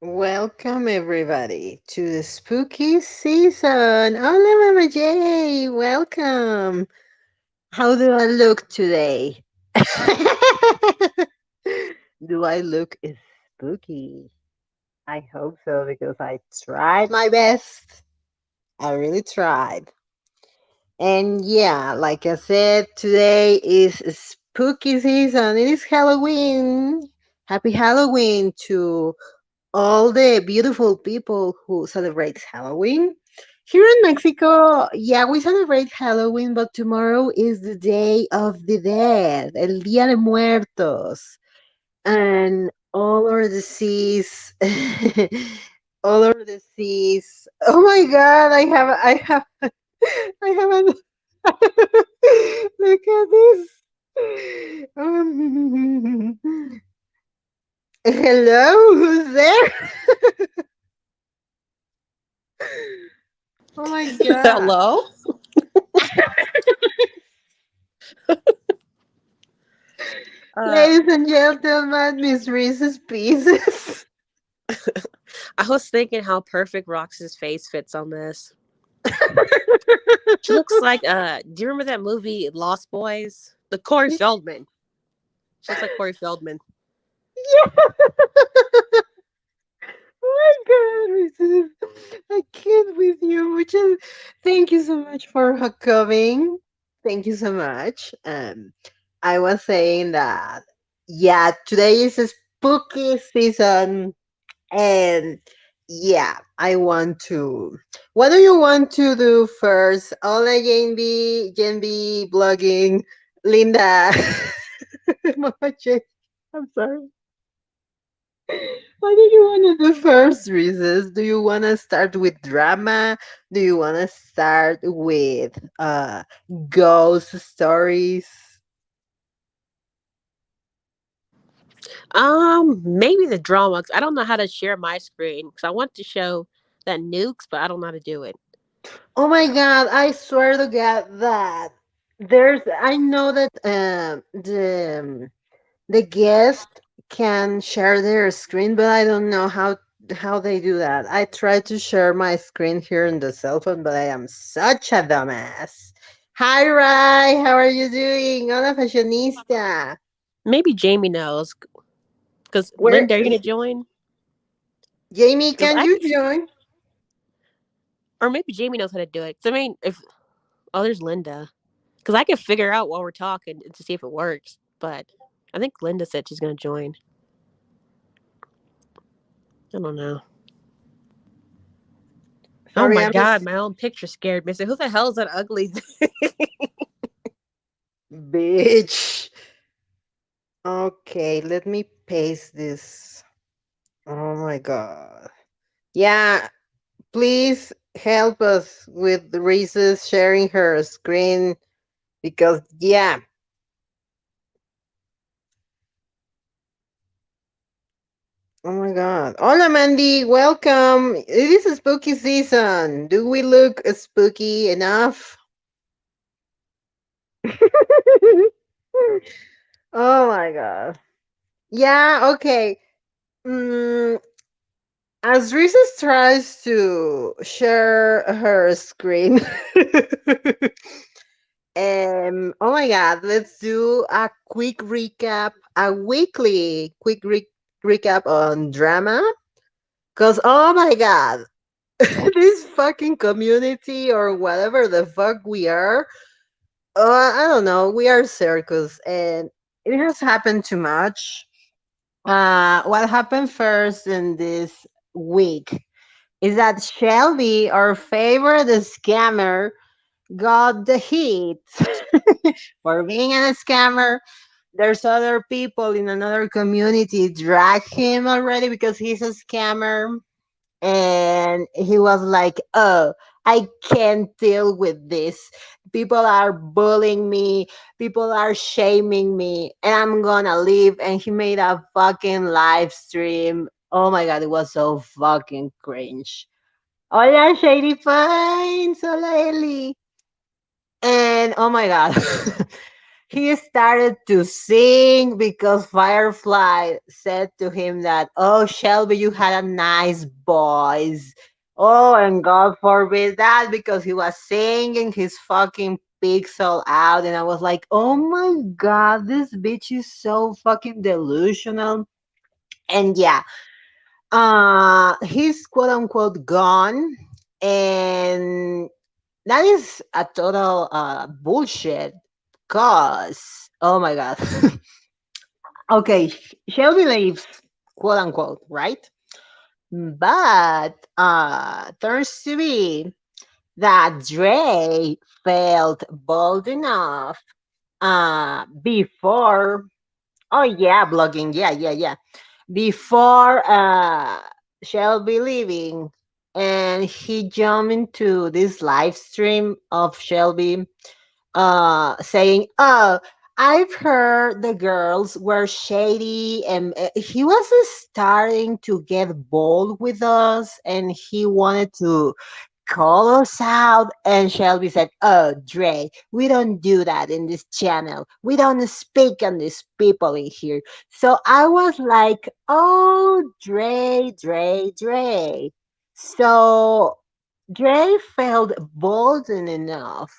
Welcome everybody to the spooky season. Hola, Mama J. Welcome. How do I look today? Do I look spooky? I hope so because I tried my best. I really tried. And yeah, like I said, today is spooky season. It is Halloween. Happy Halloween to all the beautiful people who celebrate Halloween. Here in Mexico, yeah, we celebrate Halloween, but tomorrow is the Day of the Dead, El Día de Muertos. And all our disease, all our disease. Oh my God, I have an, look at this. Um, hello, who's there? Oh my God. Hello? Uh, Ladies and gentlemen, Miss Reese's Pieces. I was thinking how perfect Rox's face fits on this. She looks like do you remember that movie Lost Boys? The Corey Feldman. She looks like Corey Feldman. Yeah. Oh my God, Reese's. I can't with you. Thank you so much for coming. Thank you so much. I was saying that, yeah, today is a spooky season. And yeah, I want to. What do you want to do first? Hola, Gen B, blogging, Linda. Mama J. I'm sorry. What do you want to do first, Reeses? Do you want to start with drama? Do you want to start with ghost stories? Maybe the drama. 'Cause I don't know how to share my screen because I want to show that nukes, but I don't know how to do it. Oh my God! I swear to God that there's. I know that the guest can share their screen, but I don't know how they do that. I tried to share my screen here in the cell phone, but I am such a dumbass. Hi, Rai. How are you doing? Hola, fashionista. Maybe Jamie knows. Because Where, Linda, are you gonna join? Jamie? Because Can I you could, join? or maybe Jamie knows how to do it. 'Cause I mean, if there's Linda. Because I can figure out while we're talking to see if it works. But I think Linda said she's gonna join. I don't know. Oh Sorry, my I'm god, my own picture scared me. I said, who the hell is that ugly? bitch. Okay, let me paste this. Oh my God. Yeah, please help us with Reese's sharing her screen because, yeah. Oh my God. Hola, Mandy. Welcome. It is a spooky season. Do we look spooky enough? Oh my God. Yeah, okay. Mm, as Reese's tries to share her screen, oh my God, let's do a quick recap, a weekly quick recap on drama. Because, oh my God, this fucking community or whatever the fuck we are, I don't know, we are circus and it has happened too much. What happened first in this week is that Shelby, our favorite scammer, got the heat for being a scammer. There's other people in another community drag him already because he's a scammer. And he was like, "Oh, I can't deal with this. People are bullying me, people are shaming me, and I'm gonna leave." And he made a fucking live stream. Oh my God, it was so fucking cringe. Hola, Shady Pines. Hola, Ellie. And oh my God. he started to sing because Firefly said to him that, "Oh, Shelby, you had a nice voice." Oh, and God forbid that because he was singing his fucking pixel out, and I was like, "Oh my God, this bitch is so fucking delusional." And yeah, he's quote unquote gone, and that is a total bullshit. Cause oh my god. Okay, Shelby leaves, quote unquote, right? But turns to be that Dre felt bold enough before. Oh yeah, blogging. Yeah, yeah, yeah. Before Shelby leaving, and he jumped into this live stream of Shelby saying, "Oh, I've heard the girls were shady," and he was starting to get bold with us, and he wanted to call us out. And Shelby said, "Oh, Dre, we don't do that in this channel. We don't speak on these people in here." So I was like, "Oh, Dre, Dre, Dre." So Dre felt bold enough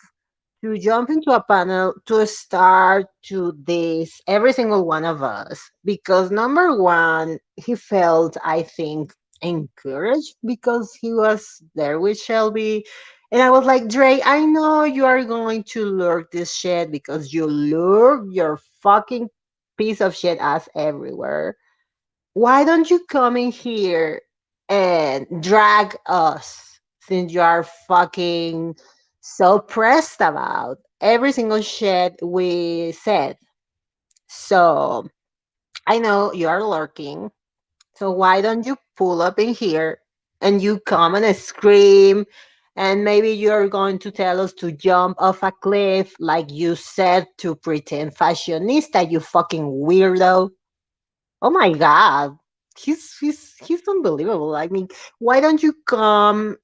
to jump into a panel to start to this every single one of us because number one, he felt, I think, encouraged because he was there with Shelby. And I was like, Dre, I know you are going to lurk this shit because you lurk your fucking piece of shit ass everywhere. Why don't you come in here and drag us since you are fucking so pressed about every single shit we said? So I know you are lurking. So why don't you pull up in here and you come and scream? And maybe you're going to tell us to jump off a cliff like you said to pretend fashionista, you fucking weirdo. Oh my god. He's unbelievable. I mean, why don't you come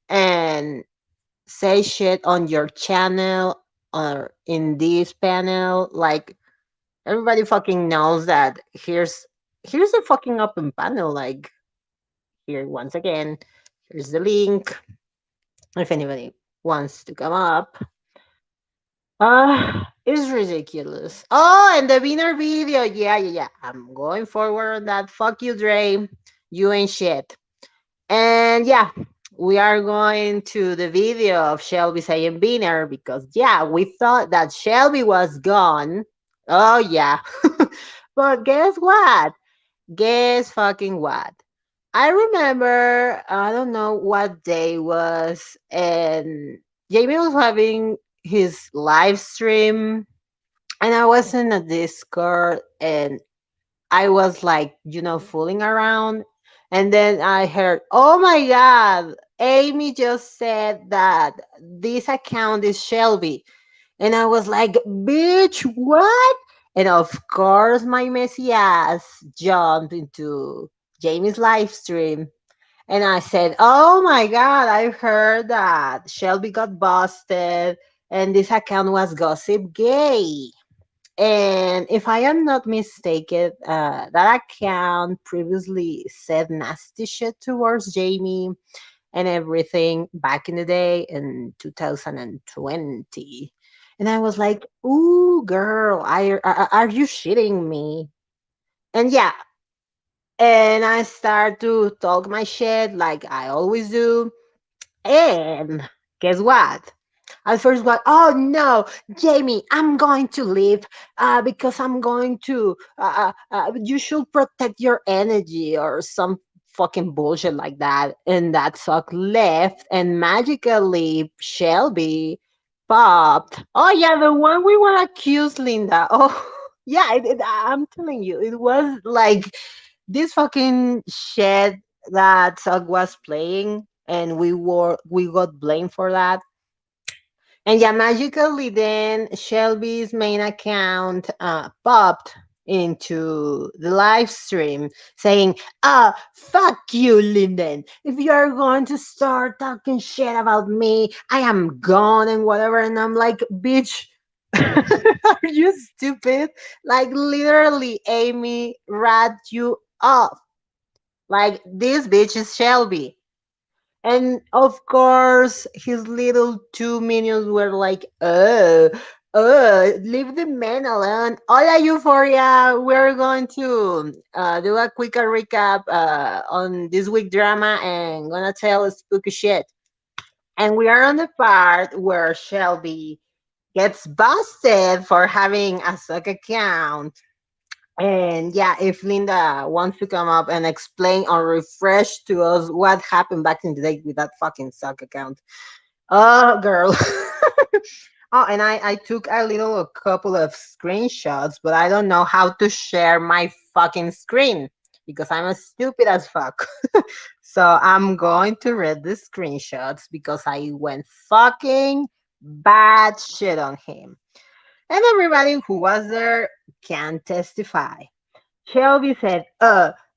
and say shit on your channel or in this panel? Like everybody fucking knows that here's a fucking open panel. Like here once again, here's the link. If anybody wants to come up. It's ridiculous. Oh, and the winner video. Yeah, yeah, yeah. I'm going forward on that. Fuck you, Dre. You ain't shit. And yeah, we are going to the video of Shelby saying winner because yeah, we thought that Shelby was gone. Oh yeah. But guess what? Guess fucking what? I remember, I don't know what day was, and Jamie was having his live stream, and I was in a Discord, and I was like, fooling around. And then I heard, oh my God, Amy just said that this account is Shelby. And I was like, bitch, what? And of course, my messy ass jumped into Jamie's live stream. And I said, oh my God, I've heard that Shelby got busted and this account was Gossip Gay. And if I am not mistaken, that account previously said nasty shit towards Jamie and everything back in the day in 2020. And I was like, ooh, girl, are you shitting me? And yeah, and I start to talk my shit like I always do. And guess what? At first, what? Oh no, Jamie, I'm going to leave because I'm going to. You should protect your energy or some fucking bullshit like that. And that suck left, and magically Shelby popped. Oh yeah, the one we want to accuse Linda. Oh yeah, I'm telling you, it was like this fucking shit that Sug was playing, and we got blamed for that. And yeah, magically then Shelby's main account popped into the live stream saying, fuck you, Linden. If you are going to start talking shit about me, I am gone and whatever. And I'm like, bitch, Are you stupid? Like literally, Amy rat you off. Like this bitch is Shelby. And of course, his little two minions were like, leave the man alone. Hola, Euphoria. We're going to do a quicker recap on this week drama and gonna tell spooky shit. And we are on the part where Shelby gets busted for having a suck account. And yeah, if Linda wants to come up and explain or refresh to us what happened back in the day with that fucking suck account. Oh, girl. Oh, and I took a couple of screenshots, but I don't know how to share my fucking screen because I'm a stupid as fuck. So I'm going to read the screenshots because I went fucking bad shit on him. And everybody who was there can testify. Shelby said,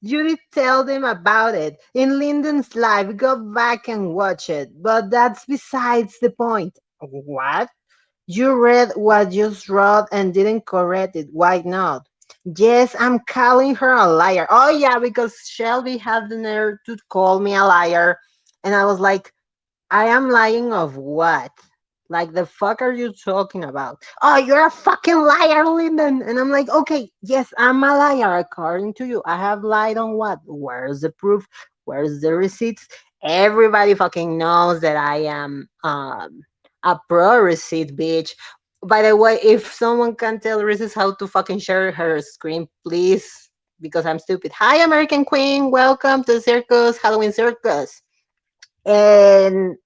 you did tell them about it in Lyndon's live. Go back and watch it. But that's besides the point. What? You read what you wrote and didn't correct it. Why not? Yes, I'm calling her a liar. Oh, yeah, because Shelby had the nerve to call me a liar. And I was like, I am lying of what? Like the fuck are you talking about? Oh, you're a fucking liar, Lyndon. And I'm like, okay, yes, I'm a liar according to you. I have lied on what? Where's the proof? Where's the receipts? Everybody fucking knows that I am a pro receipt bitch. By the way, if someone can tell Reese's how to fucking share her screen, please, because I'm stupid. Hi, American Queen. Welcome to the circus, Halloween circus. And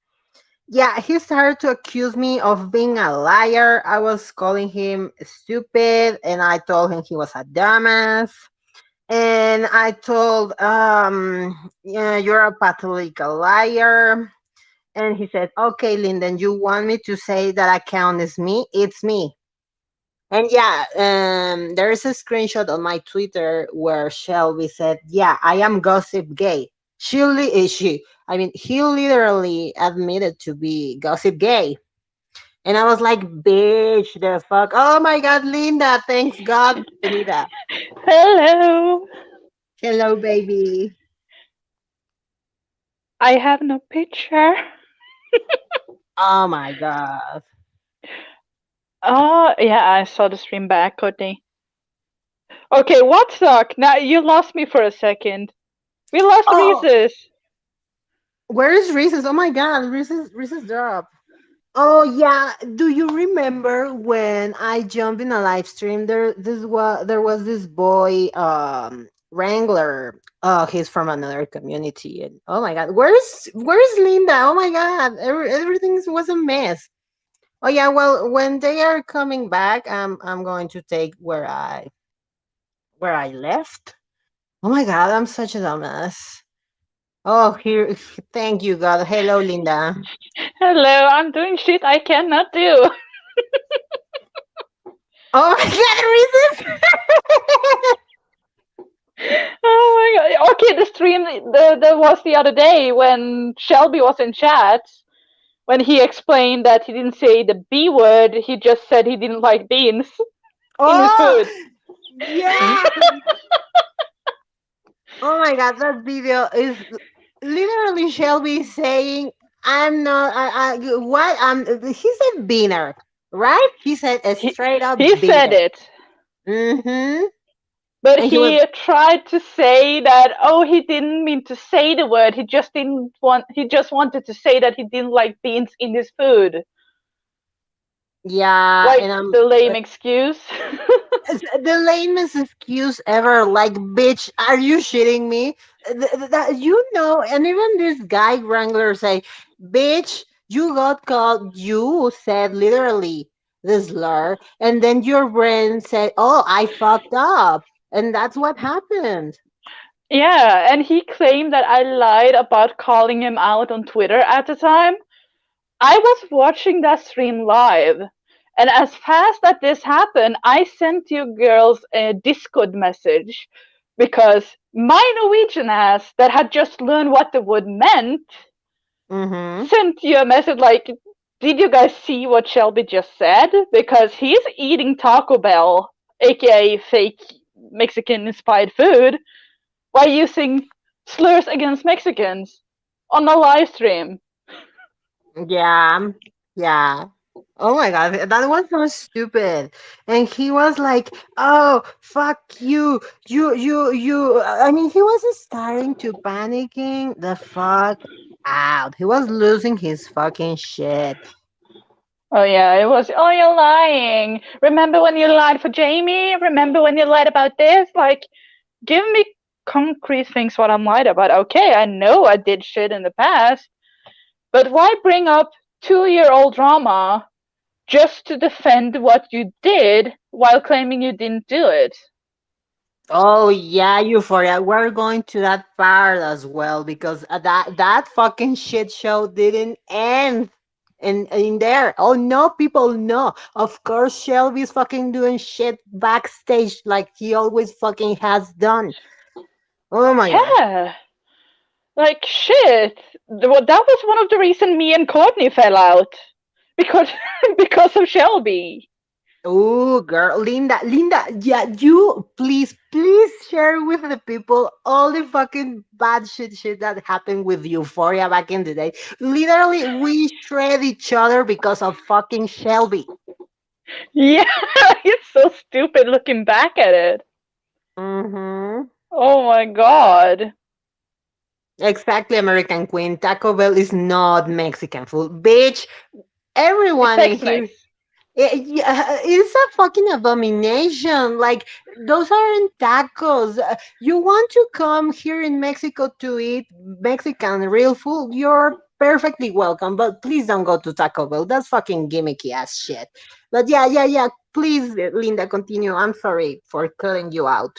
yeah, he started to accuse me of being a liar. I was calling him stupid, and I told him he was a dumbass. And I told, yeah, you're a pathological liar. And he said, okay, Lyndon, you want me to say that account is me? It's me. And yeah, there is a screenshot on my Twitter where Shelby said, "Yeah, I am gossip gay." I mean, he literally admitted to be gossip gay, and I was like, "Bitch, the fuck!" Oh my God, Linda! Thanks God, Benita. Hello. Hello, baby. I have no picture. Oh my God. Oh, yeah, I saw the stream back, Courtney. Okay, what suck? Now you lost me for a second. We lost Oh, Reese's. where is Reese's? Oh my God, Reese's drop. Oh yeah, do you remember when I jumped in a live stream? There was this boy Wrangler. Oh, he's from another community. And oh my God, where's Linda? Oh my God, everything was a mess. Oh yeah, well when they are coming back, I'm going to take where I left. Oh my God, I'm such a dumbass. Oh here, thank you God. Hello Linda. Hello, I'm doing shit I cannot do. Oh my God, Reese's. Oh my god. Okay, the stream there was the other day when Shelby was in chat when he explained that he didn't say the B word, he just said he didn't like beans in his Oh, food. yeah. Oh my God, that video is literally Shelby saying, I'm not, what? He said beaner, right? He said a he straight up he said beaner. it. Mm-hmm. But And he was, he tried to say that oh he didn't mean to say the word, he just wanted to say that he didn't like beans in his food. yeah, Like and I'm, the lame excuse. it's the lamest excuse ever. Like, bitch, are you shitting me? You know, and even this guy Wrangler say, bitch, you got called. You said literally the slur, and then your brain said, "Oh, I fucked up," and that's what happened. Yeah, and he claimed that I lied about calling him out on Twitter at the time. I was watching that stream live, and as fast as this happened, I sent you girls a Discord message because my Norwegian ass that had just learned what the word meant Mm-hmm. sent you a message like, Did you guys see what Shelby just said? Because he's eating Taco Bell, aka fake Mexican inspired food, while using slurs against Mexicans on a live stream. Yeah, yeah. Oh my god, that was so stupid. And he was like, "Oh, fuck you, you." I mean, he was starting to panicking the fuck out. He was losing his fucking shit. Oh yeah, it was. Oh, you're lying. Remember when you lied for Jamie? Remember when you lied about this? Like, give me concrete things what I'm lied about. Okay, I know I did shit in the past, but why bring up 2 year old drama just to defend what you did while claiming you didn't do it? Oh yeah, Euphoria. We're going to that part as well because that fucking shit show didn't end in there. Oh no, people know. Of course, Shelby's fucking doing shit backstage like he always fucking has done. Oh my god. Yeah, like shit. That was one of the reasons me and Courtney fell out because because of Shelby. Oh, girl, Linda, yeah, you please share with the people all the fucking bad shit that happened with Euphoria back in the day. Literally, we shred each other because of fucking Shelby. Yeah, it's so stupid looking back at it. Mm-hmm. Oh my god. Exactly, American Queen. Taco Bell is not Mexican food, bitch. It's Everyone in Tex here. Mex. Yeah, it's a fucking abomination. Like, those aren't tacos. You want to come here in Mexico to eat Mexican real food? You're perfectly welcome, but please don't go to Taco Bell. That's fucking gimmicky ass shit. But yeah. Please, Linda, continue. I'm sorry for calling you out.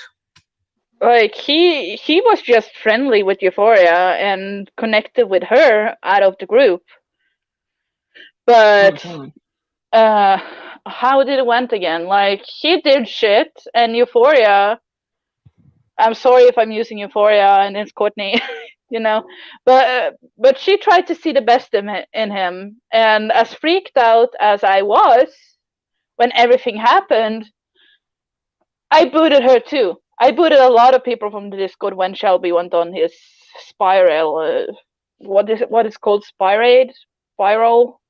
Like he was just friendly with Euphoria and connected with her out of the group. But Mhm. uh how did it went again? Like he did shit and Euphoria, I'm sorry if I'm using Euphoria and it's Courtney, you know, but she tried to see the best in him, and as freaked out as I was when everything happened, I booted her too. I booted a lot of people from the Discord when Shelby went on his spiral. What is called spirade? Spiral?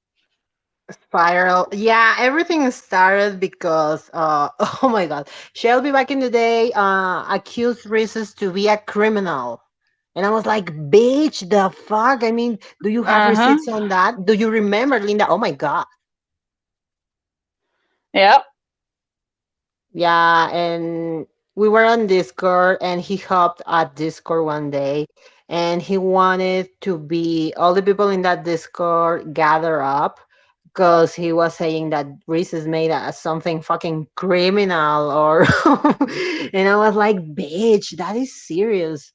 Spiral. Yeah, everything started because oh my god. Shelby back in the day accused Reese's to be a criminal. And I was like, bitch, the fuck? I mean, do you have Uh huh. receipts on that? Do you remember, Linda? Oh my god. Yeah. Yeah, and we were on Discord and he hopped at Discord one day and he wanted to be all the people in that Discord gather up because he was saying that Reese is made as something fucking criminal or and I was like, bitch, that is serious.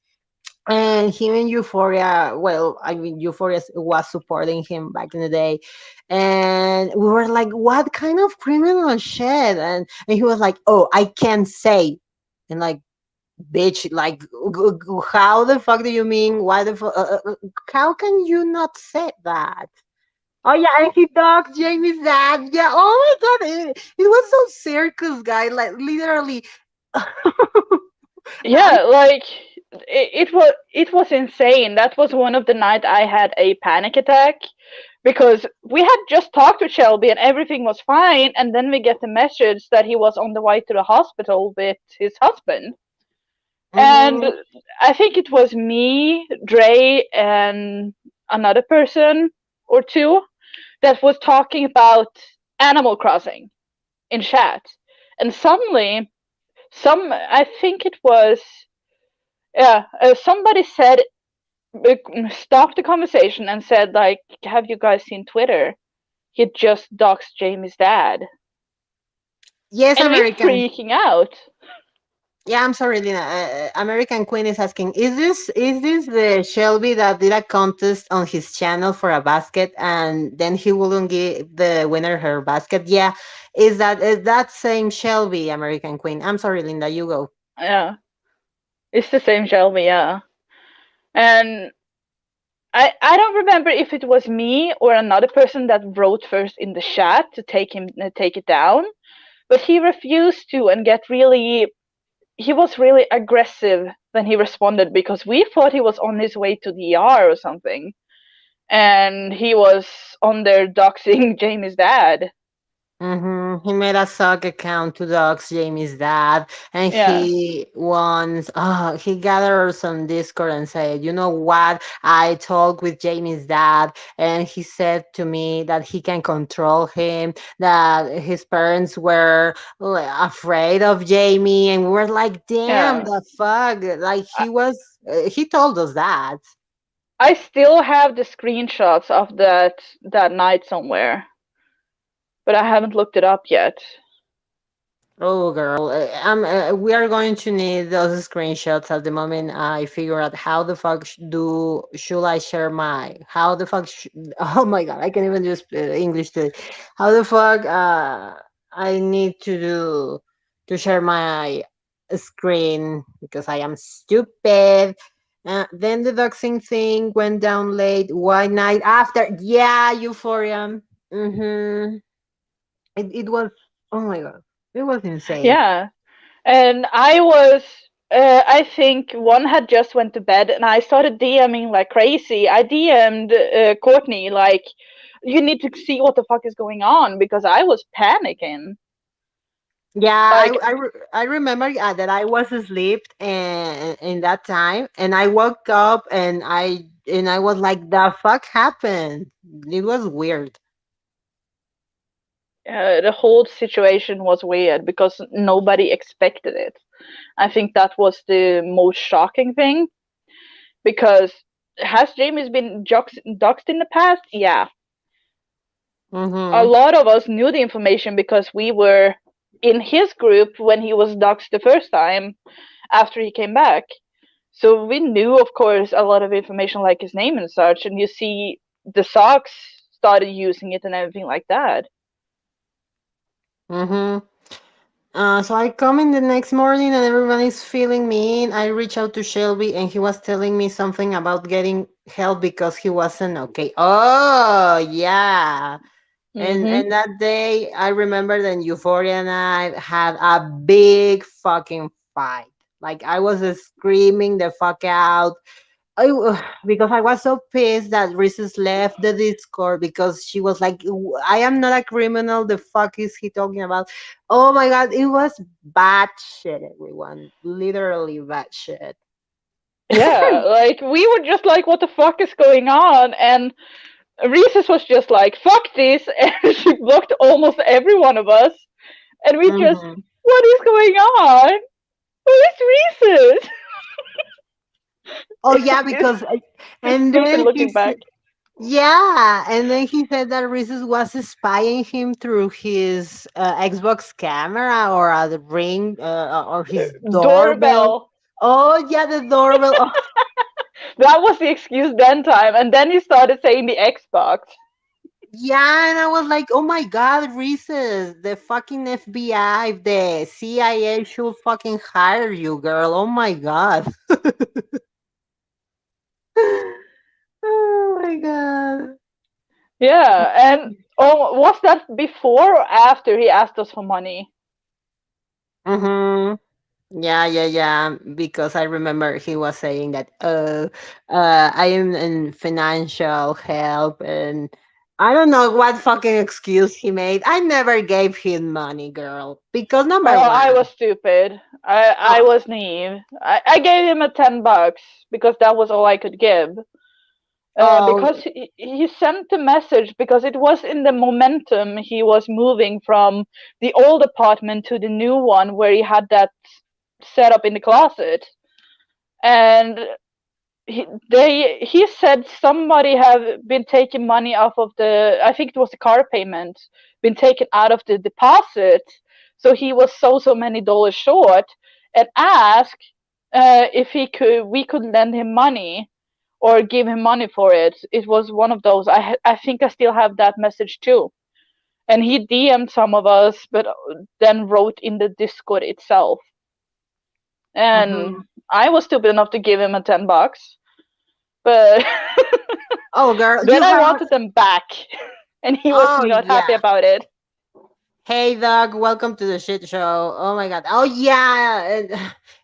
And him in Euphoria, well, I mean, Euphoria was supporting him back in the day, and we were like, "What kind of criminal shit?" And he was like, "Oh, I can't say," and like, bitch, like, how the fuck do you mean? Why the fuck? How can you not say that? Oh yeah, and he dogs Jamie's dad. Yeah. Oh my god, it was so circus, guy. Like literally. Yeah, like it was insane. That was one of the night I had a panic attack because we had just talked to Shelby and everything was fine, and then we get the message that he was on the way to the hospital with his husband. And Mhm. I think it was me, Dre, and another person or two that was talking about Animal Crossing in chat. And suddenly, I think it was, yeah, somebody said, stopped the conversation and said, like, have you guys seen Twitter? He just doxed Jamie's dad. Yes, And we American. freaking out. Yeah, I'm sorry, Lina. American Queen is asking, is this the Shelby that did a contest on his channel for a basket and then he wouldn't give the winner her basket? Yeah, is that same Shelby, American Queen? I'm sorry, Linda, you go. Yeah, it's the same Shelby, yeah. And I don't remember if it was me or another person that wrote first in the chat to take it down, but he refused to and get really he was really aggressive when he responded because we thought he was on his way to the ER or something, and he was on there doxing Jamie's dad. He made a sock account to dox Jamie's dad, and Yeah, he gathered some Discord and said, "You know what? I talked with Jamie's dad, and he said to me that he can control him, that his parents were afraid of Jamie, and we were like, damn, yeah. the fuck!" Like I, he told us that. I still have the screenshots of that night somewhere, but I haven't looked it up yet. Oh, girl, we are going to need those screenshots at the moment. I figure out how the fuck should I share my how the fuck oh my god, I can't even do English today. How the fuck I need to do to share my screen because I am stupid. Then the doxing thing went down late. Why night after? Yeah, Euphoria. Mm-hmm. It was. Oh my god, it was insane. Yeah, and I think one had just went to bed, and I started DMing like crazy. I DM'd Courtney like, "You need to see what the fuck is going on," because I was panicking. Yeah, Like, I remember that I was asleep and in that time, and I woke up and I was like, "The fuck happened?" It was weird. the whole situation was weird because nobody expected it. I think that was the most shocking thing because has James been doxed in the past? Yeah, a Mm-hmm. lot of us knew the information because we were in his group when he was doxxed the first time after he came back. So we knew, of course, a lot of information like his name and such. And you see, the Sox started using it and everything like that. Mm-hmm. So I come in the next morning and everyone is feeling mean. I reach out to Shelby and he was telling me something about getting help because he wasn't okay. Oh yeah. Hmm. And that day, I remember that Euphoria and I had a big fucking fight. Like I was screaming the fuck out. Because I was so pissed that Reese's left the Discord because she was like, I am not a criminal. The fuck is he talking about? Oh my god, it was bad shit, everyone. Literally bad shit. Yeah, like we were just like, what the fuck is going on? And Reese's was just like, fuck this. And she blocked almost every one of us. And we just, Hmm. what is going on? Who is Reese's? Oh yeah, It's, it's and stupid then looking back. yeah, and then he said that Reese's was spying him through his Xbox camera or the ring or his doorbell. Doorbell. Oh yeah, the doorbell. Oh, That was the excuse then time. And then he started saying the Xbox. yeah, and I was like, oh my god, Reese's, the fucking FBI, the CIA should fucking hire you, girl. Oh my god. Oh my god. Yeah, and oh, was that before or after he asked us for money? Mm-hmm. Yeah, yeah, yeah. Because I remember he was saying that, I am in financial help, and I don't know what fucking excuse he made. I never gave him money, girl. Because number Oh, I one, was stupid. I oh, was naive. I gave him a $10 because that was all I could give. oh, Because he sent the message because it was in the momentum he was moving from the old apartment to the new one where he had that set up in the closet. And he said somebody have been taking money off of the, I think it was the car payment, been taken out of the deposit, so he was so many dollars short, and asked if he could we could lend him money or give him money for it. It was one of those. I think I still have that message too. And he DM'd some of us, but then wrote in the Discord itself. And mhm. I was stupid enough to give him a $10, but Oh, girl, Then you I have. wanted them back, and he was Oh, not happy yeah. about it. Hey, Doug, welcome to the shit show. Oh my god. Oh yeah,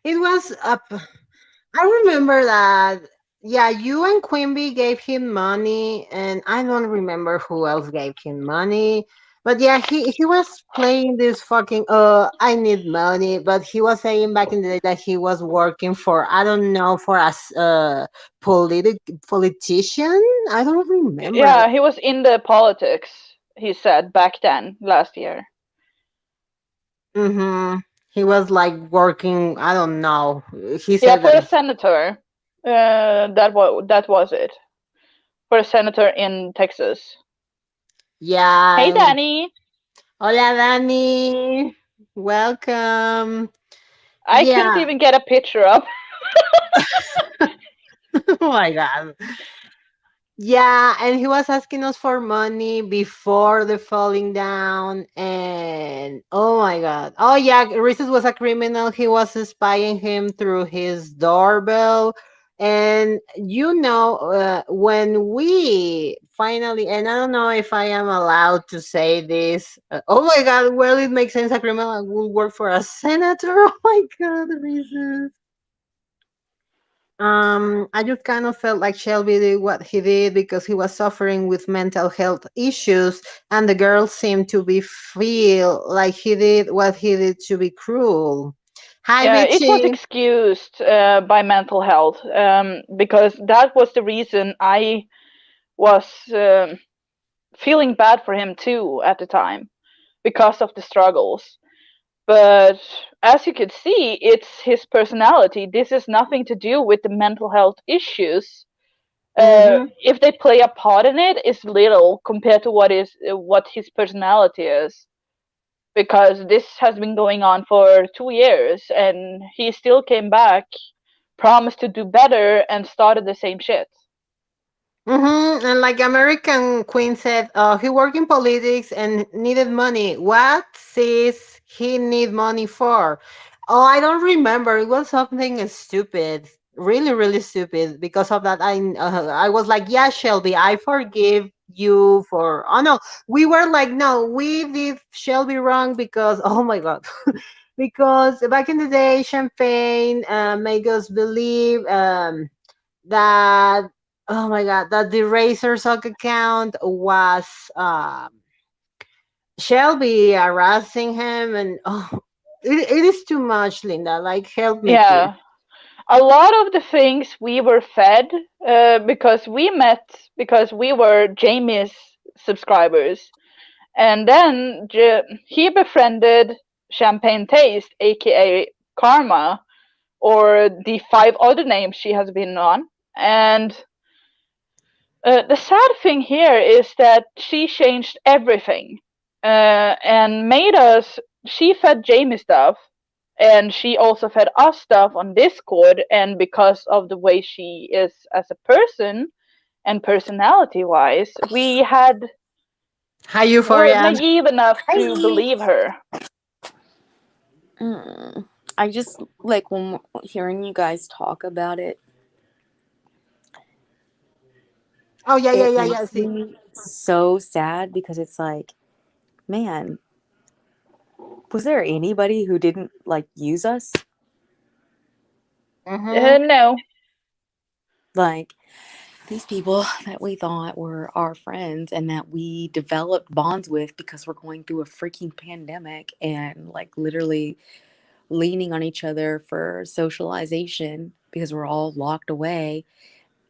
it was up. I remember that. Yeah, you and Quimby gave him money, and I don't remember who else gave him money. But yeah, he was playing this fucking I need money, but he was saying back in the day that he was working for, I don't know, for a politician. I don't remember that. Yeah, he was in the politics, he said back then, last year. Mm-hmm. He was like working. I don't know. He Yeah, said for a that. senator. That was it. For a senator in Texas. Hey, Yeah. Danny. Hola, Dani. Welcome. I couldn't Yeah. even get a picture up. Oh my god. Yeah, and he was asking us for money before the falling down, and oh my god. Oh yeah, Reese's was a criminal. He was spying him through his doorbell. And when we finally, and I don't know if I am allowed to say this. Oh my god, well, it makes sense. A criminal will work for a senator. Oh my god, Reese's. I just kind of felt like Shelby did what he did because he was suffering with mental health issues, and the girl seemed to be feel like he did what he did to be cruel. Hi, Yeah, it was Richie. excused by mental health, because that was the reason I was feeling bad for him too at the time because of the struggles. But as you could see, it's his personality. This is nothing to do with the mental health issues. Mm-hmm. If they play a part in it, is little compared to what his personality is. Because this has been going on for 2 years, and he still came back, promised to do better, and started the same shit. Mm-hmm. And like American Queen said, he worked in politics and needed money. What says he need money for? Oh, I don't remember. It was something stupid, really, really stupid. Because of that, I was like, yeah, Shelby, I forgive you for. Oh no, we were like, no, we did Shelby wrong because oh my god, because back in the day, champagne make us believe. That oh my god, that the Razor Sock account was Shelby harassing him, and it is too much, Linda. Like, help me, please. Yeah, a lot of the things we were fed, because we met because we were Jamie's subscribers, and then he befriended Champagne Taste, aka Karma, or the 5 other names she has been on. And the sad thing here is that she changed everything, and made us. She fed Jamie stuff, and she also fed us stuff on Discord. And because of the way she is as a person and personality wise, Hi, were Euphoria. naive enough to Hi. believe her. I just like when hearing you guys talk about it, Oh yeah, yeah, it yeah, yeah. makes See. me so sad because it's like, man, was there anybody who didn't like use us? Mm-hmm. No. Like these people that we thought were our friends and that we developed bonds with because we're going through a freaking pandemic and like literally leaning on each other for socialization because we're all locked away.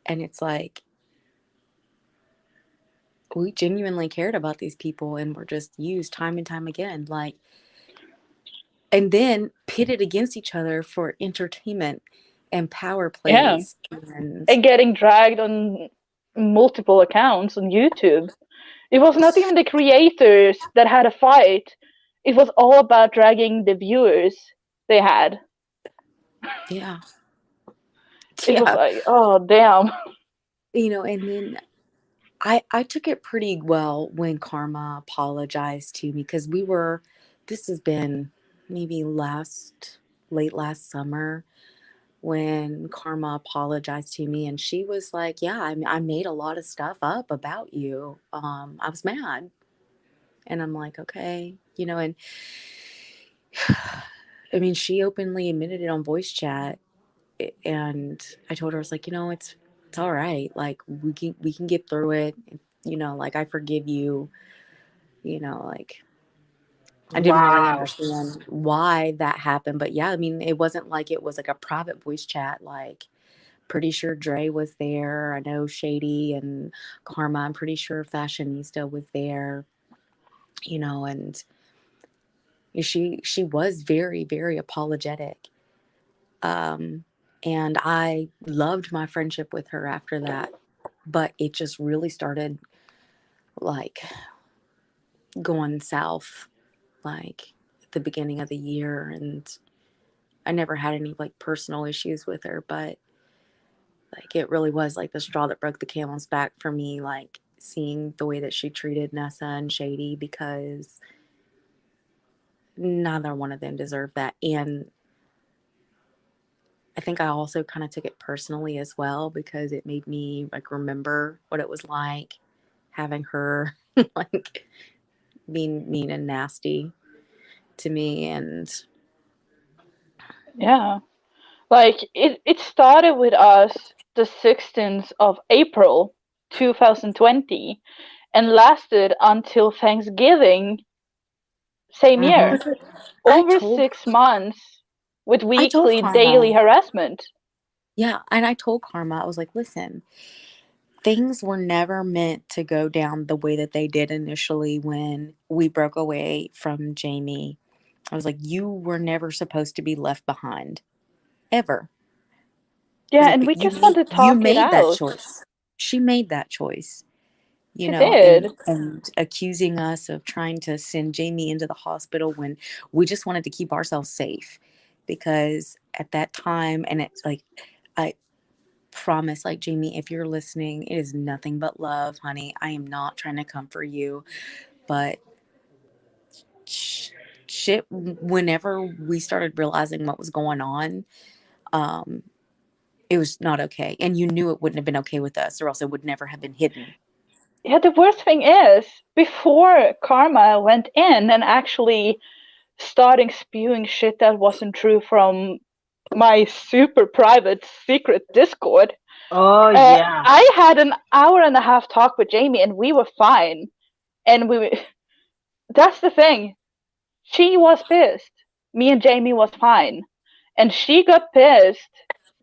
And it's like, we genuinely cared about these people and were just used time and time again. Like, and then pitted against each other for entertainment and power Yeah. plays. And And getting dragged on multiple accounts on YouTube. It was not even the creators that had a fight. It was all about dragging the viewers they had. yeah, It was yeah. like, oh damn. And then I took it pretty well when Karma apologized to me because this has been maybe late last summer. when Karma apologized to me, and she was like, "Yeah, I made a lot of stuff up about you. I was mad." And I'm like, "Okay, you know." And I mean, she openly admitted it on voice chat, and I told her, I was like, it's all right. Like we can get through it. Like I forgive you. Like I didn't really Wow. understand why that happened, but yeah, I mean, it wasn't like it was like a private voice chat. Like, pretty sure Dre was there. I know Shady and Karma. I'm pretty sure Fashionista was there. And she was very, very apologetic. Um, and I loved my friendship with her after that, but it just really started like going south, like at the beginning of the year. And I never had any like personal issues with her, but like it really was like the straw that broke the camel's back for me, like seeing the way that she treated Nessa and Shady, because neither one of them deserved that. And I think I also kind of took it personally as well, because it made me like remember what it was like having her like being mean and nasty to me. And Yeah. Like it started with us the 16th of April 2020 and lasted until Thanksgiving same Hmm. year. I Over told 6 months with I told weekly daily Karma, harassment. yeah, and I told Karma, I was like, listen, things were never meant to go down the way that they did initially when we broke away from Jamie. I was like, you were never supposed to be left behind, ever. I was Yeah, like, and but we you just want made to you talk it made that out. choice. She made that choice, She and did. accusing us of trying to send Jamie into the hospital when we just wanted to keep ourselves safe, because at that time, and it's like, I promise, like, Jamie, if you're listening, it is nothing but love, honey. I am not trying to comfort you, but shit, whenever we started realizing what was going on, um it was not okay, and you knew it wouldn't have been okay with us, or else it would never have been hidden. Yeah, the worst thing is, before Karma went in and actually starting spewing shit that wasn't true from my super private secret Discord, Oh yeah. I had an hour and a half talk with Jamie and we were fine. And that's the thing. She was pissed. Me and Jamie was fine. And she got pissed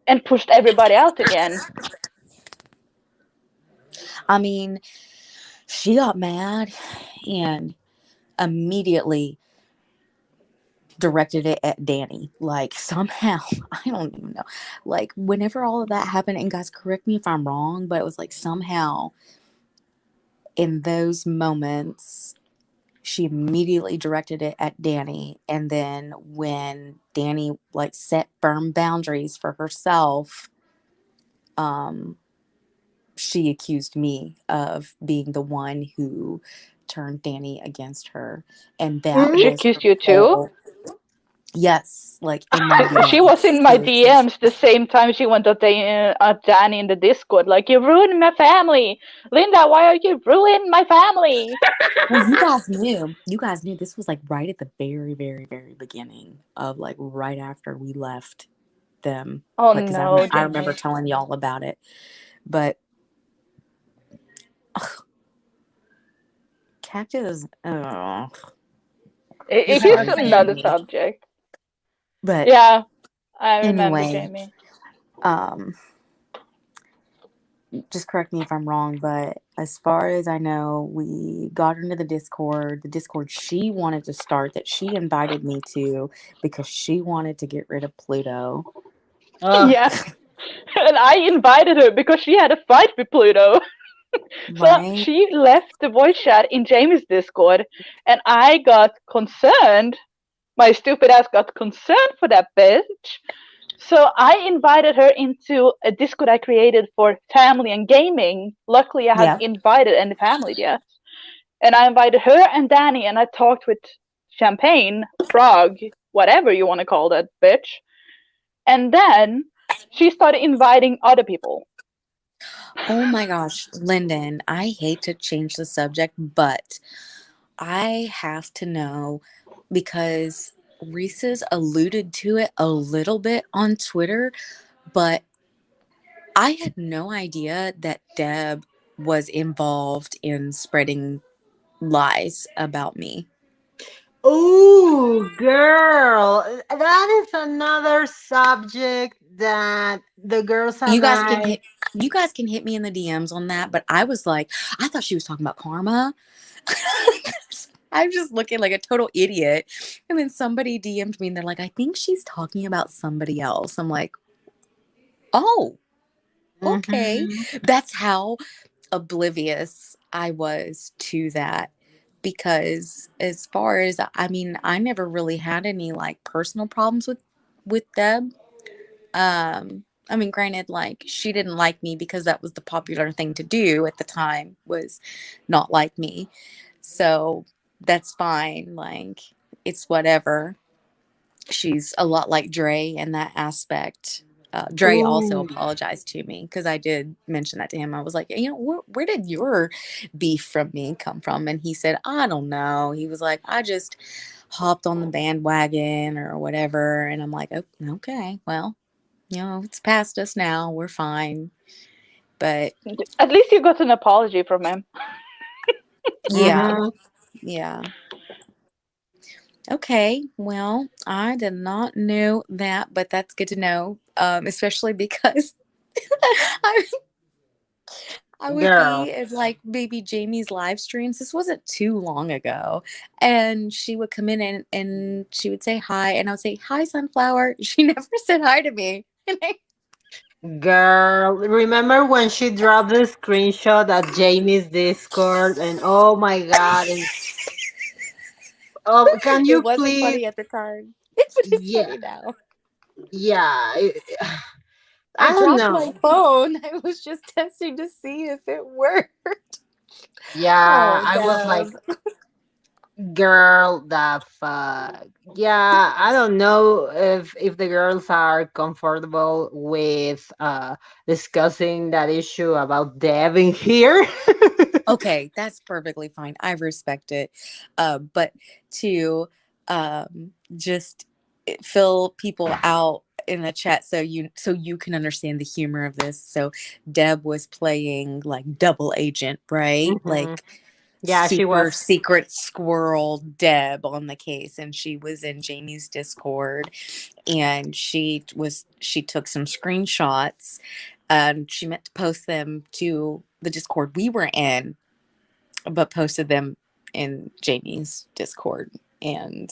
and pushed everybody out again. I mean, she got mad and immediately directed it at Danny. Like, somehow, I don't even know. Like, whenever all of that happened, and guys, correct me if I'm wrong, but it was like somehow in those moments, she immediately directed it at Danny. And then when Danny like set firm boundaries for herself, um, she accused me of being the one who turned Danny against her. And that She Mm. was her accused you too. whole, yes, like in my She was DMs. in my DMs the same time she went at Danny in the Discord. Like, you ruined my family. Linda, why are you ruining my family? Well, you guys knew this was like right at the very, very, very beginning of like right after we left them. Oh Like, because no, I remember Jamie. telling y'all about it. But Cactus, you It is guys know another me. subject. But Yeah, I remember anyway, Jamie. um, just correct me if I'm wrong, but as far as I know, we got her into the Discord she wanted to start, that she invited me to, because she wanted to get rid of Pluto. Oh. Yeah, and I invited her because she had a fight with Pluto. So Right? she left the voice chat in Jamie's Discord, and I got concerned. My stupid ass got concerned for that bitch. So I invited her into a Discord I created for family and gaming. Luckily, I had Yeah. invited any family yet. And I invited her and Danny, and I talked with Champagne, Frog, whatever you want to call that bitch. And then she started inviting other people. Oh my gosh, Lyndon, I hate to change the subject, but I have to know because Reese's alluded to it a little bit on Twitter, but I had no idea that Deb was involved in spreading lies about me. Oh, girl, that is another subject that the girls You and guys can I. hit you guys can hit me in the DMs on that, but I was like, I thought she was talking about karma. I'm just looking like a total idiot. And then somebody DM'd me and they're like, I think she's talking about somebody else. I'm like, oh, okay. Mhm. That's how oblivious I was to that. Because as far as I mean, I never really had any like personal problems with Deb. I mean, granted, like she didn't like me because that was the popular thing to do at the time was not like me. So that's fine. Like it's whatever. She's a lot like Dre in that aspect. Dre also Ooh, apologized to me because I did mention that to him. I was like, you know, where did your beef from me come from? And he said, I don't know. He was like, I just hopped on the bandwagon or whatever. And I'm like, oh, okay, well, you know, it's past us now. We're fine. But At least you got an apology from him. yeah, mhm, yeah. Okay, well, I did not know that, but that's good to know. Especially because I I would girl. be in like maybe Jamie's live streams. This wasn't too long ago. And she would come in and she would say hi, and I would say, Hi, Sunflower. She never said hi to me. And I, Girl, remember when she dropped the screenshot at Jamie's Discord and oh my god, and oh, can it you wasn't please? funny at the time. But it's Yeah, funny now. yeah. I I don't dropped my know. phone. I was just testing to see if it worked. Yeah, Oh, I was like, Deb. girl, the fuck. Yeah, I don't know if the girls are comfortable with discussing that issue about Deb in here. Okay, that's perfectly fine. I respect it. But to just fill people out in the chat so you can understand the humor of this. So Deb was playing like double agent, right? Hmm. Like Yeah, she super was. secret squirrel Deb on the case, and she was in Jamie's Discord, and she took some screenshots and she meant to post them to the Discord we were in, but posted them in Jamie's Discord. And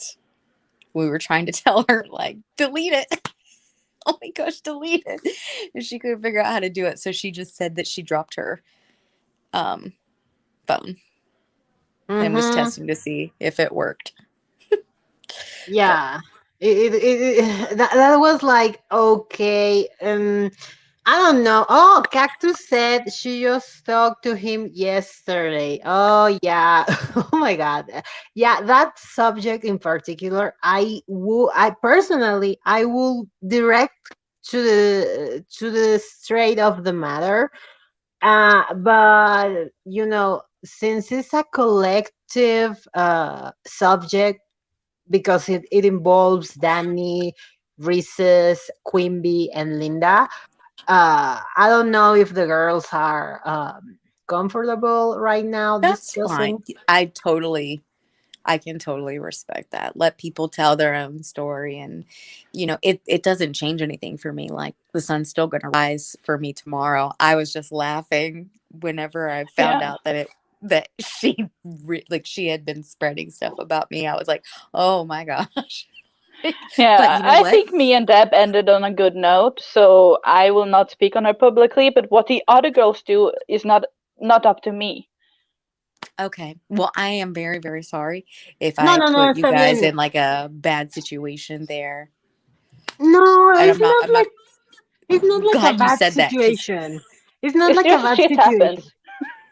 we were trying to tell her, like, delete it. Oh my gosh, delete it. And she couldn't figure out how to do it. So she just said that she dropped her um, phone and was Hmm. testing to see if it worked. But Yeah. That was like okay. I don't know. Oh, Cactus said she just talked to him yesterday. Oh yeah. Oh my God. Yeah, that subject in particular, I personally, I will direct to the straight of the matter. But since it's a collective subject because it involves Danny, Reese's, Quimby, and Linda. I don't know if the girls are comfortable right now that's fine. discussing. I can totally respect that. Let people tell their own story, and it doesn't change anything for me. Like the sun's still going to rise for me tomorrow. I was just laughing whenever I found Yeah. out that like she had been spreading stuff about me. I was like, "Oh my gosh." But Yeah, you know I what? think me and Deb ended on a good note, so I will not speak on her publicly, but what the other girls do is not up to me. Okay. Well, I am very, very sorry if No, I no, no, put you está guys bien. in like a bad situation there. No, And I'm not it's not like a glad you bad said that because situation. It's not It's like a just bad shit situation. happens.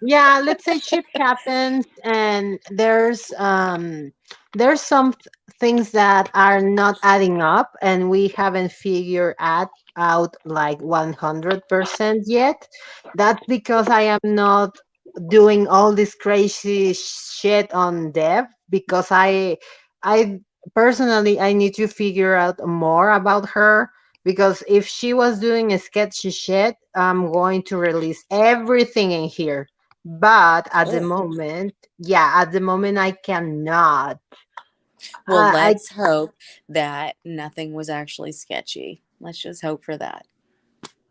Yeah, let's say shit happens and there's there's things that are not adding up, and we haven't figured out like 100% yet. That's because I am not doing all this crazy shit on dev, because I personally I need to figure out more about her, because if she was doing a sketchy shit, I'm going to release everything in here. But at the Oh. moment, yeah, at the moment I cannot. Well, I let's hope that nothing was actually sketchy. Let's just hope for that.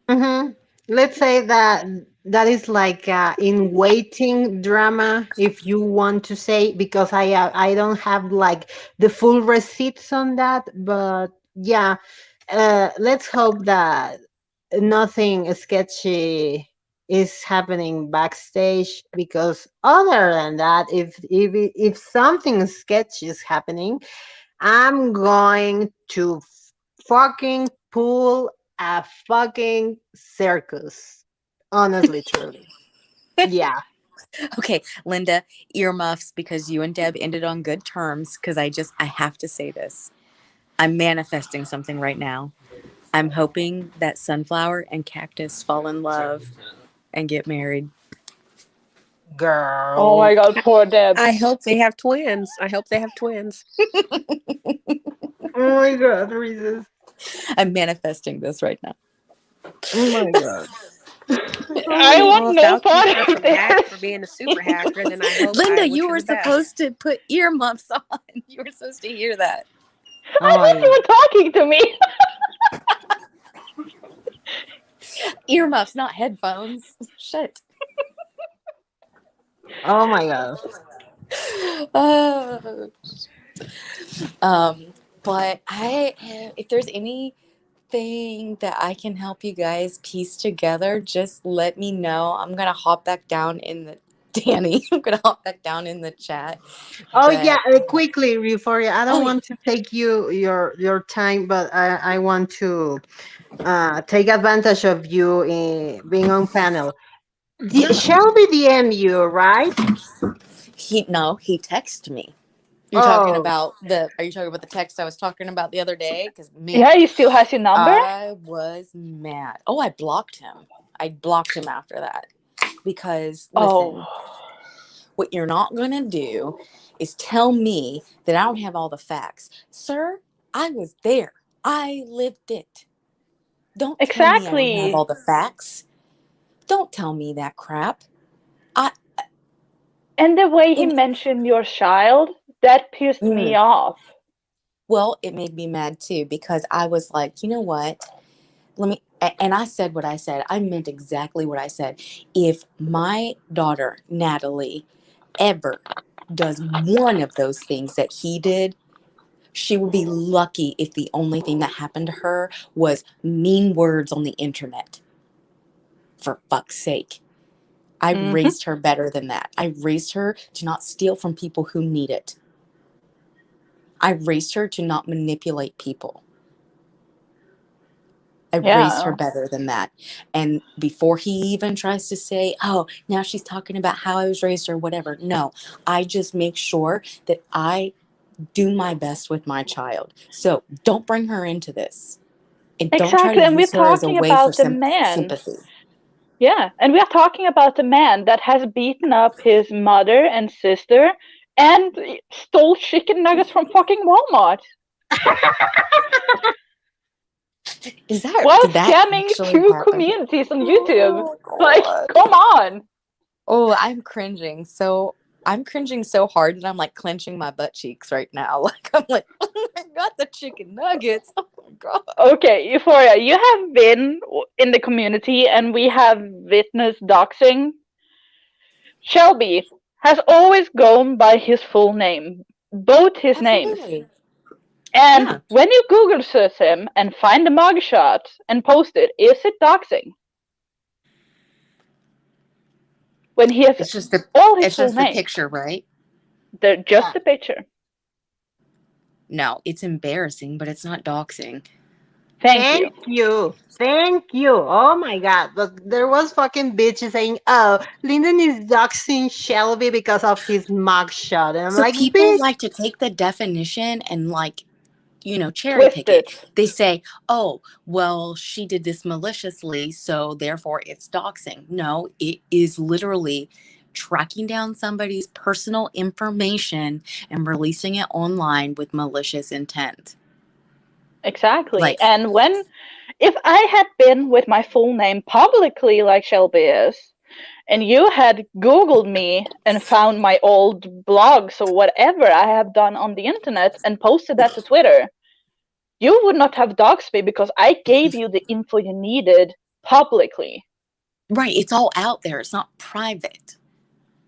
mhm. Let's say that that is like in waiting drama, if you want to say, because I don't have like the full receipts on that, but yeah, let's hope that nothing sketchy is happening backstage, because other than that, if something sketchy is happening, I'm going to fucking pull a fucking circus. Honestly, truly. Yeah. Okay, Linda, earmuffs because you and Deb ended on good terms. Because I have to say this. I'm manifesting something right now. I'm hoping that Sunflower and Cactus fall in love and get married. Oh Girl. my god, poor Deb. I hope they have twins. I hope they have twins. Oh my god, Reese's. I'm manifesting this right now. Oh my god. I want Well, if that no was too part of perfect match for this. being a super hacker, then I Linda, wish you her were the best. supposed to put earmuffs on. You were supposed to hear that. Oh I my thought you god. were talking to me. Earmuffs, not headphones. Shit. Oh my god. Uh, um, but if there's anything that I can help you guys piece together, just let me know. I'm gonna hop back down in the Danny. I'm gonna hop back down in the chat. Oh yeah, But quickly, Euphoria. I oh don't yeah, want to take your time, but I want to take advantage of you being on panel. Shelby DM you, right? he texted me. Oh, Are you talking about the text I was talking about the other day? Because man, Yeah, he still has your number? I was mad. Oh, I blocked him. I blocked him after that because Oh. listen, what you're not gonna do is tell me that I don't have all the facts, sir. I was there. I lived it. Don't tell me I don't have Exactly. all the facts. Don't tell me that crap. I And the way he and mentioned your child, that pissed me mm, off. well, it made me mad too because I was like, you know what? And I said what I said. I meant exactly what I said. If my daughter Natalie ever does one of those things that he did, she would be lucky if the only thing that happened to her was mean words on the internet. For fuck's sake. I Hmm. raised her better than that. I raised her to not steal from people who need it. I raised her to not manipulate people. I raised her Yeah. better than that. And before he even tries to say, oh, now she's talking about how I was raised or whatever. No, I just make sure that I do my best with my child. So don't bring her into this. And don't try to Exactly. And we're use her as a talking way for about the man. sympathy. Yeah. And we are talking about the man that has beaten up his mother and sister and stole chicken nuggets from fucking Walmart while Did that scamming actually two happen? communities on YouTube. Oh, Like, God. come on. Oh, I'm cringing so hard that I'm like clenching my butt cheeks right now. Like I'm like, oh my god, the chicken nuggets. Oh my god. Okay, Euphoria, you have been in the community and we have witnessed doxing. Shelby has always gone by his full name, both his names. Absolutely. And Yeah. when you Google search him and find the mugshot and post it, is it doxing? When he has It's just the all his it's full just the name, picture, right? they're yeah. just a picture. No, it's embarrassing, but it's not doxing. Thank you. Thank you. Thank you. Oh my god. But there was fucking bitches saying, oh, Lyndon is doxing Shelby because of his mugshot. And I'm So like, people bitch. like to take the definition and like, cherry pick Twisted. it. They say, oh, well, she did this maliciously, so therefore it's doxing. No, it is literally tracking down somebody's personal information and releasing it online with malicious intent. Exactly. Like, And if I had been with my full name publicly like Shelby is, and you had Googled me and found my old blogs or whatever I have done on the internet and posted that to Twitter, you would not have doxed me because I gave you the info you needed publicly. right, it's all out there. It's not private.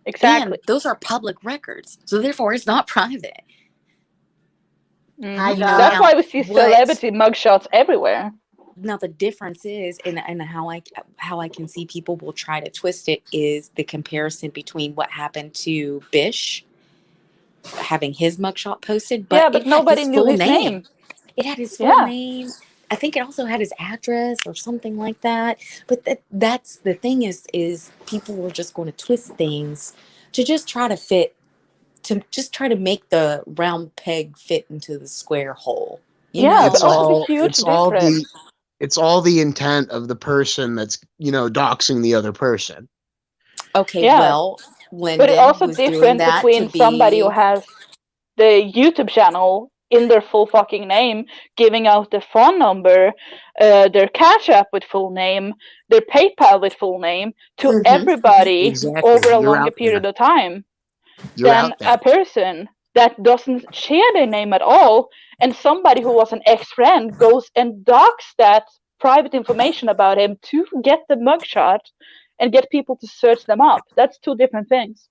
Exactly. And those are public records. So therefore it's not private. Hi, That's God. why we see What celebrity mugshots everywhere. now the difference is, and how I can see people will try to twist it, is the comparison between what happened to Bish having his mugshot posted, but Yeah, it but had nobody his knew full his name. name. It had his full Yeah. name. I think it also had his address or something like that. But that's the thing, is people were just going to twist things to just try to fit, to just try to make the round peg fit into the square hole. You Yeah, know, but It's also like, the all huge it's all the difference. it's all the intent of the person that's, doxing the other person. okay, Yeah, well, but it's Lyndon also was doing different that to between somebody who be. has the YouTube channel in their full fucking name, giving out their phone number, their Cash App with full name, their PayPal with full name to Mhm. everybody Exactly. over a You're longer out there. period of time You're than out there. a person that doesn't share their name at all, and somebody who was an ex-friend goes and docks that private information about him to get the mugshot and get people to search them up. That's two different things.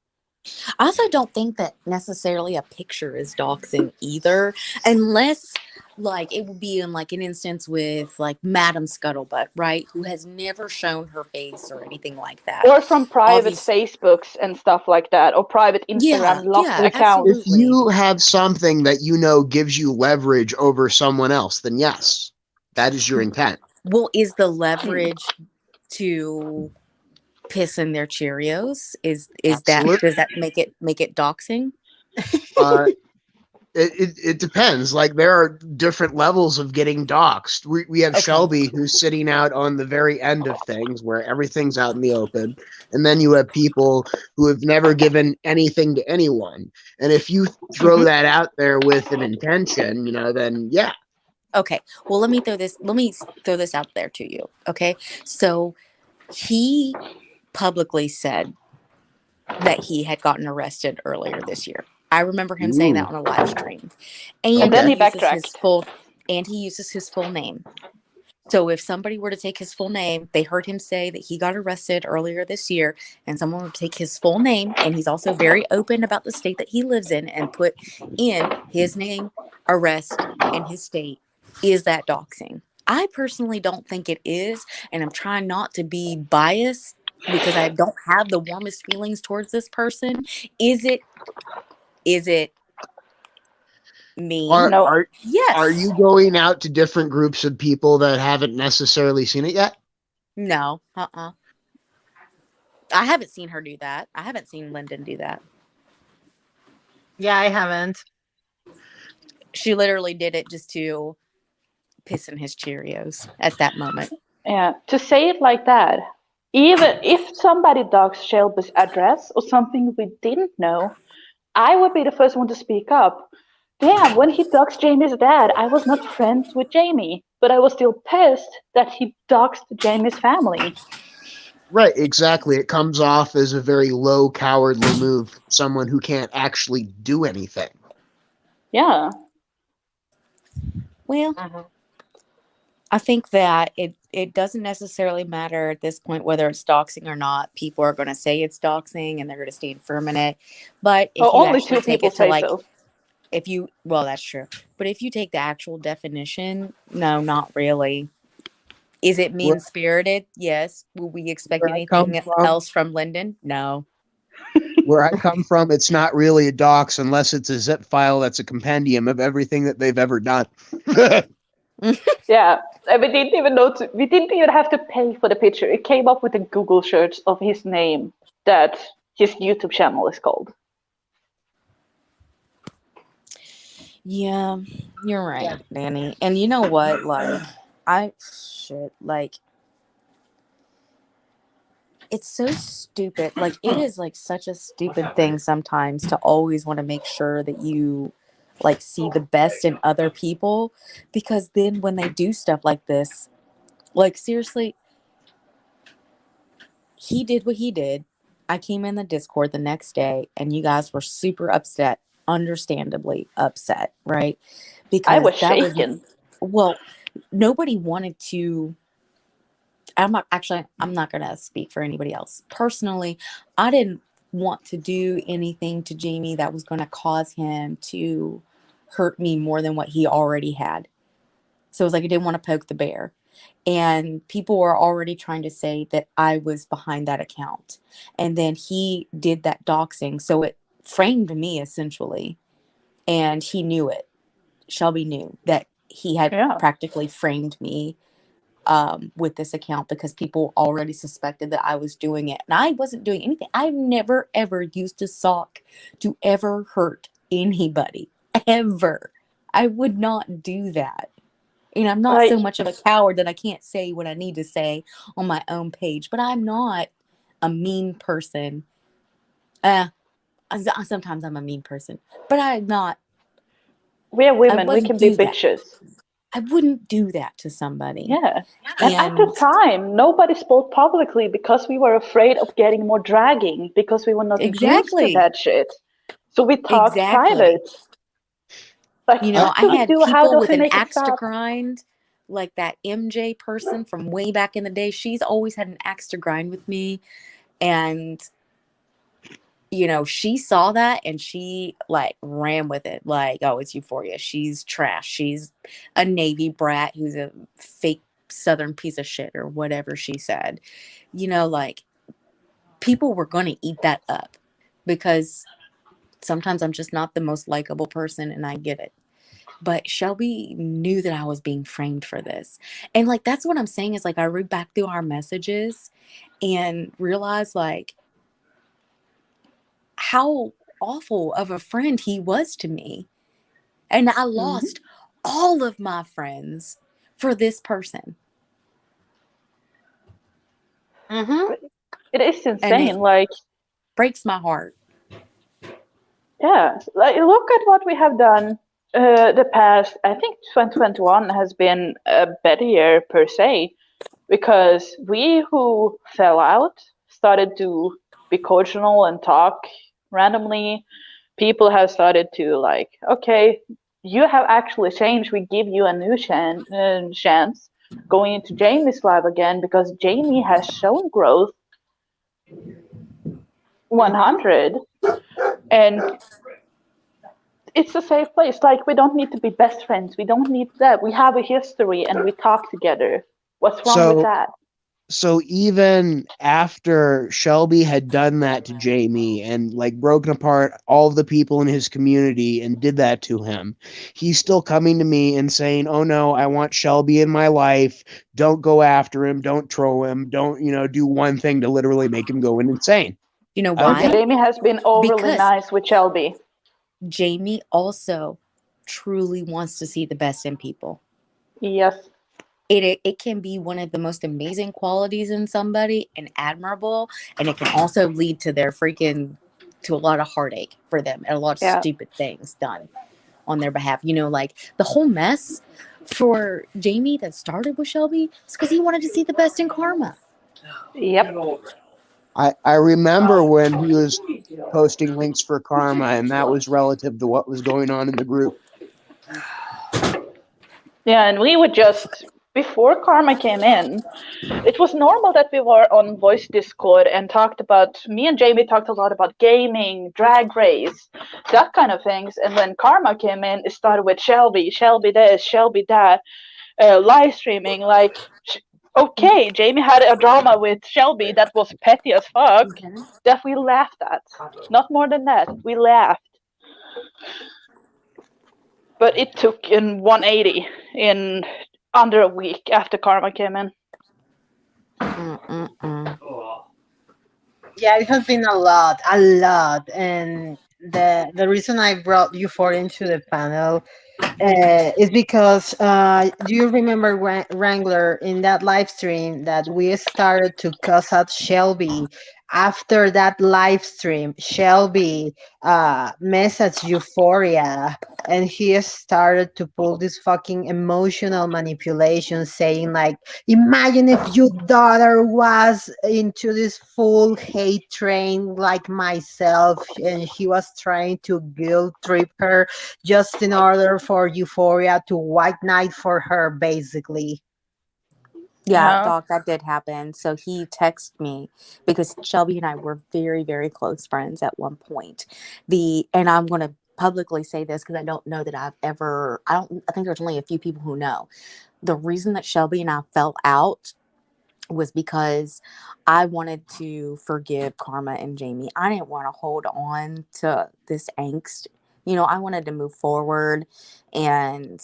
I also don't think that necessarily a picture is doxing either, unless like it would be in like an instance with like Madam Scuttlebutt, right? Who has never shown her face or anything like that. Or from private Obviously, Facebooks and stuff like that, or private yeah, Instagram locked yeah, If accounts. absolutely. you have something that gives you leverage over someone else, then yes, that is your intent. Well, is the Hmm. leverage to piss in their Cheerios? Is that, Absolutely. does that make it doxing? Uh, it depends. Like there are different levels of getting doxxed. We have Okay. Shelby who's sitting out on the very end of things where everything's out in the open. And then you have people who have never given anything to anyone. And if you throw Hmm. that out there with an intention, then yeah. Okay. Well, let me throw this out there to you. Okay. So he publicly said that he had gotten arrested earlier this year. I remember him saying that Ooh. on a live stream. And And then Okay. he backtracked. he uses his full name. So if somebody were to take his full name, they heard him say that he got arrested earlier this year, and someone would take his full name, and he's also very open about the state that he lives in, and put in his name, arrest, and his state. Is that doxing? I personally don't think it is, and I'm trying not to be biased because I don't have the warmest feelings towards this person. Is it? Is it mean? Are No. are are Yes. you going out to different groups of people that haven't necessarily seen it yet? No. I haven't seen her do that. I haven't seen Lyndon do that. Yeah, I haven't. She literally did it just to piss in his Cheerios at that moment. Yeah, to say it like that, even if somebody dogs Shelby's address or something we didn't know, I would be the first one to speak up. Damn, when he doxed Jamie's dad, I was not friends with Jamie, but I was still pissed that he doxed Jamie's family. Right, exactly. It comes off as a very low, cowardly move from someone who can't actually do anything. Yeah. Well, Mhm. I think that it doesn't necessarily matter at this point whether it's doxing or not. People are going to say it's doxing and they're going to stand firm in it. But if Oh, you only actually two take people it to say like, so. well, that's true. But if you take the actual definition, no, not really. Is it Where, mean spirited? Yes. Will we expect where I come anything from, else from Lyndon? No. it's not really a docs unless it's a zip file that's a compendium of everything that they've ever done. Yeah. And we didn't even know we didn't even have to pay for the picture. It came up with a Google search of his name that his YouTube channel is called. Yeah, you're right, Danny. And you know what? Like, like, it's so stupid. Like, it is like such a stupid thing sometimes to always want to make sure that you like see the best in other people, because then when they do stuff like this, like, seriously, he did what he did. I came in the Discord the next day and you guys were super upset, understandably upset, right? I Because was that was, shaken. well, nobody wanted to. I'm not going to speak for anybody else. Personally, I didn't want to do anything to Jamie that was going to cause him to hurt me more than what he already had. So it was like I didn't want to poke the bear. And people were already trying to say that I was behind that account. And then he did that doxing. So it framed me essentially. And he knew it. Shelby knew that he had Yeah. practically framed me with this account because people already suspected that I was doing it. And I wasn't doing anything. I've never, ever used a sock to ever hurt anybody. Ever. I would not do that. And I'm not Like, so much of a coward that I can't say what I need to say on my own page, but I'm not a mean person. Uh, Sometimes I'm a mean person, but I'm not, we are I women, we wouldn't can be do that. bitches. I wouldn't do that to somebody. Yeah. And at the And time, nobody spoke publicly because we were afraid of getting more dragging because we were not used to exactly, that shit. So we talked exactly. private. Like, You know, what I do we had do? How people do with we an make it axe to stop? grind, like that MJ person from way back in the day. She's always had an axe to grind with me. And you know, she saw that and she like ran with it. Like, oh, it's Euphoria. She's trash. She's a Navy brat who's a fake Southern piece of shit or whatever she said. You know, like people were going to eat that up because sometimes I'm just not the most likable person and I get it. But Shelby knew that I was being framed for this. And like, that's what I'm saying is like, I read back through our messages and realized like, how awful of a friend he was to me. And I Mm-hmm. lost all of my friends for this person. Mm-hmm. It is And it insane. Like, breaks my heart. yeah, like look at what we have done. The past, I think 2021 has been a better year per se because we who fell out started to be cordial and talk randomly. People have started to like, okay, you have actually changed. We give you a new chance going into Jamie's life again because Jamie has shown growth Mm-hmm. 100, and it's a safe place. Like, we don't need to be best friends. We don't need that. We have a history and we talk together. What's wrong with So that? so even after Shelby had done that to Jamie and like broken apart all of the people in his community and did that to him, he's still coming to me and saying, "Oh no, I want Shelby in my life. Don't go after him. Don't troll him. Don't, do one thing to literally make him go insane." You know Okay. why? Jamie has been overly Because nice with Shelby. Jamie also truly wants to see the best in people. Yes. It can be one of the most amazing qualities in somebody and admirable, and it can also lead to their freaking to a lot of heartache for them and a lot of Yeah. stupid things done on their behalf. You know, like the whole mess for Jamie that started with Shelby is because he wanted to see the best in Karma. Yep. I remember when he was posting links for Karma, and that was relative to what was going on in the group. Yeah, and we would just, before Karma came in, it was normal that we were on voice Discord and talked about, me and Jamie talked a lot about gaming, drag race, that kind of things. And when Karma came in, it started with Shelby, Shelby this, Shelby that, live streaming. Like, okay, Jamie had a drama with Shelby that was petty as fuck that we laughed at. Not more than that, we laughed. But it took in 180 in under a week after Karma came in. Mm-mm-mm. Yeah, it has been a lot, and the reason I brought you four into the panel is because do you remember Wrangler in that live stream that we started to cuss at Shelby? After that live stream, Shelby messaged Euphoria, and he started to pull this fucking emotional manipulation, saying like, "Imagine if your daughter was into this full hate train like myself," and he was trying to guilt trip her just in order for Euphoria to white knight for her, basically. Yeah, Yeah. Doc, that did happen. So he texted me because Shelby and I were very, very close friends at one point. And I'm going to publicly say this because I don't know that I think there's only a few people who know. The reason that Shelby and I fell out was because I wanted to forgive Karma and Jamie. I didn't want to hold on to this angst. I wanted to move forward, and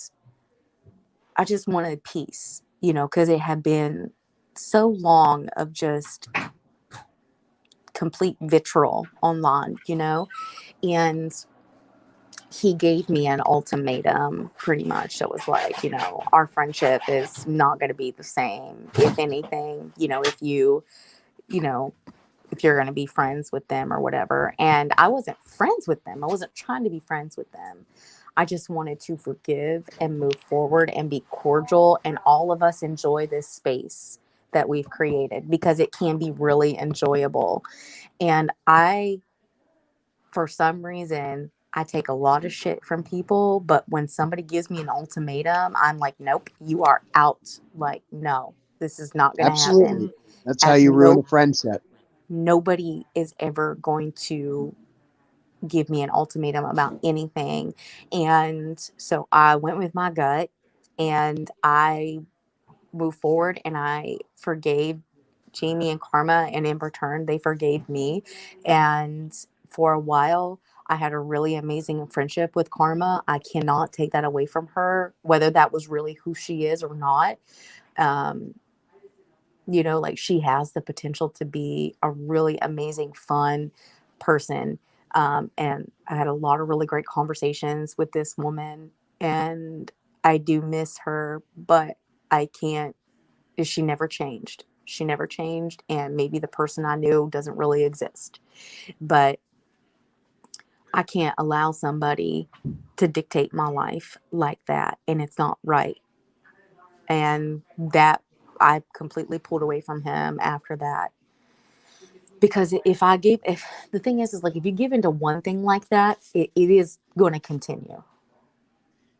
I just wanted peace, because it had been so long of just complete vitriol online. And he gave me an ultimatum pretty much that was like, our friendship is not going to be the same. If anything, you know, if you're going to be friends with them or whatever. And I wasn't friends with them. I wasn't trying to be friends with them. I just wanted to forgive and move forward and be cordial, and all of us enjoy this space that we've created because it can be really enjoyable. And for some reason, I take a lot of shit from people, but when somebody gives me an ultimatum, I'm like, nope, you are out. Like, no, this is not going to happen. Absolutely. That's how And you ruin a nope, friendship. nobody is ever going to give me an ultimatum about anything. And so I went with my gut, and I moved forward, and I forgave Jamie and Karma, and in return they forgave me. And for a while I had a really amazing friendship with Karma. I cannot take that away from her, whether that was really who she is or not. um, like, she has the potential to be a really amazing, fun person. And I had a lot of really great conversations with this woman, and I do miss her, but I can't, she never changed. She never changed, and maybe the person I knew doesn't really exist. But I can't allow somebody to dictate my life like that, and it's not right. And that I completely pulled away from him after that, because if the thing is like, if you give into one thing like that, it is going to continue.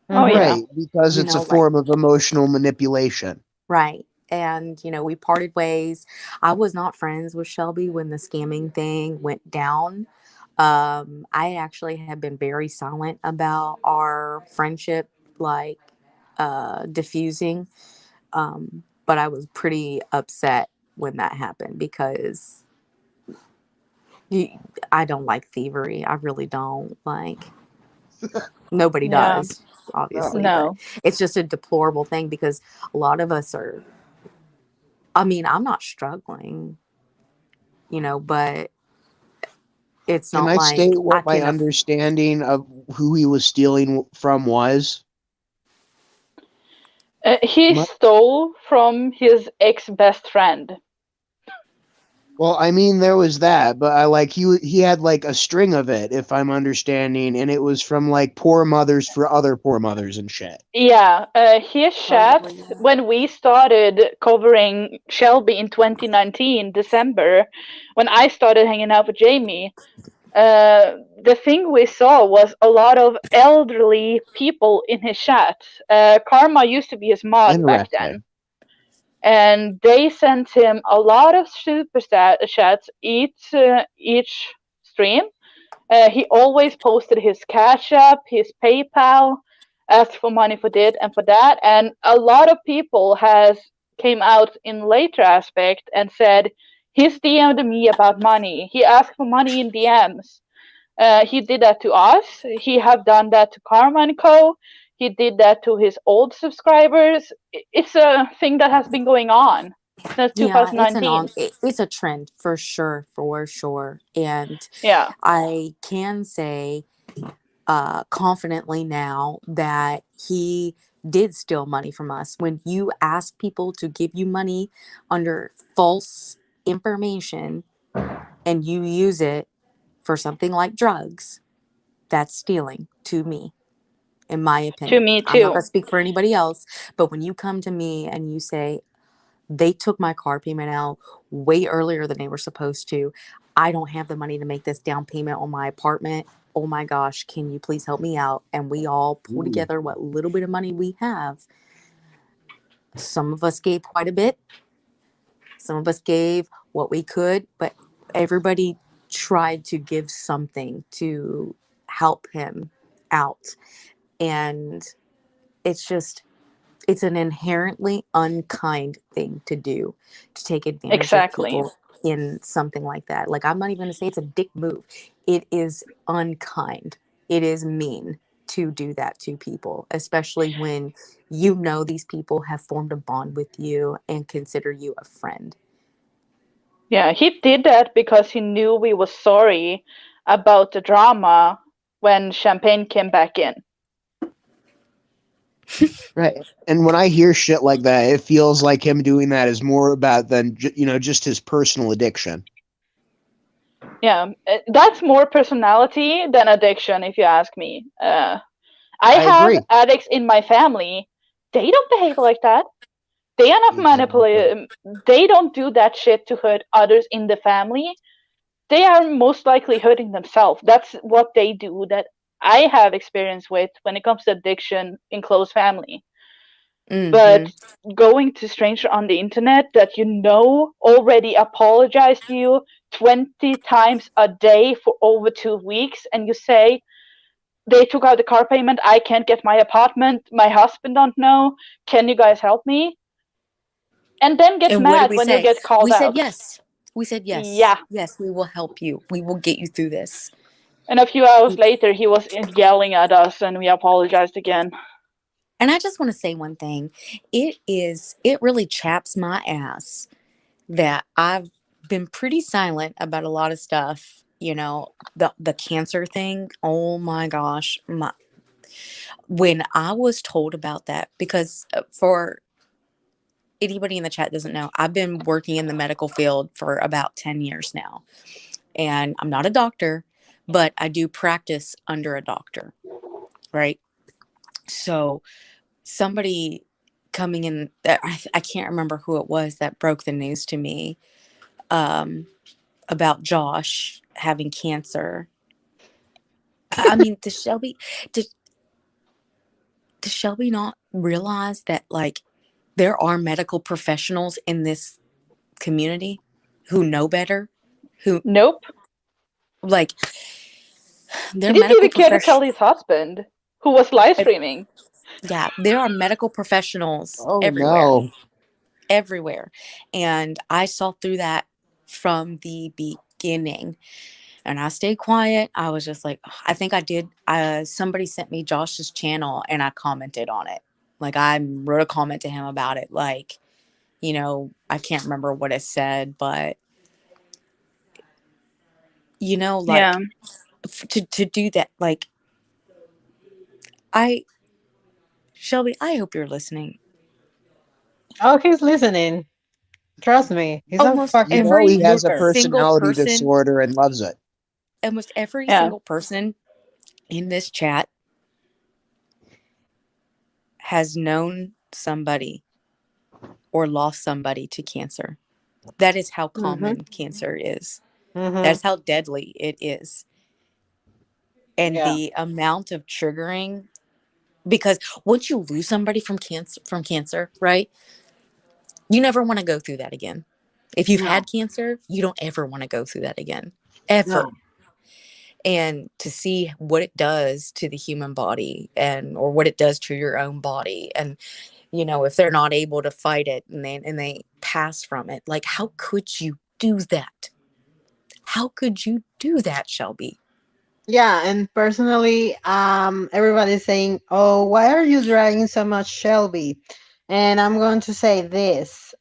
Oh yeah. Right, because it's a Like, form of emotional manipulation. right. And we parted ways. I was not friends with Shelby when the scamming thing went down. I actually have been very silent about our friendship, like, diffusing. But I was pretty upset when that happened because You, I don't like thievery. I really don't. Like, nobody Yeah. does, obviously, No. but No. it's just a deplorable thing because a lot of us are. I mean, I'm not struggling, but it's Can not I like state I what my can. understanding of who he was stealing from was? He My, stole from his ex best friend. well, I mean, there was that, but I like he had like a string of it, if I'm understanding, and it was from like poor mothers for other poor mothers and shit. Yeah, his Probably, chats yeah. when we started covering Shelby in 2019, December, when I started hanging out with Jamie, the thing we saw was a lot of elderly people in his chat. Karma used to be his mod back Interesting. then, and they sent him a lot of chats each stream. He always posted his Cash App, his PayPal, asked for money for this and for that, and a lot of people has came out in later aspect and said he's DM'd me about money. He asked for money in DMs. He did that to us. He have done that to Karma and Co. he did that to his old subscribers. It's a thing that has been going on since Yeah, 2019. it's a trend for sure, for sure. And Yeah, I can say confidently now that he did steal money from us. When you ask people to give you money under false information and you use it for something like drugs, that's stealing to me, in my to opinion. me I'm not too. going to speak for anybody else, but when you come to me and you say, they took my car payment out way earlier than they were supposed to, I don't have the money to make this down payment on my apartment. Oh my gosh, can you please help me out? And we all pull Ooh. together what little bit of money we have. Some of us gave quite a bit, some of us gave what we could, but everybody tried to give something to help him out. And it's just, it's an inherently unkind thing to do, to take advantage of Exactly. people in something like that. Like, I'm not even going to say it's a dick move. It is unkind. It is mean to do that to people, especially when you know these people have formed a bond with you and consider you a friend. Yeah, he did that because he knew we were sorry about the drama when Champagne came back in. Right. And when I hear shit like that, it feels like him doing that is more about than just his personal addiction. Yeah, that's more personality than addiction, if you ask me. I I have agree. addicts in my family. They don't behave like that. They are not Exactly. manipulative. They don't do that shit to hurt others in the family. They are most likely hurting themselves. That's what they do that I have experience with when it comes to addiction in close family. Mm-hmm. But going to stranger on the internet that you know already apologized to you 20 times a day for over 2 weeks, and you say, they took out the car payment, I can't get my apartment, my husband don't know, can you guys help me? And then get And what did mad we when you say? get called We said out. yes. We said yes. Yeah. Yes, we will help you. We will get you through this. And a few hours later, he was yelling at us, and we apologized again. And I just want to say one thing. It really chaps my ass that I've been pretty silent about a lot of stuff. You know, the cancer thing. Oh my gosh. When I was told about that, because for anybody in the chat doesn't know, I've been working in the medical field for about 10 years now. And I'm not a doctor, but I do practice under a doctor, right? So somebody coming in that I can't remember who it was that broke the news to me um, about Josh having cancer. I mean, does, does Shelby not realize that, like, there are medical professionals in this community who know better, who, Nope. like, He they're didn't medical even care to tell professionals. his husband, who was live streaming. Yeah, there are medical professionals Oh everywhere, no. everywhere. And I saw through that from the beginning. And I stayed quiet. I was just like, I think I did. Somebody sent me Josh's channel and I commented on it. Like, I wrote a comment to him about it. Like, I can't remember what it said, but, Yeah. like, to do that, like, I, Shelby, I hope you're listening. Oh, he's listening. Trust me, he's a Almost You fucking know every he has a looker. single personality person, disorder and loves it. almost every Yeah. single person in this chat has known somebody or lost somebody to cancer. That is how Mm-hmm. common cancer is. Mm-hmm. That's how deadly it is. And Yeah. the amount of triggering, because once you lose somebody from cancer, right? You never want to go through that again. If you've No. had cancer, you don't ever want to go through that again. Ever. No. And to see what it does to the human body, or what it does to your own body, and if they're not able to fight it, and they pass from it, like, how could you do that? How could you do that, Shelby? Yeah, and personally, everybody's saying, "Oh, why are you dragging so much, Shelby?" And I'm going to say this: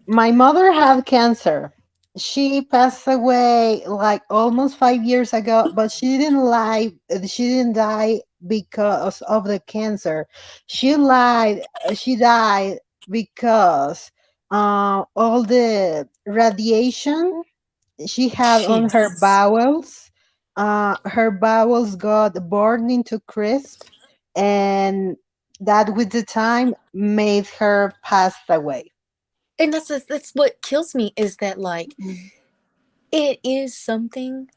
my mother had cancer. She passed away like almost 5 years ago, but she didn't lie. She didn't die because of the cancer. She lied. She died because all the radiation she had on Jesus. her bowels got burned into crisp, and that with the time made her pass away. And that's what kills me is that like it is something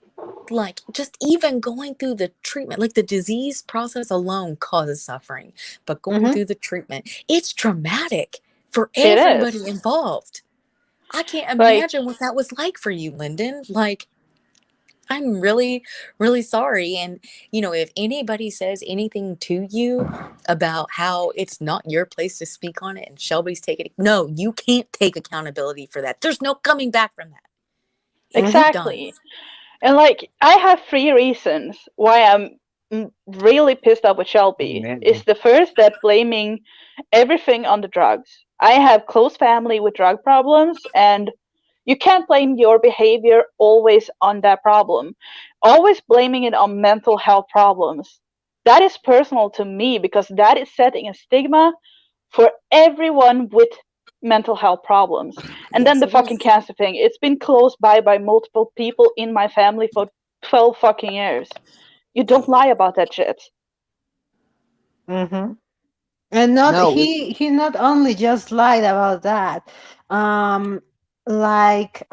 like just even going through the treatment, like the disease process alone causes suffering, but going Hmm. through the treatment, it's traumatic for It is. everybody involved. I can't Like, imagine what that was like for you, Lyndon. Like, I'm really, really sorry. And, if anybody says anything to you about how it's not your place to speak on it and Shelby's taking it, no, you can't take accountability for that. There's no coming back from that. It's Hmm. done. exactly. And like, I have three reasons why I'm really pissed off with Shelby. Is Amen. the first that blaming everything on the drugs. I have close family with drug problems, and you can't blame your behavior always on that problem. Always blaming it on mental health problems. That is personal to me because that is setting a stigma for everyone with mental health problems. And then Yes, the it fucking is. cancer thing. It's been close by multiple people in my family for 12 fucking years. You don't lie about that shit. Hmm. And not No, he not only just lied about that, um, like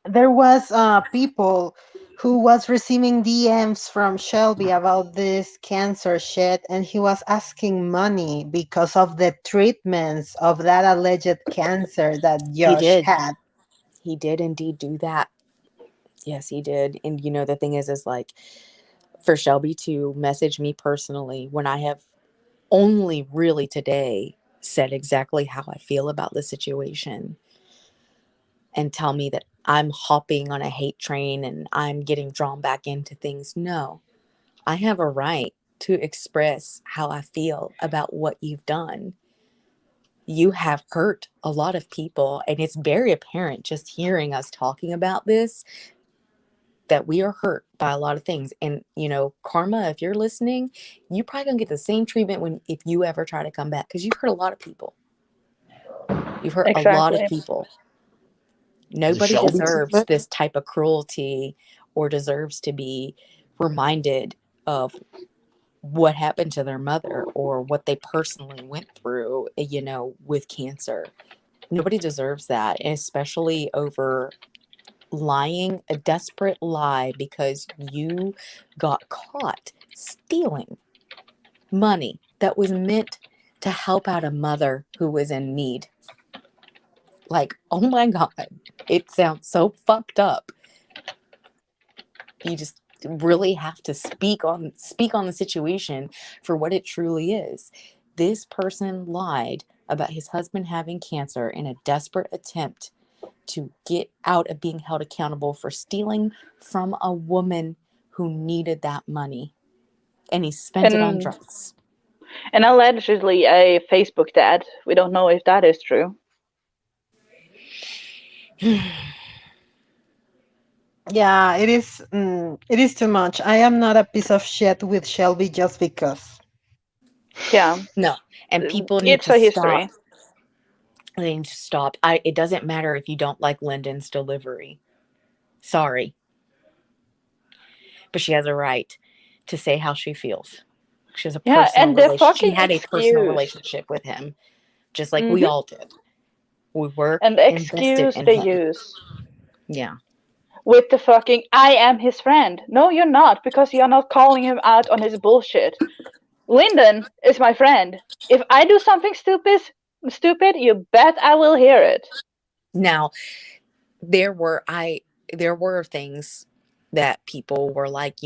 there was people who was receiving DMs from Shelby about this cancer shit, and he was asking money because of the treatments of that alleged cancer that He Josh did. had. He did indeed do that. Yes, he did. And the thing is like for Shelby to message me personally when I have only really today said exactly how I feel about the situation and tell me that I'm hopping on a hate train and I'm getting drawn back into things. No, I have a right to express how I feel about what you've done. You have hurt a lot of people, and it's very apparent just hearing us talking about this that we are hurt by a lot of things. And Karma, if you're listening, you probably gonna get the same treatment when if you ever try to come back because you've hurt a lot of people. You've hurt a lot of Exactly. people. the Nobody Shelby deserves treatment. this type of cruelty or deserves to be reminded of what happened to their mother or what they personally went through, with cancer. Nobody deserves that, and especially over lying a desperate lie because you got caught stealing money that was meant to help out a mother who was in need. Like, oh my God, it sounds so fucked up. You just really have to speak on the situation for what it truly is. This person lied about his husband having cancer in a desperate attempt to get out of being held accountable for stealing from a woman who needed that money, and he spent it on And drugs. allegedly a Facebook dad. We don't know if that is true. Yeah, it is. It is too much. I am not a piece of shit with Shelby just because. Yeah. No, and people need It's to a stop. history. They need to stop. It doesn't matter if you don't like Lyndon's delivery. Sorry, but she has a right to say how she feels. She has a Yeah, personal and the relation. She fucking had a personal excuse. relationship with him, just like we Hmm. all did. We were And the invested excuse in they him. use Yeah. with the fucking I am his friend. No, you're not, because you're not calling him out on his bullshit. Lyndon is my friend. If I do something stupid, you bet I will hear it. Now, there were I there were things that people were like,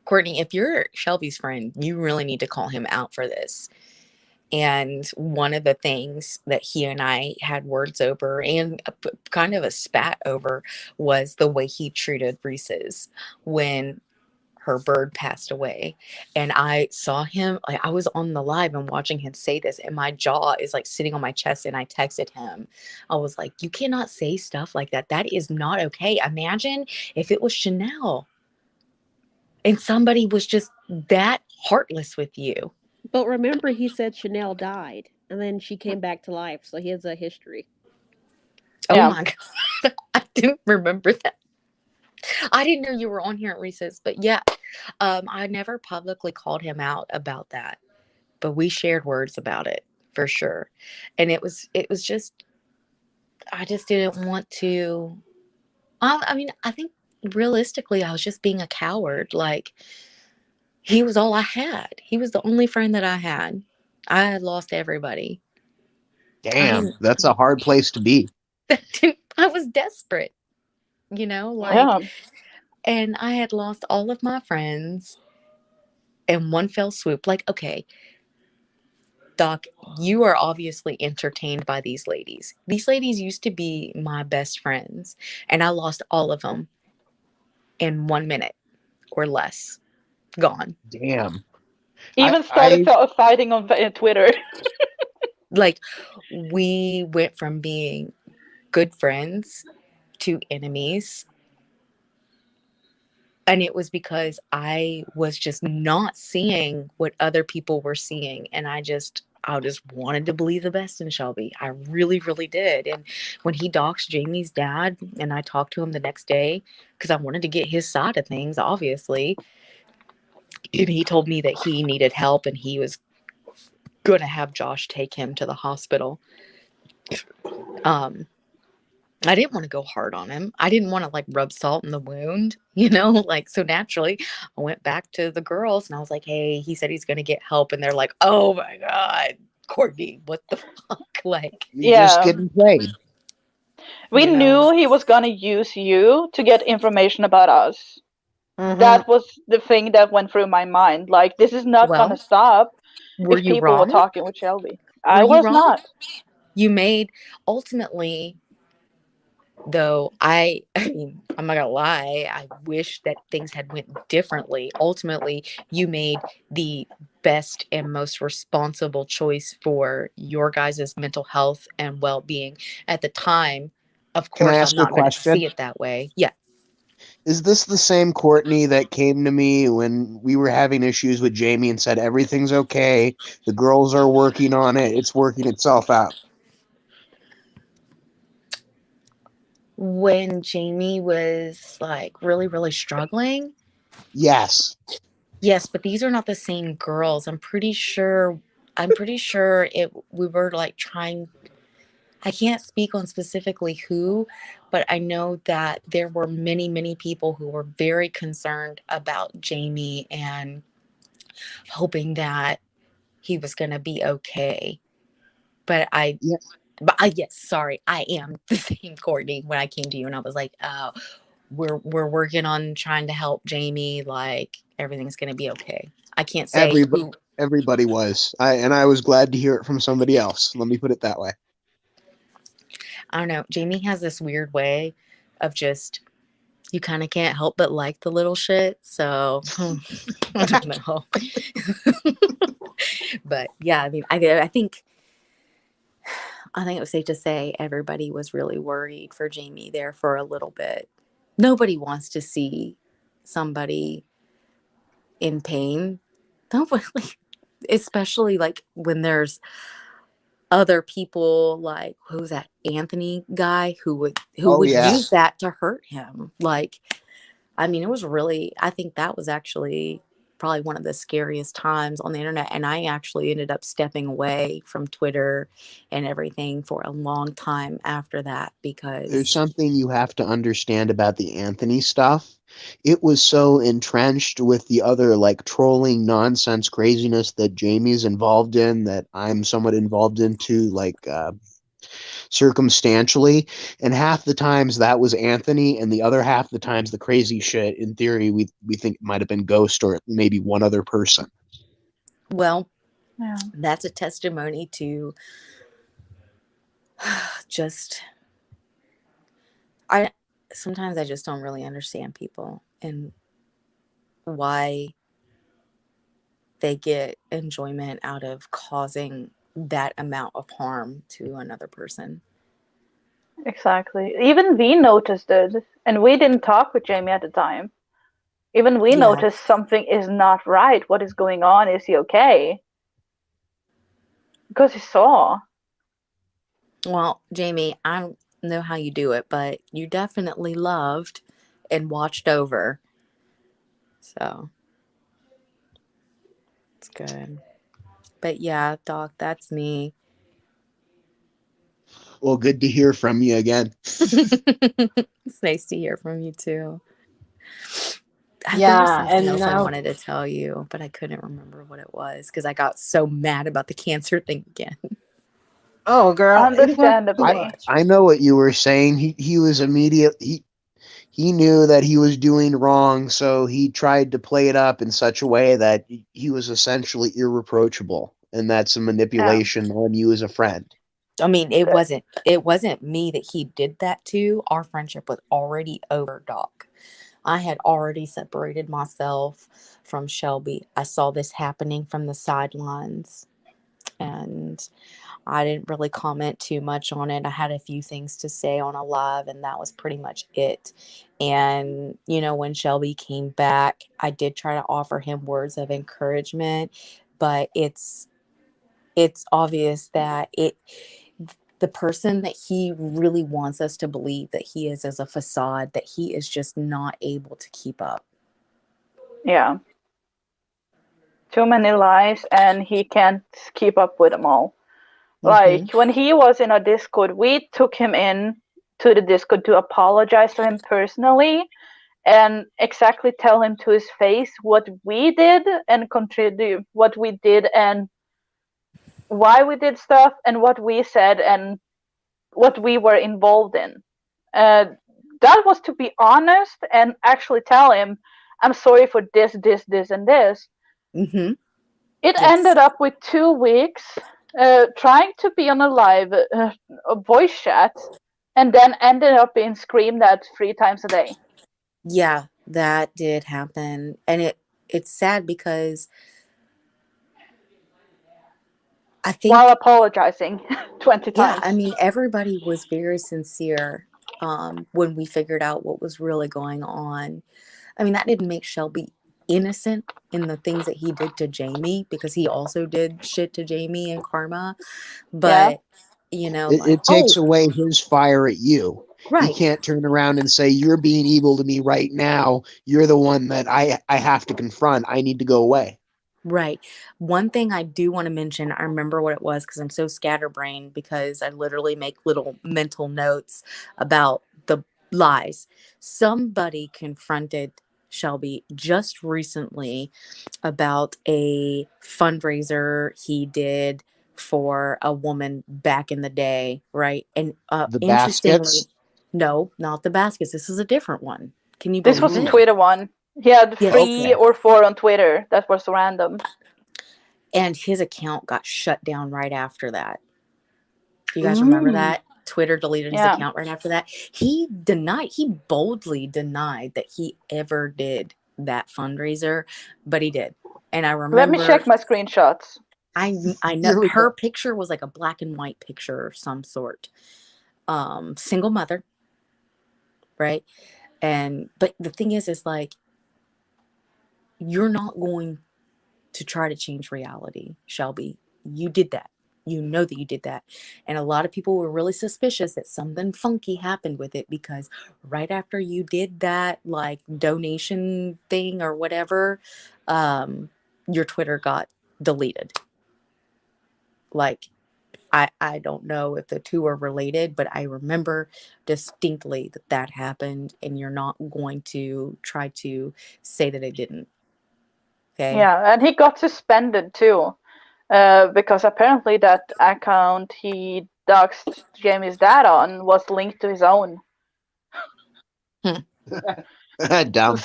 Courtney, if you're Shelby's friend, you really need to call him out for this. And one of the things that he and I had words over and kind of a spat over was the way he treated Reese's when her bird passed away. And I saw him, like, I was on the live and watching him say this, and my jaw is like sitting on my chest. And I texted him, I was like, you cannot say stuff like that. That is not okay. Imagine if it was Chanel and somebody was just that heartless with you. But remember, he said Chanel died, and then she came back to life, so he has a history. Oh Yeah. my God. I didn't remember that. I didn't know you were on here at Reese's, but yeah, I never publicly called him out about that, but we shared words about it for sure. And it was just, I just didn't want to. I mean, I think realistically, I was just being a coward. Like, he was all I had. He was the only friend that I had. I had lost everybody. I Damn, didn't. that's a hard place to be. I was desperate, you know, like, Yeah. and I had lost all of my friends in one fell swoop. Like, okay, Doc, you are obviously entertained by these ladies. These ladies used to be my best friends, and I lost all of them in 1 minute or less. Gone. Damn. Even started I fighting on Twitter. Like, we went from being good friends to enemies. And it was because I was just not seeing what other people were seeing. And I just wanted to believe the best in Shelby. I really, really did. And when he doxed Jamie's dad and I talked to him the next day, because I wanted to get his side of things, obviously, and he told me that he needed help and he was going to have Josh take him to the hospital. Um, I didn't want to go hard on him. I didn't want to like rub salt in the wound, you know, like, so naturally I went back to the girls and I was like, hey, he said he's going to get help. And they're like, oh my God, Courtney, what the fuck? Like, You're just Yeah. getting played. We you know, knew he was gonna use you to get information about us. Mm-hmm. That was the thing that went through my mind. Like, this is not gonna well, stop were if you people were wrong? talking with Shelby. Were I you was wrong? not. You made ultimately, though, I mean, I'm not gonna lie, I wish that things had went differently. Ultimately, you made the best and most responsible choice for your guys' mental health and well-being at the time. Of Can I course, I'm ask a not going to question? see it that way. Yeah. Is this the same Courtney that came to me when we were having issues with Jamie and said everything's okay, the girls are working on it, it's working itself out? When Jamie was like really, really struggling. Yes. Yes, but these are not the same girls. I'm pretty sure it we were like trying. I can't speak on specifically who, but I know that there were many, many people who were very concerned about Jamie and hoping that he was going to be okay. But Yeah. yes, sorry, I am the same Courtney when I came to you and I was like, oh, we're working on trying to help Jamie. Like, everything's going to be okay. I can't say Everybody, who. everybody was. I was glad to hear it from somebody else. Let me put it that way. I don't know. Jamie has this weird way of just, you kind of can't help but like the little shit. So I don't know. But yeah, I mean, I think it was safe to say everybody was really worried for Jamie there for a little bit. Nobody wants to see somebody in pain. Nobody, especially like when there's other people, like, who's that Anthony guy who Oh would yeah. use that to hurt him. Like, I mean, it was really, I think that was actually probably one of the scariest times on the internet. And I actually ended up stepping away from Twitter and everything for a long time after that There's because, something you have to understand about the Anthony stuff. It was so entrenched with the other like trolling nonsense craziness that Jamie's involved in that I'm somewhat involved into, like circumstantially, and half the times that was Anthony and the other half the times the crazy shit in theory we think might have been Ghost or maybe one other person. well, Yeah. That's a testimony to just I sometimes I just don't really understand people and why they get enjoyment out of causing that amount of harm to another person. Exactly. Even we noticed it, and we didn't talk with Jamie at the time. Even we Yeah. noticed something is not right. What is going on? Is he okay? Because he saw. Well, Jamie, I don't know how you do it, but you definitely loved and watched over. So it's good. But yeah, Doc, that's me. Well, good to hear from you again. It's nice to hear from you too. There was Yeah, something and else I now, wanted to tell you, but I couldn't remember what it was because I got so mad about the cancer thing again. oh girl, it was too I Understandably. much. I know what you were saying. He was immediate. He knew that he was doing wrong, so he tried to play it up in such a way that he was essentially irreproachable, and that's a Yeah. manipulation on you as a friend. I mean, Uh, it wasn't me that he did that to. Our friendship was already over, Doc. I had already separated myself from Shelby. I saw this happening from the sidelines, and I didn't really comment too much on it. I had a few things to say on a live, and that was pretty much it. And, when Shelby came back, I did try to offer him words of encouragement, but it's obvious that the person that he really wants us to believe that he is as a facade, that he is just not able to keep up. yeah. Too many lies, and he can't keep up with them all. Mm-hmm. Like when he was in our Discord, we took him in to the Discord to apologize to him personally and exactly tell him to his face what we did and contribute what we did and why we did stuff and what we said and what we were involved in. Uh, that was to be honest and actually tell him, I'm sorry for this, this, this, and this. Mm-hmm. It Yes. ended up with 2 weeks trying to be on a live a voice chat and then ended up being screamed at 3 times a day Yeah, that did happen. And it's sad because I while think, apologizing 20 yeah, times. I mean, everybody was very sincere when we figured out what was really going on. I mean, that didn't make Shelby innocent in the things that he did to Jamie, because he also did shit to Jamie and Karma. Yeah. But, like, It oh, takes away his fire at you. He right. can't turn around and say, "You're being evil to me right now. You're the one that I have to confront. I need to go away." Right. One thing I do want to mention, I remember what it was because I'm so scatterbrained because I literally make little mental notes about the lies. Somebody confronted Shelby just recently about a fundraiser he did for a woman back in the day, right? And The interestingly, baskets. no, not the baskets. This is a different one. Can you This was believe a it? Ooh. Twitter one. He had Yes. three Okay. or four on Twitter. That was random. And his account got shut down right after that. Do you guys remember Mm. that? Twitter deleted his Yeah. account right after that. He boldly denied that he ever did that fundraiser, but he did. And I Let me remember, check my screenshots. I know Here we her go. picture was like a black and white picture of some sort. Single mother, right? But the thing is like, you're not going to try to change reality, Shelby. You did that. You know that you did that. And a lot of people were really suspicious that something funky happened with it because right after you did that, like, donation thing or whatever, your Twitter got deleted. Like, I don't know if the two are related, but I remember distinctly that that happened, and you're not going to try to say that it didn't. Okay. Yeah, and he got suspended too. Because apparently that account he doxed Jamie's dad on was linked to his own. Hmm. Dumb.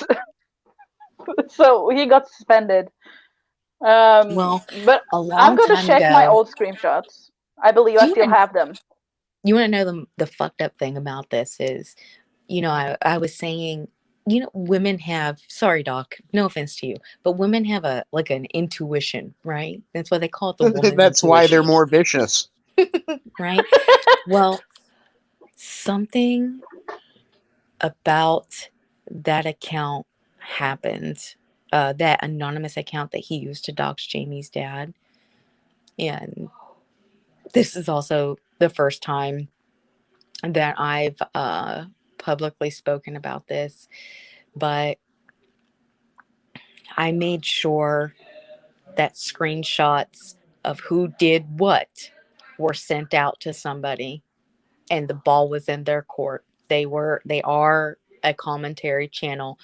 So he got suspended. Um, Well, but a I'm long gonna time check my ago, old screenshots. I believe I you still want have them. to know the fucked up thing about this is, I was saying, women have, sorry, doc, no offense to you, but women have a like an intuition, right? That's why they call it the woman's That's why they're intuition, more vicious. right? Well, something about that account happened, that anonymous account that he used to dox Jamie's dad. And this is also the first time that I've publicly spoken about this, but I made sure that screenshots of who did what were sent out to somebody, and the ball was in their court. They are a commentary channel.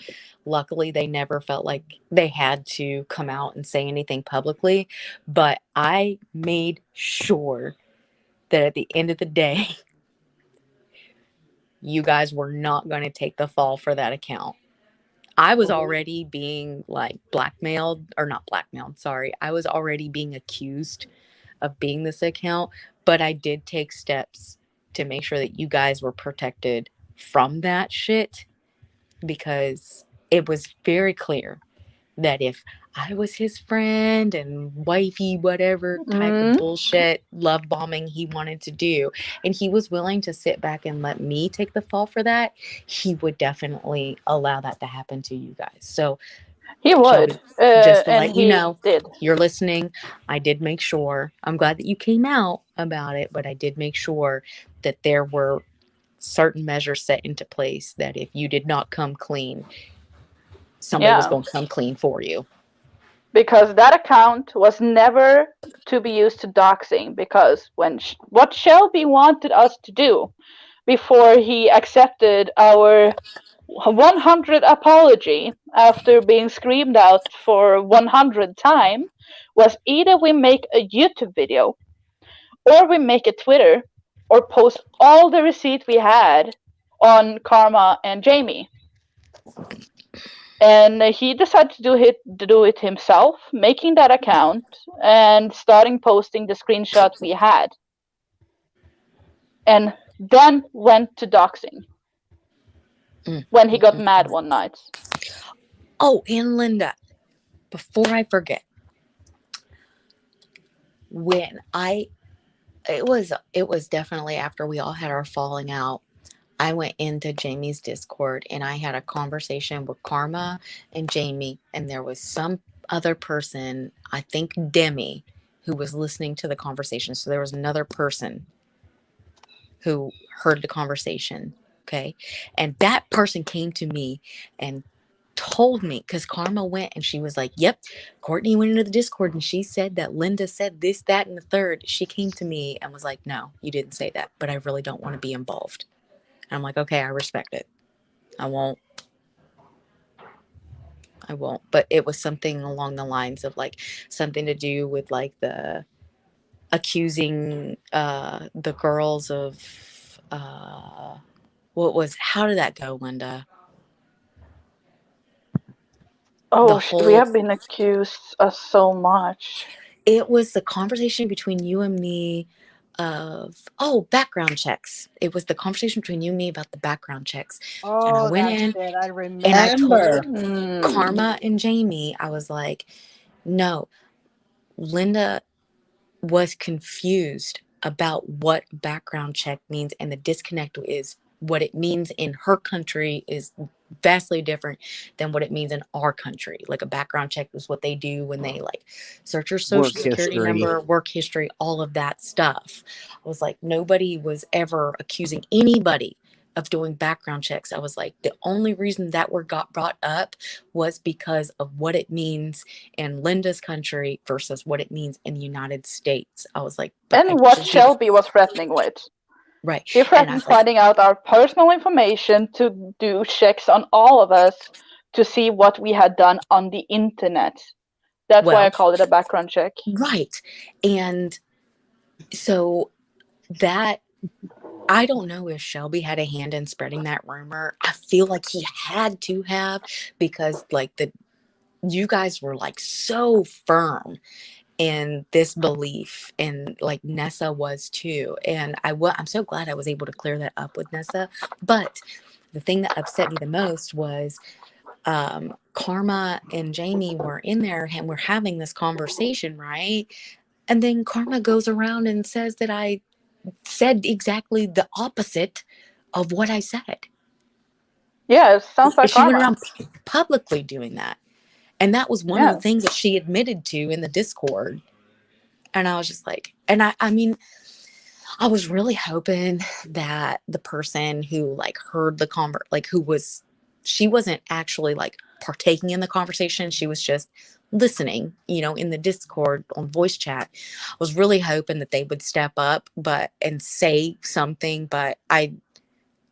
Luckily, they never felt like they had to come out and say anything publicly, but I made sure that at the end of the day, you guys were not going to take the fall for that account. I was already being like blackmailed, or not blackmailed, sorry. I was already being accused of being this account, but I did take steps to make sure that you guys were protected from that shit, because it was very clear that if I was his friend and wifey, whatever type of Mm, bullshit love bombing he wanted to do, and he was willing to sit back and let me take the fall for that, he would definitely allow that to happen to you guys. So, he Shelby, would, just to and let you he know, did. if you're listening, I did make sure. I'm glad that you came out about it, but I did make sure that there were certain measures set into place that if you did not come clean, somebody was Yeah, going to come clean for you. because that account was never to be used to doxing. Because what Shelby wanted us to do before he accepted our 100 apology after being screamed out for 100 time was either we make a YouTube video or we make a Twitter or post all the receipt we had on Karma and Jamie. And he decided to do it himself, making that account and starting posting the screenshot we had, and then went to doxing Mm. when he got mad one night. Oh, and Linda, before I forget, when I it was definitely after we all had our falling out, I went into Jamie's Discord and I had a conversation with Karma and Jamie, and there was some other person, I think Demi, who was listening to the conversation. So there was another person who heard the conversation. Okay. And that person came to me and told me, because Karma went and she was like, yep, Courtney went into the Discord and she said that Linda said this, that, and the third. She came to me and was like, no, you didn't say that, but I really don't want to be involved. And I'm like, okay, I respect it. I won't. I won't. But it was something along the lines of like something to do with like the accusing the girls of what was, how did that go, Linda? The Oh shit, we whole, have been accused so much. it was the conversation between you and me of, oh, background checks. It was the conversation between you and me about the background checks. And I Oh, went that's in it. I and I remember. told Mm. Karma and Jamie, I was like, no, Linda was confused about what background check means, and the disconnect is what it means in her country is vastly different than what it means in our country. Like a background check is what they do when they like search your Work social security history. number, work history, all of that stuff. I was like, nobody was ever accusing anybody of doing background checks. I was like, the only reason that word got brought up was because of what it means in Linda's country versus what it means in the United States. I was like, but I And what told you that. Shelby was threatening with. Right. She And I threatened was like, finding out our personal information to do checks on all of us to see what we had done on the internet. That's why I well, called it a background check. right. And so that, I don't know if Shelby had a hand in spreading that rumor. I feel like he had to have, because like you guys were like so firm in this belief, and like Nessa was too. And I'm so glad I was able to clear that up with Nessa. But the thing that upset me the most was Karma and Jamie were in there and we're having this conversation, right? And then Karma goes around and says that I said exactly the opposite of what I said. Yeah, it sounds like She went karma. around publicly doing that. And that was one of the Yeah. things that she admitted to in the Discord. And I was just like, and I mean, I was really hoping that the person who like heard the like who was, she wasn't actually like partaking in the conversation. She was just listening, in the Discord on voice chat. I was really hoping that they would step up, and say something. But I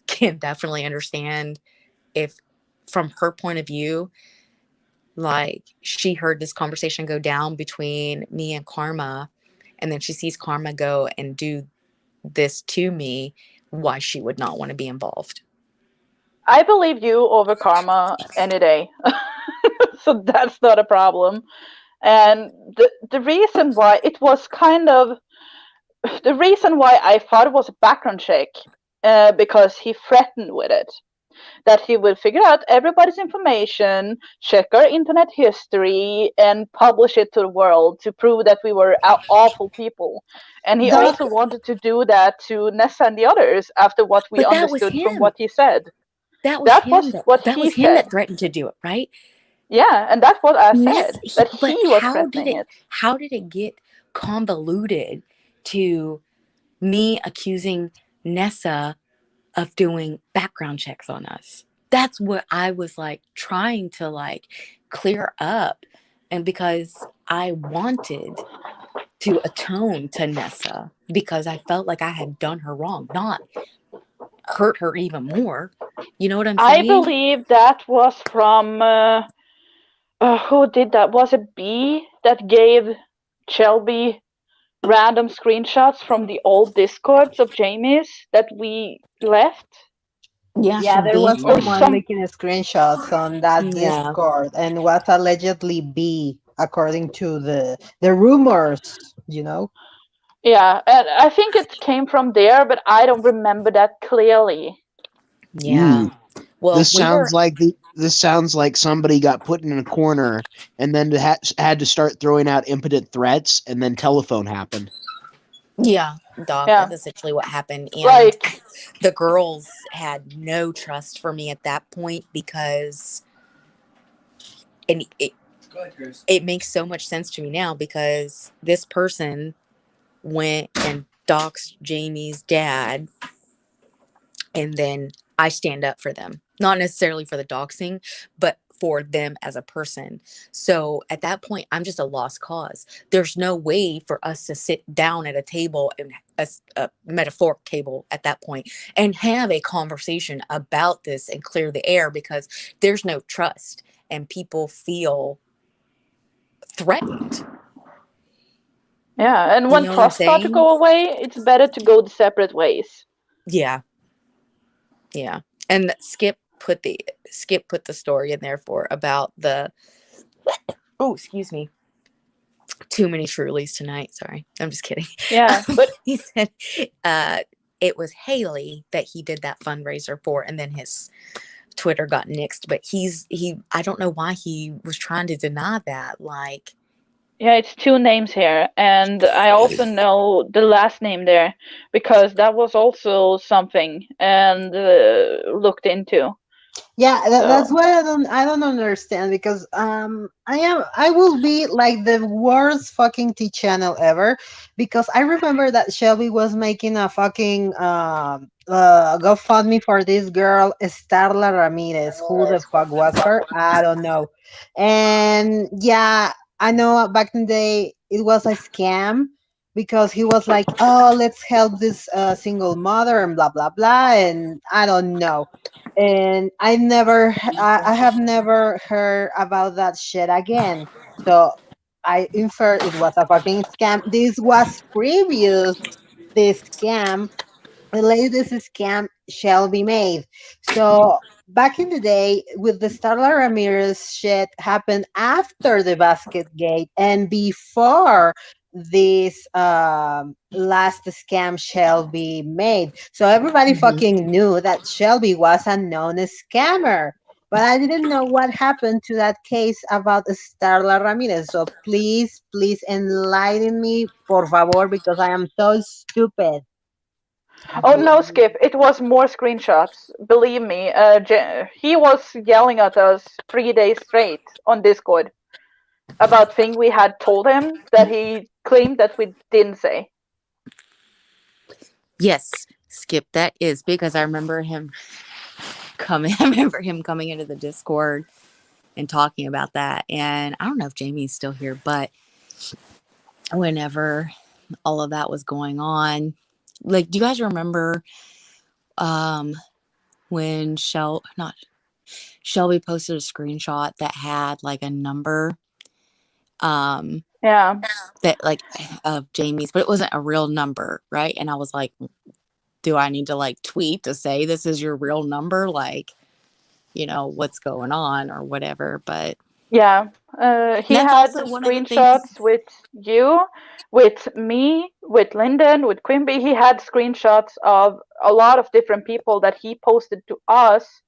can definitely understand if, from her point of view, like she heard this conversation go down between me and Karma, and then she sees Karma go and do this to me, why she would not want to be involved. I believe you over karma any day. So that's not a problem. And the reason why it was kind of the reason why I thought it was a background check, because he threatened with it, that he would figure out everybody's information, check our internet history, and publish it to the world to prove that we were awful people. And he Doc, also wanted to do that to Nessa and the others after what we But that was understood from him. what he said. That was That him was that what that he was him said. that threatened to do it, right? Yeah, and that's what I Ness, said, that but he was threatening it. how did it get convoluted to me accusing Nessa of doing background checks on us? That's what I was like trying to like clear up. And because I wanted to atone to Nessa, because I felt like I had done her wrong, not hurt her even more. You know what I'm I saying? believe that was from who did that? Was it B that gave Shelby random screenshots from the old discords of Jamie's that we left? Yeah, yeah, she there beat was Or me. someone some, making screenshots on that Yeah. Discord and was allegedly B, according to the rumors. yeah, and I think it came from there, but I don't remember that clearly. Yeah. Well, This we sounds were, like this sounds like somebody got put in a corner and then had to start throwing out impotent threats, and then telephone happened. yeah, Doc, Yeah, that's essentially what happened. And like, the girls had no trust for me at that point because, and it makes so much sense to me now because this person went and doxed Jamie's dad, and then I stand up for them. Not necessarily for the doxing, but for them as a person. So at that point, I'm just a lost cause. There's no way for us to sit down at a table, and a metaphoric table at that point, and have a conversation about this and clear the air, because there's no trust and people feel threatened. yeah, and You when know what I'm trust start to saying? go away, it's better to go the separate ways. Yeah. Yeah. And Skip put the story in there for about the, oh, excuse me, too many Trulies tonight. Sorry, I'm just kidding. Yeah, but He said uh, it was Haley that he did that fundraiser for, and then his Twitter got nixed. But I don't know why he was trying to deny that. Like, yeah, it's two names here, and I also know the last name there because that was also something and looked into. Yeah, that's So what I don't understand, because I will be like the worst fucking T channel ever, because I remember that Shelby was making a fucking GoFundMe for this girl Starla Ramirez. Who the fuck was her? I don't know. And yeah, I know back in the day it was a scam, because he was like, oh, let's help this single mother and blah blah blah, and I don't know. And I have never heard about that shit again. So I infer it was a fucking scam. This was previous this scam. The latest scam shall be made. So back in the day, with the Starla Ramirez shit, happened after the basket gate and before this last scam Shelby made. So everybody Mhm. fucking knew that Shelby was a known scammer. But I didn't know what happened to that case about Starla Ramirez. So please, please enlighten me, por favor, because I am so stupid. Oh no, Skip! It was more screenshots. Believe me, he was yelling at us 3 days straight on Discord about things we had told him that he claimed that we didn't say. Yes, Skip, that is because I remember him coming. I remember him coming into the Discord and talking about that. And I don't know if Jamie's still here, but whenever all of that was going on, like, do you guys remember um when not Shelby posted a screenshot that had like a number um Yeah, that like of Jamie's, but it wasn't a real number, right? And I was like, do I need to like tweet to say this is your real number? Like, what's going on or whatever. But yeah. He that's had also one of the things. screenshots with you, with me, with Lyndon, with Quimby. He had screenshots of a lot of different people that he posted to us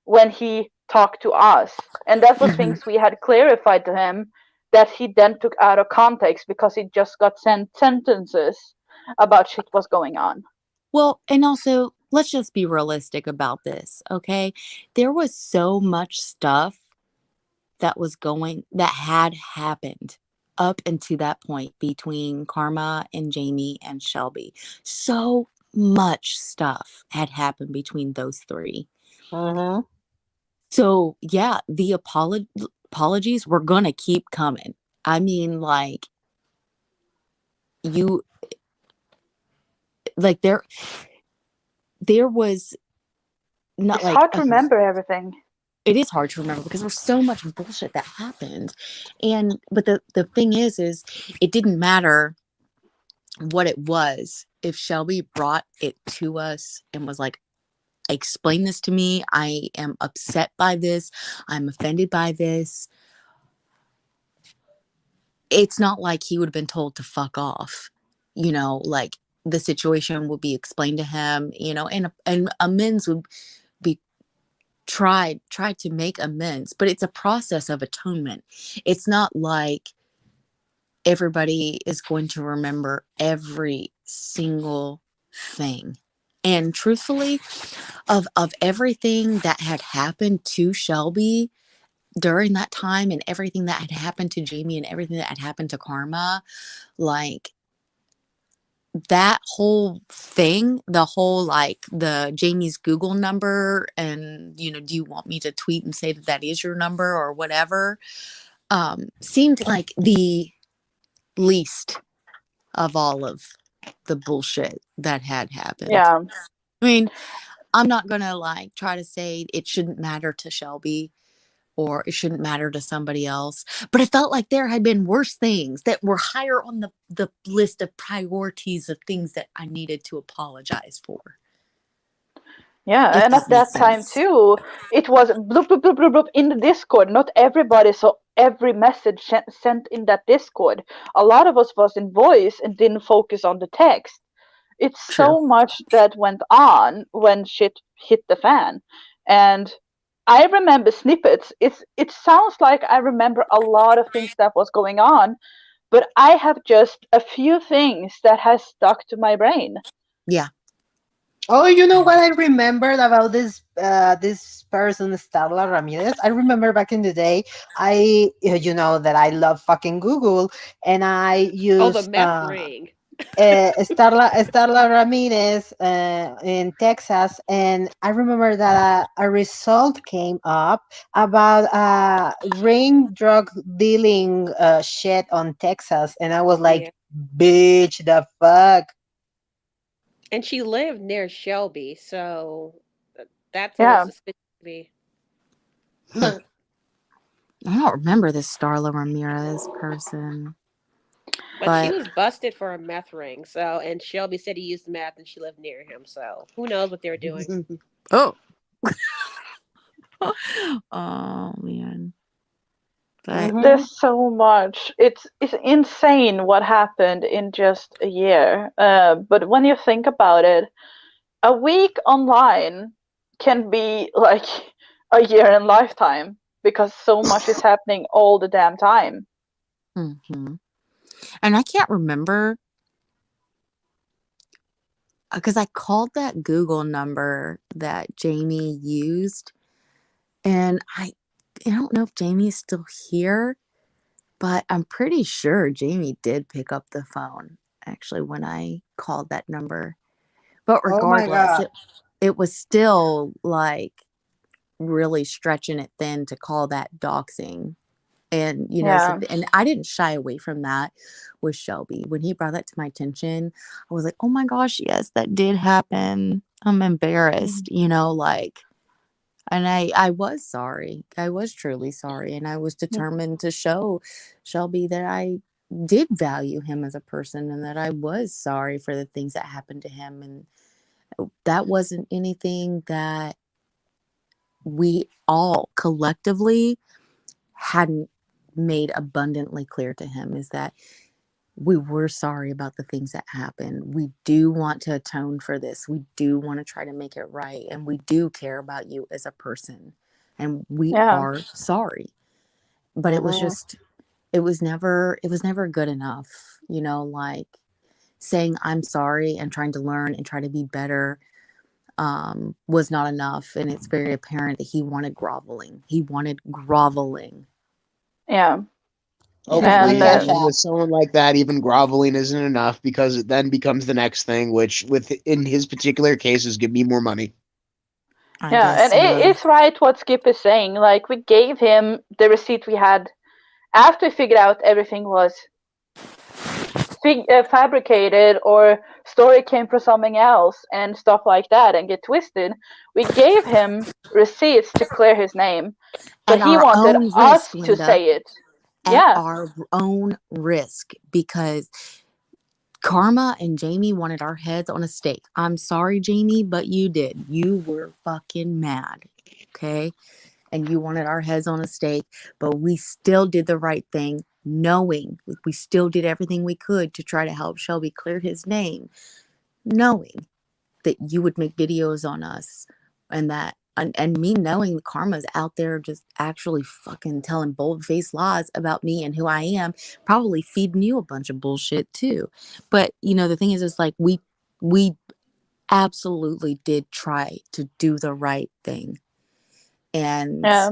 when he talked to us. And that was Mhm. things we had clarified to him that he then took out of context because he just got sent sentences about shit was going on. Well, and also, let's just be realistic about this, okay? There was so much stuff that had happened up until that point between Karma and Jamie and Shelby. So much stuff had happened between those three. Mm-hmm. So, yeah, the apologies were going to keep coming. I mean, like, you, like, there was not It's like, hard to remember everything. it is hard to remember because there's so much bullshit that happened. But the thing is it didn't matter what it was. If Shelby brought it to us and was like, explain this to me, I am upset by this, I'm offended by this, it's not like he would have been told to fuck off. Like, the situation would be explained to him, and amends would be tried to make amends, but it's a process of atonement. It's not like everybody is going to remember every single thing. And truthfully, of everything that had happened to Shelby during that time and everything that had happened to Jamie and everything that had happened to Karma, like, that whole thing, the whole, like, the Jamie's Google number, and do you want me to tweet and say that that is your number or whatever, seemed like the least of all of the bullshit that had happened. Yeah. I mean, I'm not gonna like try to say it shouldn't matter to Shelby or it shouldn't matter to somebody else, but I felt like there had been worse things that were higher on the list of priorities of things that I needed to apologize for. Yeah, If and that at makes that time sense. too, it was bloop bloop bloop bloop bloop in the Discord. Not everybody saw every message sent in that Discord. A lot of us was in voice and didn't focus on the text. It's True. so much that went on when shit hit the fan, and I remember snippets. It sounds like I remember a lot of things that was going on, but I have just a few things that has stuck to my brain. Yeah. Oh, you know what I remembered about this person, Starla Ramirez? I remember back in the day, you know that I love fucking Google, and I Oh, the use meth ring. Starla Ramirez in Texas, and I remember that a result came up about ring drug dealing shit on Texas, and I was Yeah. like, bitch, the fuck. And she lived near Shelby, so that's a little Yeah. suspicious to me. Hmm. I don't remember this Starla Ramirez person, But she but was busted for a meth ring, so and Shelby said he used meth and she lived near him, so who knows what they were doing. oh, Oh man. But Mm-hmm. There's so much. It's insane what happened in just a year. But when you think about it, a week online can be like a year in lifetime because so much is happening all the damn time. mhm. And I can't remember because I called that Google number that Jamie used, and I don't know if Jamie is still here, but I'm pretty sure Jamie did pick up the phone actually when I called that number. But Oh my regardless, god. it was still like really stretching it thin to call that doxing. And so Yeah. and I didn't shy away from that with Shelby. When he brought that to my attention, I was like, "Oh my gosh, yes, that did happen. I'm embarrassed." Mhm. Like, and I was sorry. I was truly sorry, and I was determined to show Shelby that I did value him as a person and that I was sorry for the things that happened to him, and that wasn't anything that we all collectively hadn't made abundantly clear to him, is that we were sorry about the things that happened. We do want to atone for this. We do want to try to make it right. And we do care about you as a person. And we Yeah. are sorry. But it was Mm-hmm. just, it was never good enough, like saying I'm sorry and trying to learn and try to be better was not enough. And it's very apparent that he wanted groveling. He wanted groveling. Yeah. I And Hopefully, catch and that. with someone like that, even groveling isn't enough because it then becomes the next thing, which, with in his particular case, is give me more money. I yeah, guess and so. it's right what Skip is saying. Like we gave him the receipt we had after we figured out everything was fabricated or story came from something else and stuff like that and get twisted. We gave him receipts to clear his name, but At he our wanted own risk, us to Linda. say it. At Yeah, our own risk, because Karma and Jamie wanted our heads on a stake. I'm sorry, Jamie, but you did. You were fucking mad. Okay. And you wanted our heads on a stake, but we still did the right thing, knowing we still did everything we could to try to help Shelby clear his name, knowing that you would make videos on us, and that and me knowing Karma's out there just actually fucking telling bold-faced lies about me and who I am, probably feeding you a bunch of bullshit too. But the thing is like we absolutely did try to do the right thing. And yeah.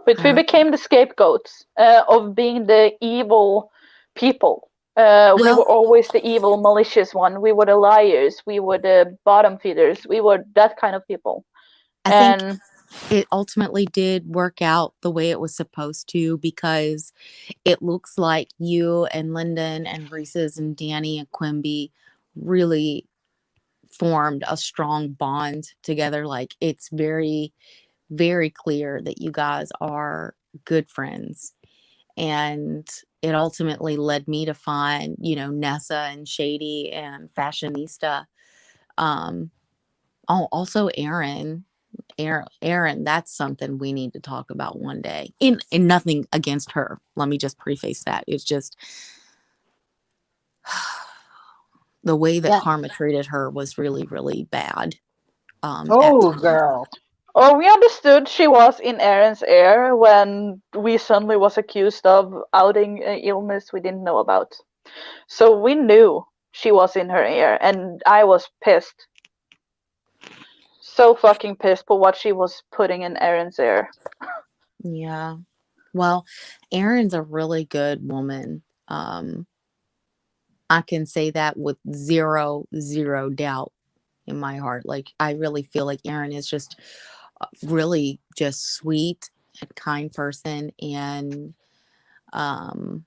But we uh, became the scapegoats of being the evil people. We well, were always the evil, malicious one. We were the liars. We were the bottom feeders. We were that kind of people. I think And it ultimately did work out the way it was supposed to, because it looks like you and Lyndon and Reese's and Danny and Quimby really formed a strong bond together. Like, it's very, very clear that you guys are good friends. And it ultimately led me to find, Nessa and Shady and Fashionista. Um, also Aaron, that's something we need to talk about one day. In nothing against her. Let me just preface that. It's just the way that Yeah. Karma treated her was really, really bad. At Oh, times. girl. oh, we understood she was in Aaron's ear when we suddenly was accused of outing an illness we didn't know about. So we knew she was in her ear, and I was pissed. So fucking pissed for what she was putting in Aaron's ear. Yeah. Well, Erin's a really good woman. I can say that with zero doubt in my heart. Like, I really feel like Erin is just really just sweet and kind person. And um,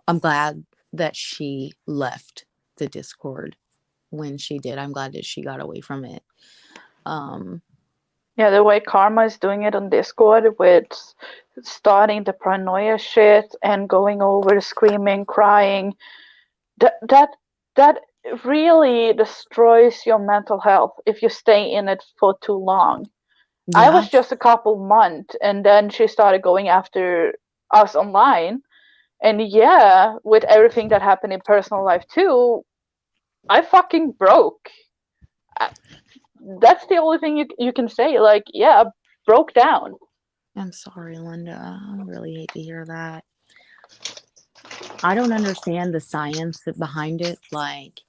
I'm glad that she left the Discord when she did. I'm glad that she got away from it. Um, Yeah, the way Karma is doing it on Discord with starting the paranoia shit and going over screaming, crying. That really destroys your mental health if you stay in it for too long. I Yeah. was just a couple months, and then she started going after us online. And yeah, with everything that happened in personal life too, I fucking broke. I- That's the only thing you can say. Like, yeah, I broke down. I'm sorry, Linda. I really hate to hear that. I don't understand the science behind it. Like,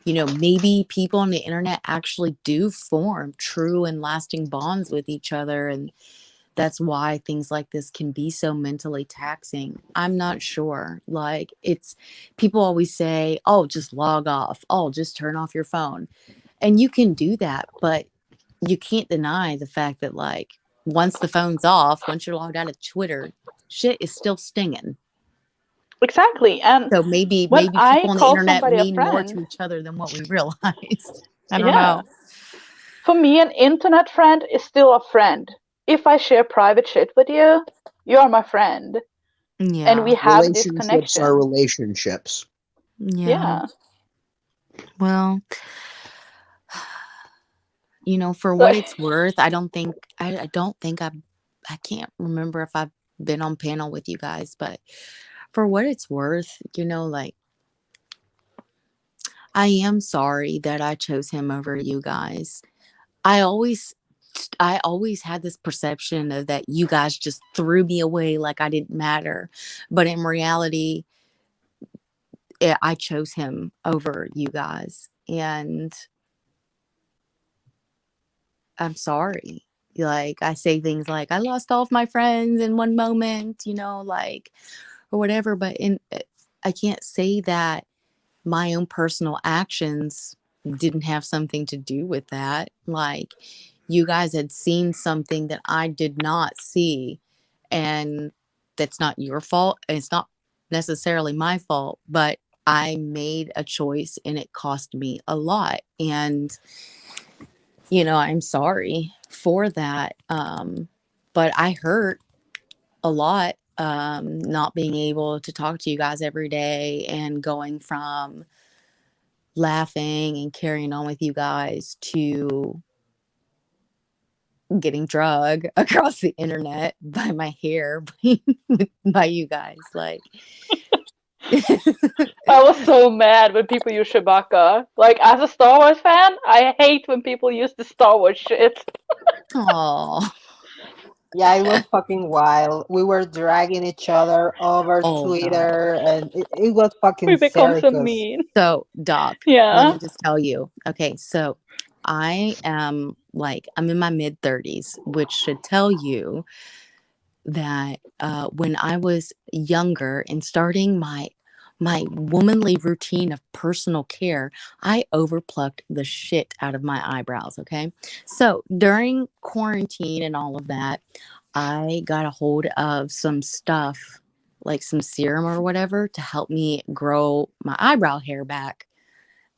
maybe people on the internet actually do form true and lasting bonds with each other. And that's why things like this can be so mentally taxing. I'm not sure. Like, people always say, oh, just log off. Oh, just turn off your phone. And you can do that, but you can't deny the fact that, like, once the phone's off, once you're logged out of Twitter, shit is still stinging. Exactly. And So maybe when I people on the call internet somebody a mean more friend, to each other than what we realize. I don't yeah, know. for me, an internet friend is still a friend. If I share private shit with you, you're my friend. And we Yeah. have this Relationships are connection. relationships. Yeah. Yeah. Well, for So, what it's worth, I don't think I can't remember if I've been on panel with you guys, but for what it's worth, like, I am sorry that I chose him over you guys. I always I always had this perception of that you guys just threw me away like I didn't matter. But in reality, I chose him over you guys. And I'm sorry. Like, I say things like, I lost all of my friends in one moment, like, or whatever. But I can't say that my own personal actions didn't have something to do with that. Like, you guys had seen something that I did not see, and that's not your fault. And it's not necessarily my fault, but I made a choice and it cost me a lot. And, I'm sorry for that. But I hurt a lot, not being able to talk to you guys every day and going from laughing and carrying on with you guys to getting drug across the internet by my hair by you guys. Like, I was so mad when people use Chewbacca. Like, as a Star Wars fan, I hate when people use the Star Wars shit. oh, Yeah, it was fucking wild. We were dragging each other over oh God. Twitter, and it was fucking We become so circus. mean. So, Doc, let Yeah. me just tell you. Okay, so I'm in my mid 30s, which should tell you that when I was younger and starting my womanly routine of personal care, I overplucked the shit out of my eyebrows. Okay, so during quarantine and all of that, I got a hold of some stuff like some serum or whatever to help me grow my eyebrow hair back,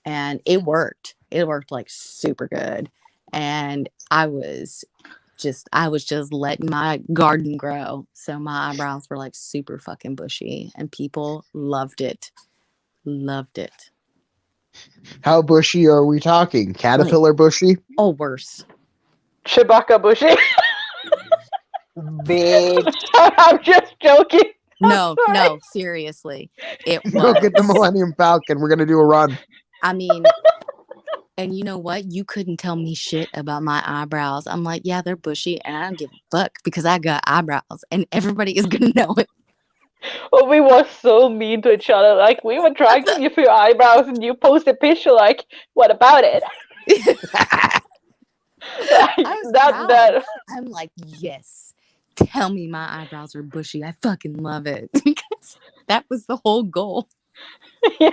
and it worked. It worked like super good, and I was just letting my garden grow. So my eyebrows were like super fucking bushy and people loved it. Loved it. How bushy are we talking? Like, Caterpillar bushy? oh, worse. Chewbacca bushy. Bitch. I'm just joking. I'm No, sorry. no, seriously. It Go get the was. Millennium Falcon. We're gonna do a run. I mean, and you know what? You couldn't tell me shit about my eyebrows. I'm like, yeah, they're bushy and I don't give a fuck because I got eyebrows and everybody is going to know it. Well, we were so mean to each other. Like, we were dragging you through your eyebrows, and you post a picture like, "What about it?" I Like was that. proud. That. I'm like, yes, tell me my eyebrows are bushy. I fucking love it. Because that was the whole goal. Yeah,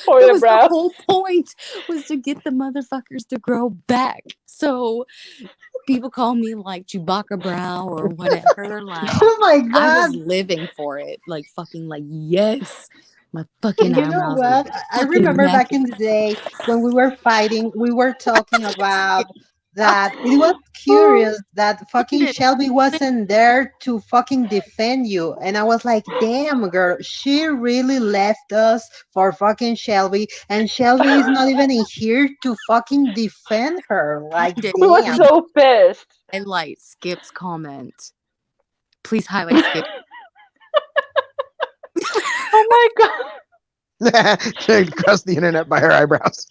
for That your was the brows. whole point, was to get the motherfuckers to grow back. So people call me like Chewbacca brow or whatever. Like, Oh my I was god. living for it. Like, fucking, like, yes, my fucking You know eyebrows are what? I fucking remember back immaculate. in the day when we were fighting, we were talking about that it was curious that fucking Shelby wasn't there to fucking defend you. And I was like, damn, girl, she really left us for fucking Shelby. And Shelby is not even in here to fucking defend her. Like, Did We were damn. you so pissed. highlight Skip's comment? Please highlight Skip. Oh my god. Across the internet by her eyebrows.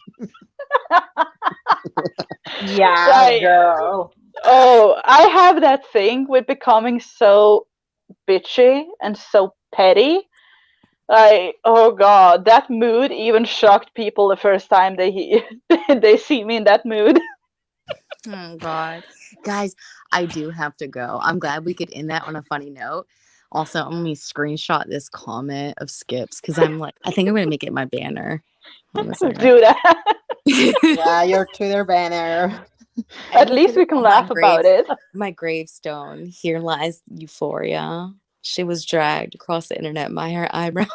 Yeah, Like, girl. oh, I have that thing with becoming so bitchy and so petty. Like, oh god, that mood even shocked people the first time they see me in that mood. Oh God, guys, I do have to go. I'm glad we could end that on a funny note. Also, let me screenshot this comment of Skip's because I'm like, I think I'm gonna make it my banner. Hold on a second. Do that. Yeah, your Twitter banner. I At will put least it we can on my laugh about it. gravestone. Here lies Euphoria. She was dragged across the internet by her eyebrows.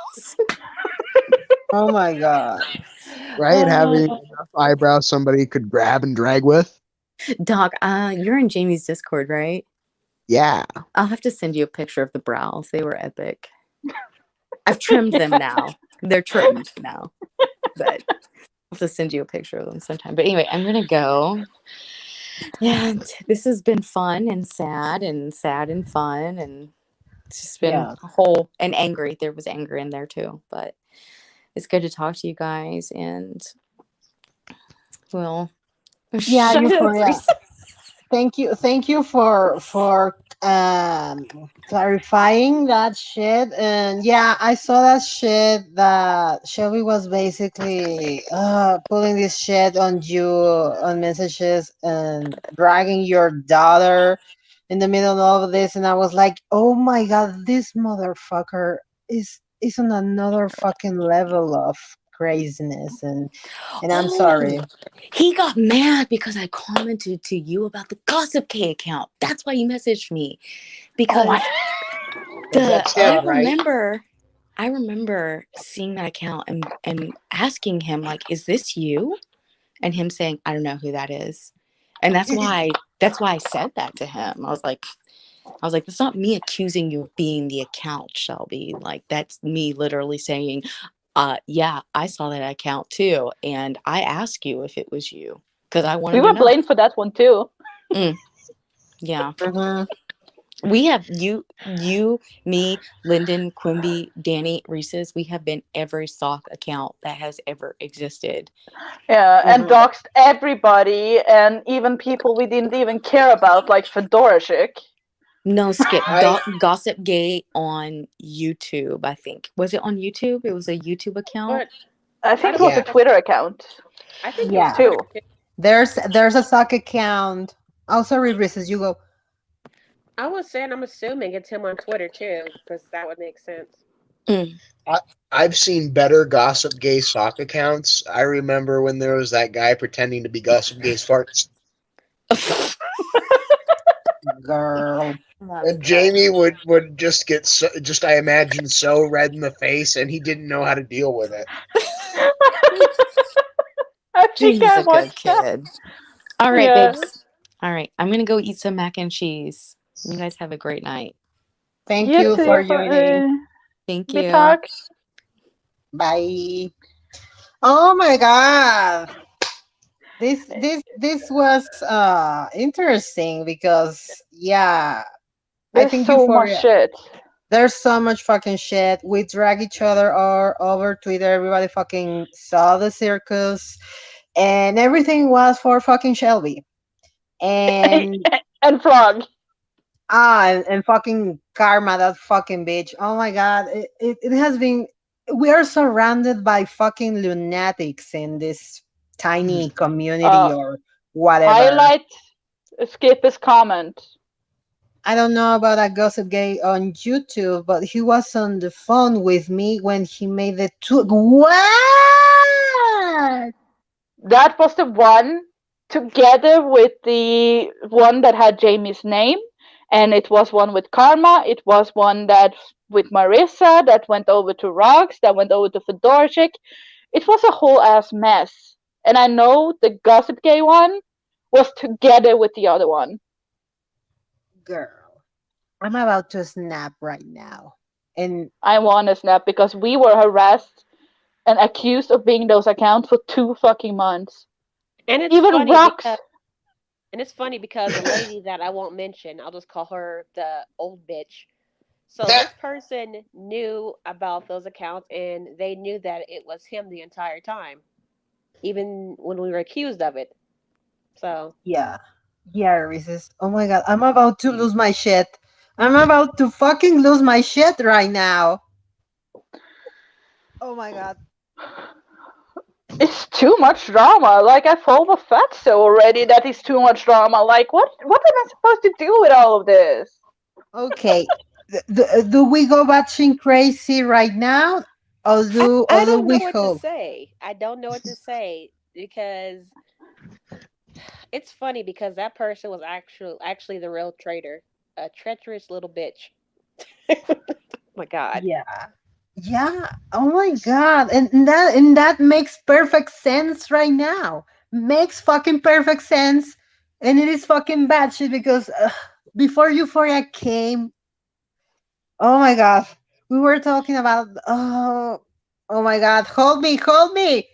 Oh my god. Right? Having enough eyebrows somebody could grab and drag with. Doc, you're in Jamie's Discord, right? Yeah. I'll have to send you a picture of the brows. They were epic. I've trimmed them now. They're trimmed now. But I'll have to send you a picture of them sometime. But anyway, I'm gonna go. And this has been fun and sad and fun and it's just been Yeah. a whole and angry. There was anger in there too. But it's good to talk to you guys and well Yeah, shut up, Euphoria. Reese. Thank you for clarifying that shit. And yeah, I saw that shit that Shelby was basically pulling this shit on you on messages and dragging your daughter in the middle of all of this, and I was like, oh my god, this motherfucker is on another fucking level of craziness. And I'm Oh, sorry. he got mad because I commented to you about the Gossip K account. That's why you messaged me. Oh my. Because Well, the that's him, right? I remember seeing that account and asking him, like, is this you? And him saying, I don't know who that is. And that's why I said that to him. I was like, that's not me accusing you of being the account, Shelby. Like, that's me literally saying, yeah, I saw that account too. And I asked you if it was you because I We wanted to were know. blamed for that one too. Mm, yeah. Mhm. We have me, Lyndon, Quimby, Danny, Reese's. We have been every sock account that has ever existed. Yeah, and Mhm. doxed everybody, and even people we didn't even care about, like Fedora Chick. No, Skip. I Gossip Gay on YouTube, I think. Was it on YouTube? It was a YouTube account. But I I think it don't was a yeah. think it was. Twitter account I think it was Yeah. Twitter too. too. There's a sock account. Oh, sorry, Reese's, you go. I was saying I'm assuming it's him on Twitter too, because that would make sense. Mm. I, I've seen better Gossip Gay sock accounts. I remember when there was that guy pretending to be Gossip Gay's farts. Girl. That's And funny. Jamie would just get just I imagine so red in the face, and he didn't know how to deal with it. I think Jamie's I a good watched that. kid. All right, Yeah. babes. All right, I'm gonna go eat some mac and cheese. You guys have a great night. Thank You you too. for joining. Thank We you. talk. Bye. Oh my god. This was interesting because yeah, I There's think so much Euphoria, shit. there's so much fucking shit. We drag each other all over Twitter. Everybody fucking saw the circus, and everything was for fucking Shelby. And And Frog. and fucking Karma, that fucking bitch. Oh my god, it has been. We are surrounded by fucking lunatics in this tiny community Uh, or whatever. Highlight. Skip his comment. I don't know about a gossip gay on YouTube, but he was on the phone with me when he made the two. What? That was the one together with the one that had Jamie's name, and it was one with Karma. It was one that with Marissa that went over to Rox, that went over to Fedorchik. It was a whole ass mess. And I know the Gossip Gay one. was together with the other one. Girl, I'm about to snap right now. And I want to snap because we were harassed and accused of being those accounts for 2 fucking months. And it's Even funny Rocks. because the lady that I won't mention, I'll just call her the old bitch. So this person knew about those accounts and they knew that it was him the entire time, even when we were accused of it. So yeah, yeah, Reese's. Oh my god, I'm about to lose my shit. I'm about to fucking lose my shit right now. Oh my god. It's too much drama. Like I told the fatso already that it's too much drama. Like what am I supposed to do with all of this? Okay, do we go batshing crazy right now, I or do don't know we what to hope? say. I don't know what to say because it's funny because that person was actually the real traitor, a treacherous little bitch. My God. Yeah. Yeah. Oh my god. And that makes perfect sense right now. Makes fucking perfect sense. And it is fucking bad shit because before Euphoria came, oh my god, we were talking about oh my god, hold me, hold me.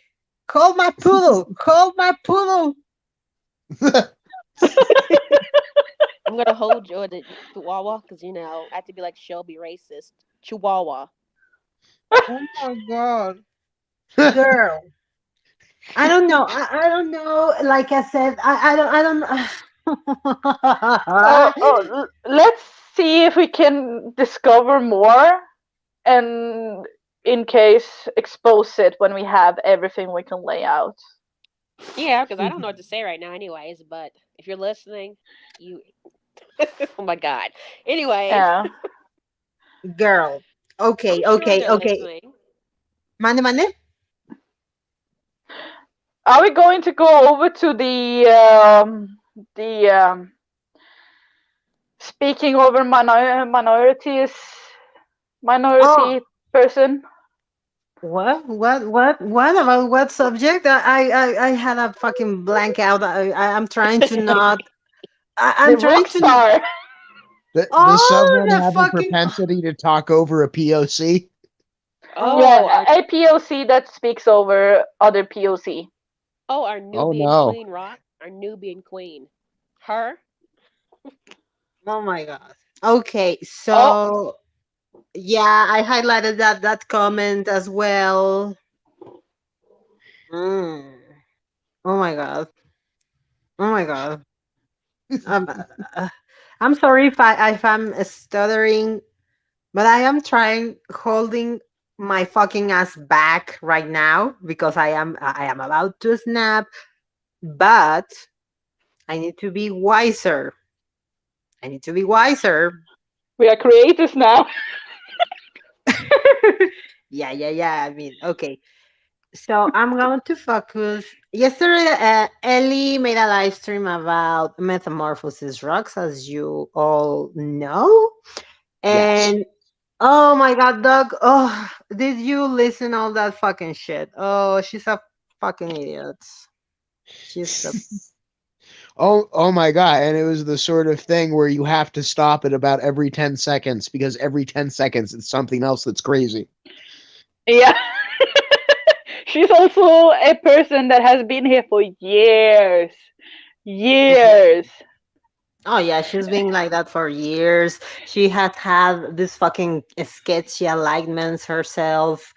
Hold my poodle. Hold my poodle. I'm gonna hold you the Chihuahua because I have to be like Shelby racist. Chihuahua. Oh my god. Girl. I don't know. I don't know. Like I said, I don't. Let's see if we can discover more and in case expose it when we have everything we can lay out. Yeah, because I don't know what to say right now, anyways. But if you're listening, you. Oh my God. Anyways, Yeah. Girl. I'm Okay, sure okay, they're okay. listening. Mande, mande. Are we going to go over to the speaking over Oh, minority person? what about what subject? I had a fucking blank out. I'm trying to not. The I'm trying rock to. star. Does Oh, someone the have a fucking. propensity to talk over a POC? Oh, Yeah, a POC that speaks over other POC. our Oh Nubian no. queen, Rock. Our Nubian queen. Her. Oh my god. Okay, Oh, so yeah, I highlighted that comment as well. Mm. Oh my god. Oh my god. Um, uh, I'm sorry if I'm stuttering, but I am trying holding my fucking ass back right now because I am about to snap, but I need to be wiser. I need to be wiser. we are creators now. Yeah, yeah, yeah. I mean, okay. So I'm going to focus. Yesterday, Ellie made a live stream about metamorphosis rocks, as you all know. Yes. And oh my god, Doug, oh, did you listen all that fucking shit? Oh, she's a fucking idiot. She's a. Oh my god, and it was the sort of thing where you have to stop it about every 10 seconds because every 10 seconds it's something else that's crazy. Yeah. She's also a person that has been here for years. Years. Oh yeah, she's been like that for years. She has had this fucking sketchy alignments herself,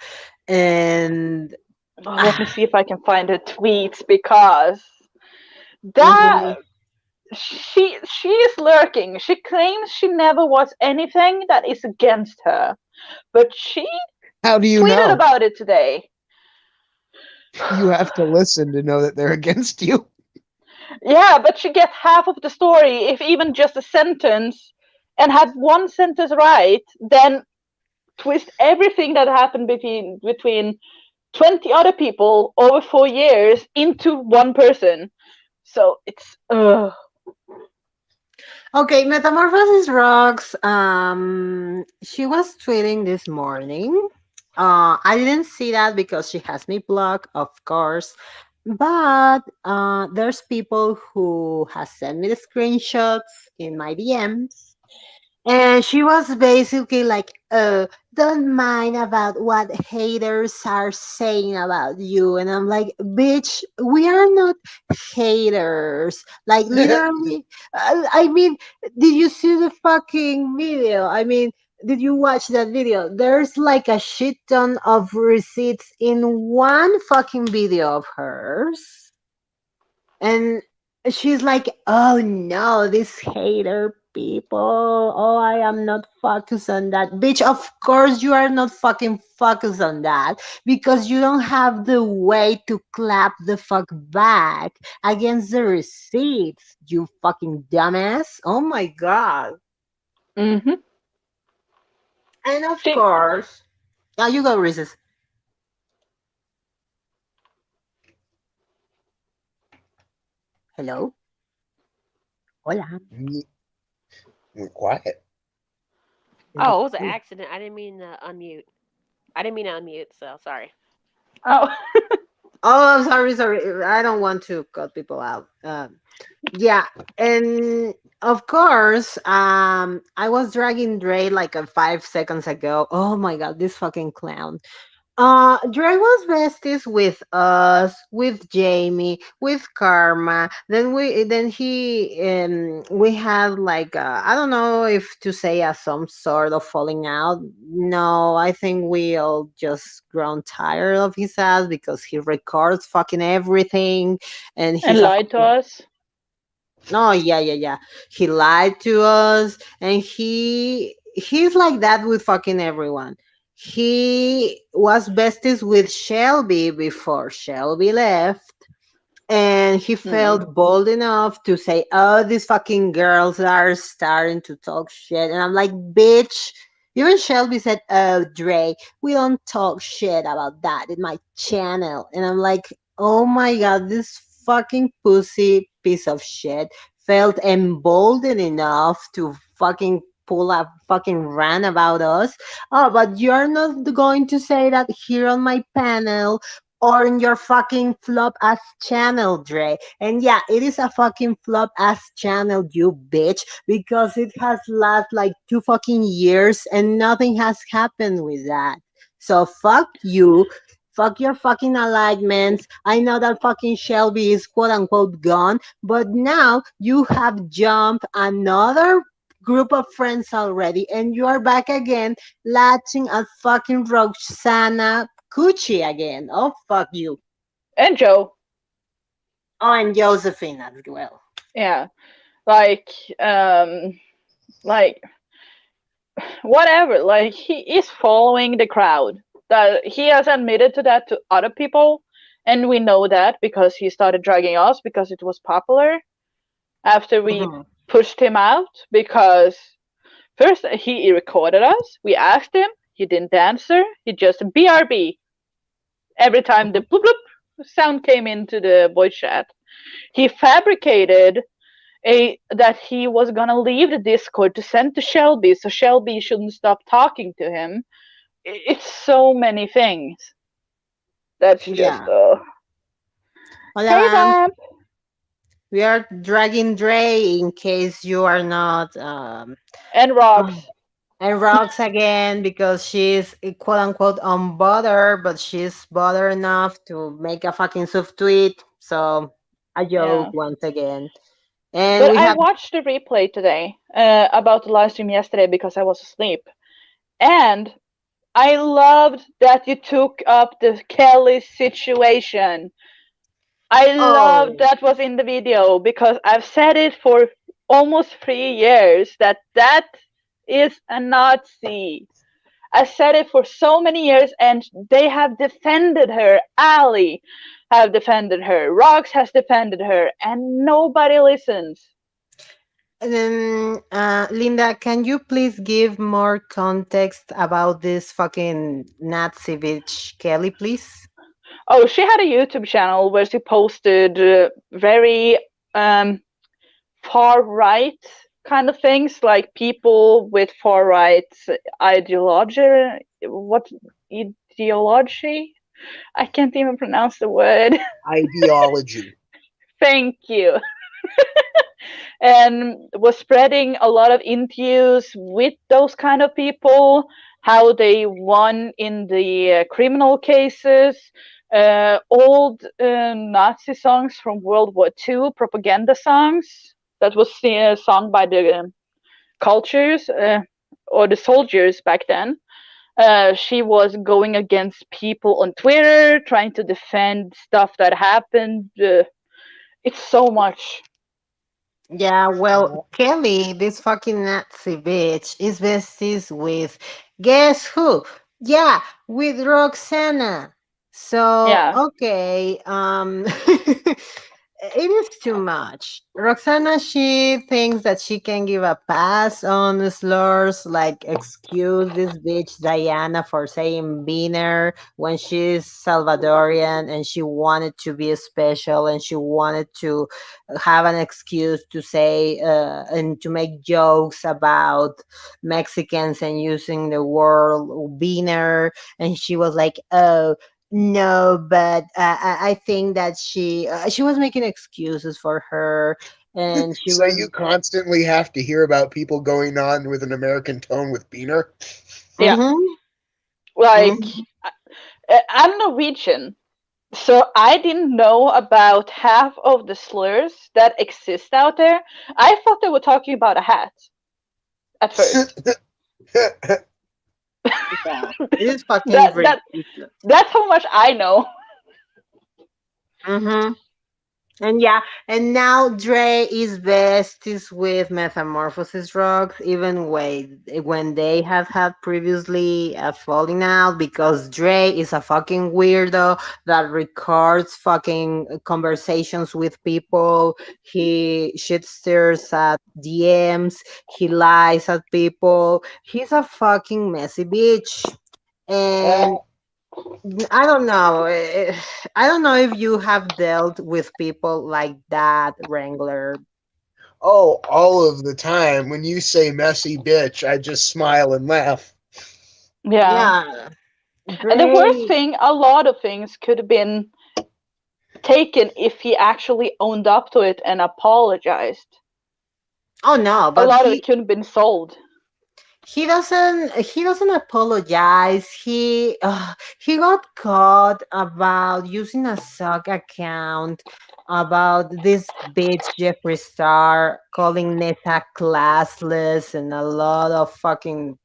and Oh, let me see if I can find her tweets because that mhm. she is lurking. She claims she never was anything that is against her, but she How do you tweeted know? about it today. You have to listen to know that they're against you. Yeah, but she gets half of the story, if even just a sentence, and had one sentence right, then twist everything that happened between 20 other people over 4 years into one person. So it's Okay, Metamorphosis Rocks. She was tweeting this morning. I didn't see that because she has me blocked, of course. But there's people who has sent me the screenshots in my DMs. And she was basically like, don't mind about what haters are saying about you. And I'm like, bitch, we are not haters. Like, literally, I mean, did you see the fucking video? I mean, did you watch that video? There's like a shit ton of receipts in one fucking video of hers. And she's like, oh no, this hater people. Oh, I am not focused on that. Bitch, of course you are not fucking focused on that because you don't have the way to clap the fuck back against the receipts, you fucking dumbass. Oh my god. Hmm. And of She course, now you go, Reese's. Hello? Hola. You're quiet. Oh, it was an accident. I didn't mean to unmute. I didn't mean to unmute, so sorry. oh Oh, I'm sorry. I don't want to cut people out. Yeah, and of course, I was dragging Dre like 5 seconds ago. Oh my god, this fucking clown. Dre was besties with us, with Jamie, with Karma. We had like I don't know if to say some sort of falling out. No, I think we all just grown tired of his ass because he records fucking everything, and and he's a lied to fucking us. no, yeah. He lied to us, and he's like that with fucking everyone. He was besties with Shelby before Shelby left, and he Mm. felt bold enough to say, "Oh, these fucking girls are starting to talk shit," and I'm like, "Bitch." Even Shelby said, "Oh, Dre, we don't talk shit about that in my channel," and I'm like, "Oh my god, this fucking pussy piece of shit felt emboldened enough to fucking pull a fucking rant about us. Oh, but you're not going to say that here on my panel or in your fucking flop ass channel, Dre. And yeah, it is a fucking flop ass channel, you bitch, because it has last like 2 fucking years and nothing has happened with that. So fuck you. Fuck your fucking alignments. I know that fucking Shelby is quote unquote gone, but now you have jumped another group of friends already and you are back again latching at fucking Roxana Coochie again. Oh, fuck you. And Joe. Oh, and Josephine as well. Yeah. Like um like whatever. Like he is following the crowd. That he has admitted to that to other people, and we know that because he started dragging us because it was popular after we Mhm. pushed him out because first he recorded us. We asked him. He didn't answer. He just BRB every time the bloop bloop sound came into the voice chat. He fabricated a that he was gonna leave the Discord to send to Shelby so Shelby shouldn't stop talking to him. It's so many things. That's just Yeah. Hola, hey Vamp. Vamp We are dragging Dre in case you are not. and Oh. Rocks. And Rox again because she's quote unquote unbothered, but she's bothered enough to make a fucking sub tweet. So a joke Yeah. once again. And But we I have. watched the replay today about the live stream yesterday because I was asleep. And I loved that you took up the Kelly situation. I love Oh, that was in the video because I've said it for almost 3 years that that is a Nazi. I said it for so many years, and they have defended her. Ali have defended her. Rox has defended her, and nobody listens. Linda, can you please give more context about this fucking Nazi bitch Kelly, please? Oh, she had a YouTube channel where she posted very um, far right kind of things, like people with far right ideology. What ideology? I can't even pronounce the word. Ideology. Thank you. And was spreading a lot of interviews with those kind of people, how they won in the criminal cases, old Nazi songs from World War II, propaganda songs that was sung by the cultures or the soldiers back then. She was going against people on Twitter, trying to defend stuff that happened. It's so much. Yeah, well, Kelly, this fucking Nazi bitch, is besties with guess who? Yeah, with Roxana. So, Yeah, okay, it is too much. Roxana, she thinks that she can give a pass on slurs, like excuse this bitch Diana for saying beaner when she's Salvadorian and she wanted to be special and she wanted to have an excuse to say and to make jokes about Mexicans and using the word beaner. And she was like, oh, no, but I think that she was making excuses for her, and she So was. you constantly have to hear about people going on with an American tone with Beaner. yeah. Hmm. Like, I'm Norwegian, so I didn't know about half of the slurs that exist out there. I thought they were talking about a hat at first. Yeah, it is fucking that that ridiculous. that's how much I know. Hmm. And yeah, and now Dre is besties with Metamorphosis Rocks, even when they have had previously a falling out because Dre is a fucking weirdo that records fucking conversations with people. He shitsters at DMs. He lies at people. He's a fucking messy bitch. And I don't know. I don't know if you have dealt with people like that, Wrangler. Oh, all of the time. When you say messy bitch, I just smile and laugh. Yeah. Yeah, And the worst Dre. thing, a lot of things could have been taken if he actually owned up to it and apologized. Oh no, A but lot of it could have been sold. he doesn't apologize. He got caught about using a sock account about this bitch Jeffree Star calling Nessa classless and a lot of fucking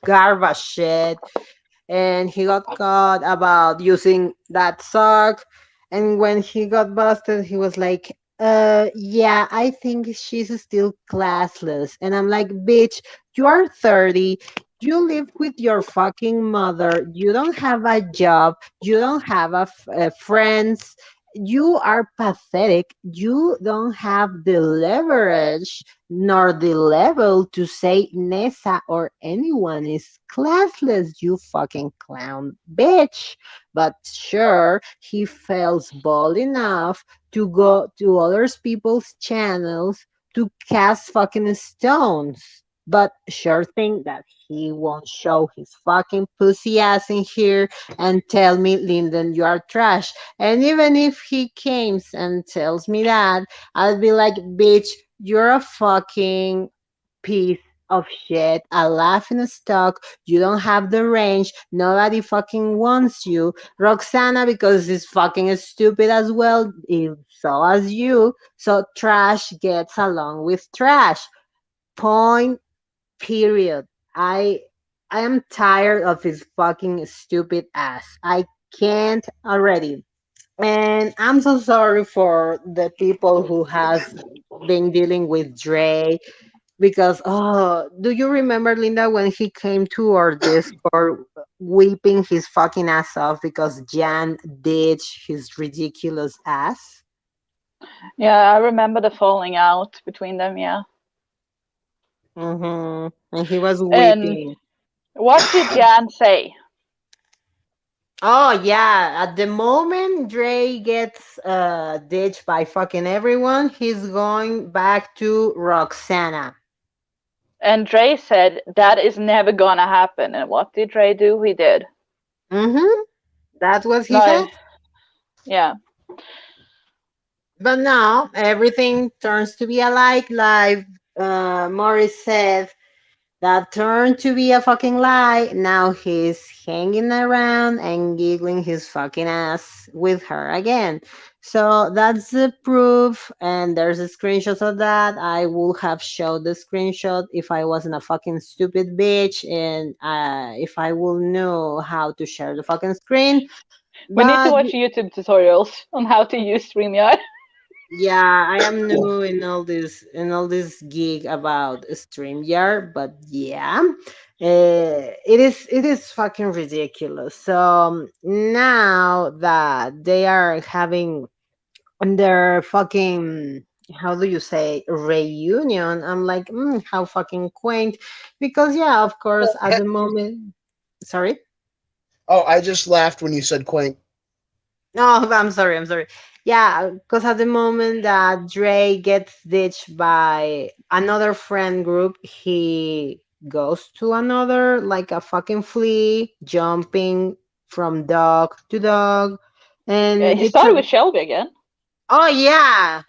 garbage shit, and he got caught about using that sock. And when he got busted, he was like, yeah, I think she's still classless. And I'm like, bitch, you are 30. You live with your fucking mother. You don't have a job. You don't have friends. You are pathetic. You don't have the leverage nor the level to say Nessa or anyone is classless, you fucking clown bitch. But sure, he feels bold enough to go to other people's channels to cast fucking stones. But sure thing that he won't show his fucking pussy ass in here and tell me, Lyndon, you are trash. And even if he comes and tells me that, I'll be like, bitch, you're a fucking piece of shit, a laughing stock. You don't have the range. Nobody fucking wants you. Roxana, because she's fucking stupid as well, so as you. So trash gets along with trash. Point, period. I am tired of his fucking stupid ass. I can't already. And I'm so sorry for the people who has been dealing with Dre because do you remember, Linda, when he came to our Discord weeping his fucking ass off because Jan ditched his ridiculous ass? Yeah, I remember the falling out between them, yeah. And he was And weeping. what did Jan say? Oh yeah, at the moment Dre gets ditched by fucking everyone, he's going back to Roxana. And Dre said that is never gonna happen. And what did Dre do? He did. Mm-hmm. That's what he said. Like, yeah. But now everything turns to be a lie. Like Morris said, that turned to be a fucking lie. Now he's hanging around and giggling his fucking ass with her again. So that's the proof, and there's a screenshot of that. I would have showed the screenshot if I wasn't a fucking stupid bitch, and if I would know how to share the fucking screen. We need to But watch YouTube tutorials on how to use StreamYard. yeah, I am new in all this gig about StreamYard, but yeah, it is fucking ridiculous. So now that they are having their fucking, how do you say, reunion, I'm like, how fucking quaint, because yeah, of course, at the moment, sorry. Oh, I just laughed when you said quaint. Oh, I'm sorry. I'm sorry. Yeah, because at the moment that Dre gets ditched by another friend group, he goes to another, like a fucking flea, jumping from dog to dog. Yeah, And he it's started a, with Shelby again. oh, yeah,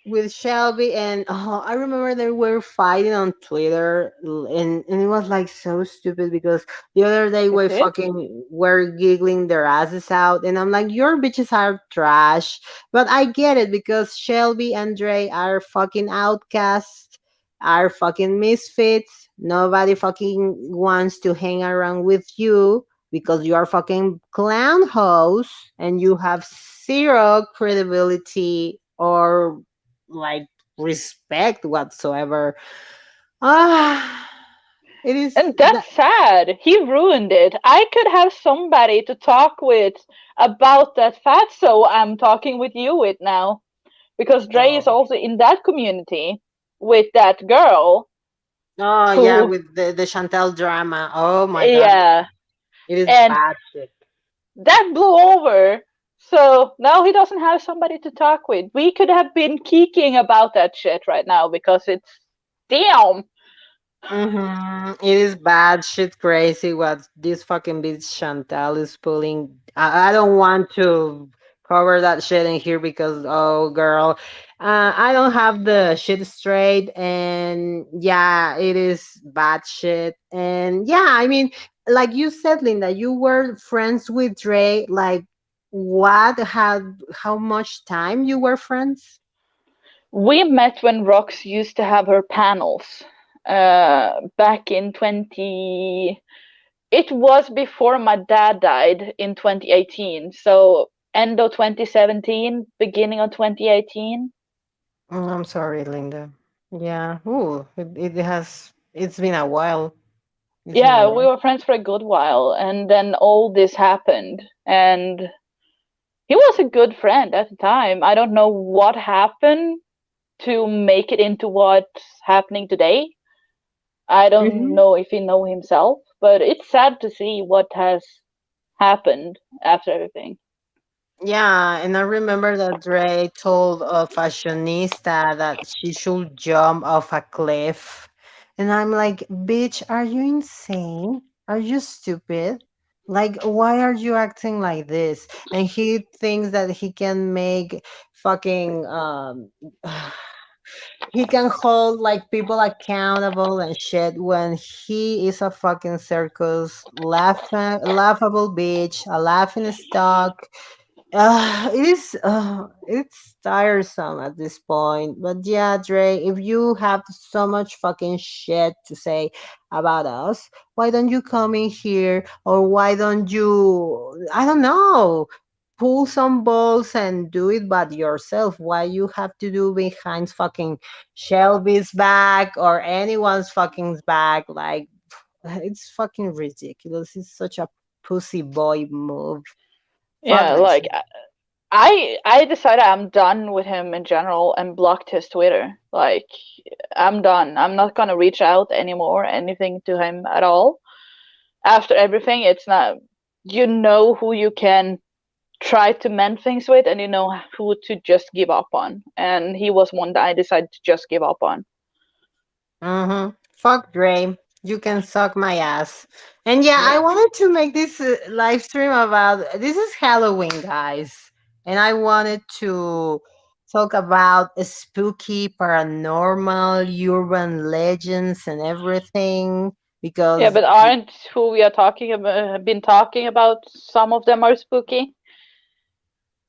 with Shelby, and oh, I remember they were fighting on Twitter, and it was like so stupid because the other day Is we it? fucking were giggling their asses out, and I'm like, your bitches are trash, but I get it because Shelby and Dre are fucking outcasts, are fucking misfits. Nobody fucking wants to hang around with you because you are fucking clown hoes and you have zero credibility or like respect whatsoever. Ah, it is And that's that. sad. He ruined it. I could have somebody to talk with about that fatso I'm talking with you with now. Because Dre is Oh, also in that community with that girl oh yeah, who, with the Chantel drama. Oh my god, yeah, it is and bad shit. that blew over. So now he doesn't have somebody to talk with. We could have been geeking about that shit right now because it's damn. It is bad shit crazy what this fucking bitch Chantal is pulling. I don't want to cover that shit in here because, oh girl, I don't have the shit straight, and yeah, it is bad shit. And yeah, I mean, like you said, Linda, you were friends with Dre. Like, what had how much time you were friends? We met when Rox used to have her panels back in 20. It was before my dad died in 2018. So end of 2017, beginning of 2018. I'm sorry, Linda. Yeah. Ooh, it's been a while. It's been a Yeah, we while. were friends for a good while, and then all this happened. And he was a good friend at the time. I don't know what happened to make it into what's happening today. I don't Hmm. know if he know himself, but it's sad to see what has happened after everything. Yeah, and I remember that Dre told a fashionista that she should jump off a cliff. And I'm like, bitch, are you insane? Are you stupid? Like, why are you acting like this? And he thinks that he can make fucking he can hold like people accountable and shit when he is a fucking circus laughable bitch, a laughing stock. It's tiresome at this point. But yeah, Dre, if you have so much fucking shit to say about us, why don't you come in here, or why don't you, I don't know, pull some balls and do it by yourself? Why you have to do behind fucking Shelby's back or anyone's fucking back? Like, it's fucking ridiculous. It's such a pussy boy move. Fuck Yeah, that like shit. I decided I'm done with him in general and blocked his Twitter. Like I'm done. I'm not gonna reach out anymore, anything to him at all. After everything, it's not. You know who you can try to mend things with, and you know who to just give up on. And he was one that I decided to just give up on. Fuck Dre. You can suck my ass. And yeah, I wanted to make this live stream about this is Halloween, guys. And I wanted to talk about spooky, paranormal, urban legends and everything Yeah, because but aren't who we are talking about been talking about? Some of them are spooky.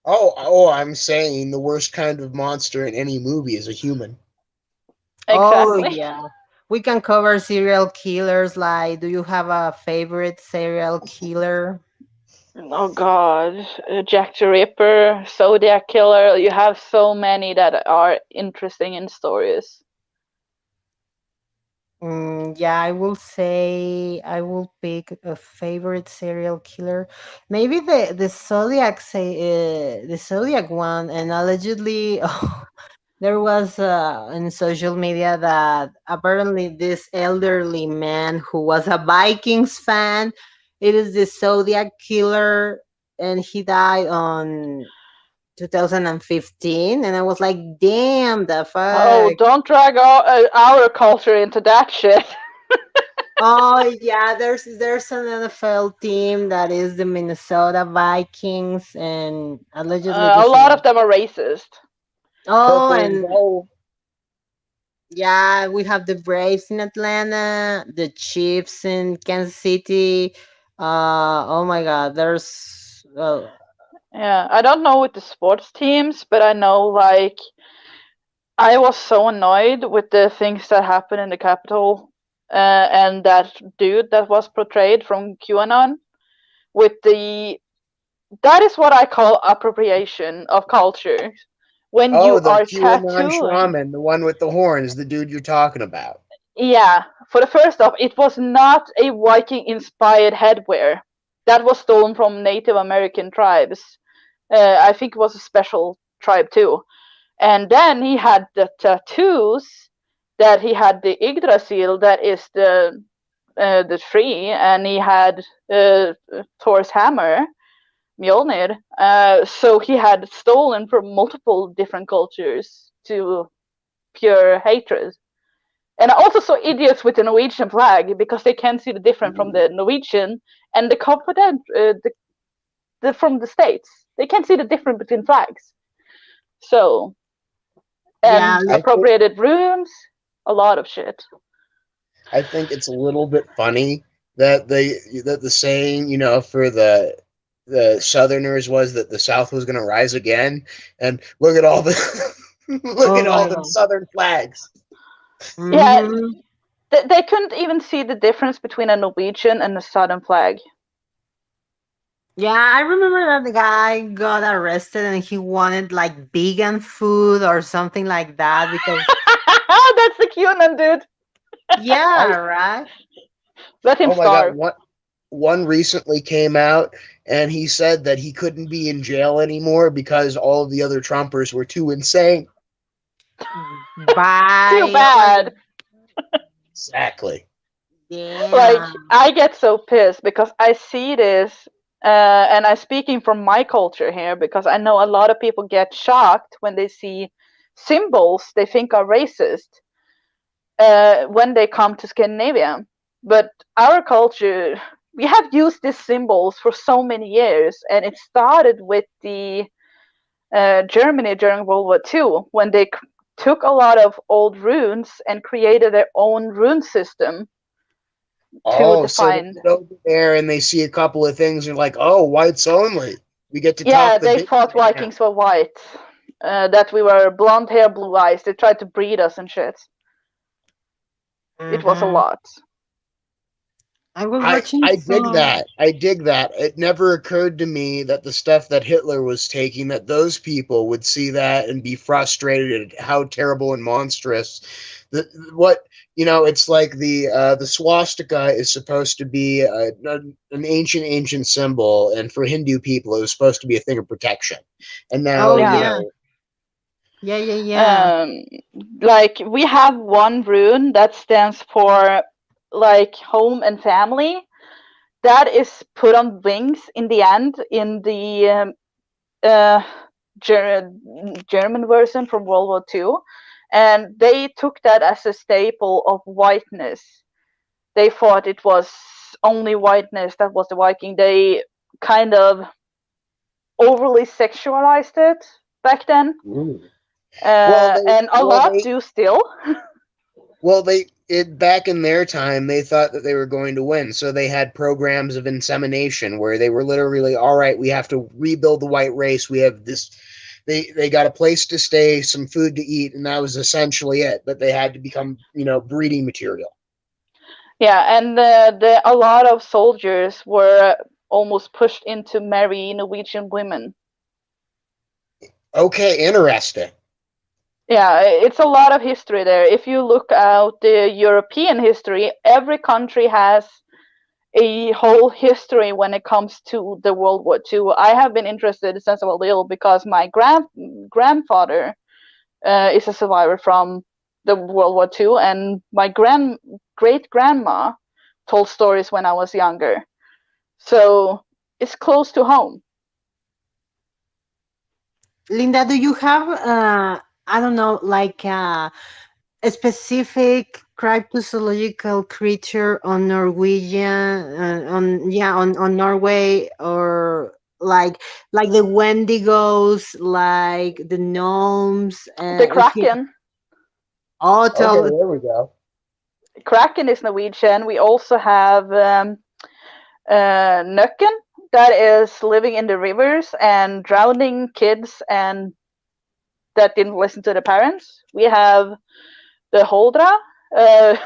I'm saying the worst kind of monster in any movie is a human. oh Exactly. yeah. We can cover serial killers like do you have a favorite serial killer? Oh God, Jack the Ripper, Zodiac Killer. You have so many that are interesting in stories. Yeah, I will say I will pick a favorite serial killer. Maybe the Zodiac say the Zodiac one, and allegedly there was in social media that apparently this elderly man who was a Vikings fan, it is the Zodiac killer, and he died on 2015, and I was like, damn, the Oh, fuck. don't drag our culture into that shit. Oh yeah, there's an NFL team that is the Minnesota Vikings, and allegedly A this lot is. of them are racist. Oh, Purple and and gold. yeah, we have the Braves in Atlanta, the Chiefs in Kansas City. Oh my God, there's Yeah, I don't know with the sports teams, but I know like I was so annoyed with the things that happened in the Capitol, and that dude that was portrayed from QAnon with the that is what I call appropriation of culture. When Oh, you the are QAnon tattooing, shaman, the one with the horns, the dude you're talking about. yeah, for the first off, it was not a Viking inspired headwear. That was stolen from Native American tribes. I think it was a special tribe too. And then he had the tattoos that he had the Yggdrasil, that is the tree, and he had Thor's hammer, Mjolnir. So he had stolen from multiple different cultures to pure hatred. And I also saw idiots with the Norwegian flag because they can't see the difference from the Norwegian and the confident from the states. They can't see the difference between flags. So yeah. and I think appropriated rooms, a lot of shit. I think it's a little bit funny that the saying, for the Southerners was that the South was going to rise again, and look at all the look Oh at my all the God. Southern flags. Yeah, Hmm. they couldn't even see the difference between a Norwegian and a Southern flag. Yeah, I remember that the guy got arrested and he wanted like vegan food or something like that because That's the QAnon dude. yeah, I right. Let him Oh my God, starve. one recently came out, and he said that he couldn't be in jail anymore because all of the other Trumpers were too insane. Too Bye. Oh my bad. God. Exactly. Like Damn. I get so pissed because I see this, and I'm speaking from my culture here because I know a lot of people get shocked when they see symbols they think are racist when they come to Scandinavia. But our culture, we have used these symbols for so many years, and it started with the Germany during World War II when they took a lot of old runes and created their own rune system to Oh, so they define. get over there and they see a couple of things and like, oh, whites only. We get to Yeah, talk the they big thought game now. Vikings were white, that we were blonde hair, blue eyes. They tried to breed us and shit. It was a Hmm. lot. I was I watching I dig some. that. I dig that. It never occurred to me that the stuff that Hitler was taking, that those people would see that and be frustrated at how terrible and monstrous. The what it's like the swastika is supposed to be an ancient symbol, and for Hindu people, it was supposed to be a thing of protection. And now, Oh Yeah. yeah, yeah, yeah, yeah. Um, like we have one rune that stands for like home and family. That is put on wings in the end in the uh, Ger- German version from World War II, and they took that as a staple of whiteness. they thought it was only whiteness that was the Viking. They kind of overly sexualized it back then, Ooh. Well, they and a well lot they do still. well they it back in their time they thought that they were going to win, so they had programs of insemination where they were literally, all right, we have to rebuild the white race. We have this. They got a place to stay, some food to eat, and that was essentially it. But they had to become, breeding material. Yeah, and a lot of soldiers were almost pushed into marry Norwegian women. Okay, interesting. Yeah, it's a lot of history there. If you look out the European history, every country has a whole history when it comes to the World War II. I have been interested since I was little because my grandfather is a survivor from the World War II, and my great grandma told stories when I was younger. So it's close to home. Linda, do you have I don't know, like a specific cryptozoological creature on Norwegian, on yeah, on Norway, or like the Wendigos, like the gnomes, The Kraken. oh, Okay, tell. there we go. Kraken is Norwegian. We also have Nøkken that is living in the rivers and drowning kids and that didn't listen to the parents. We have the Holdra uh,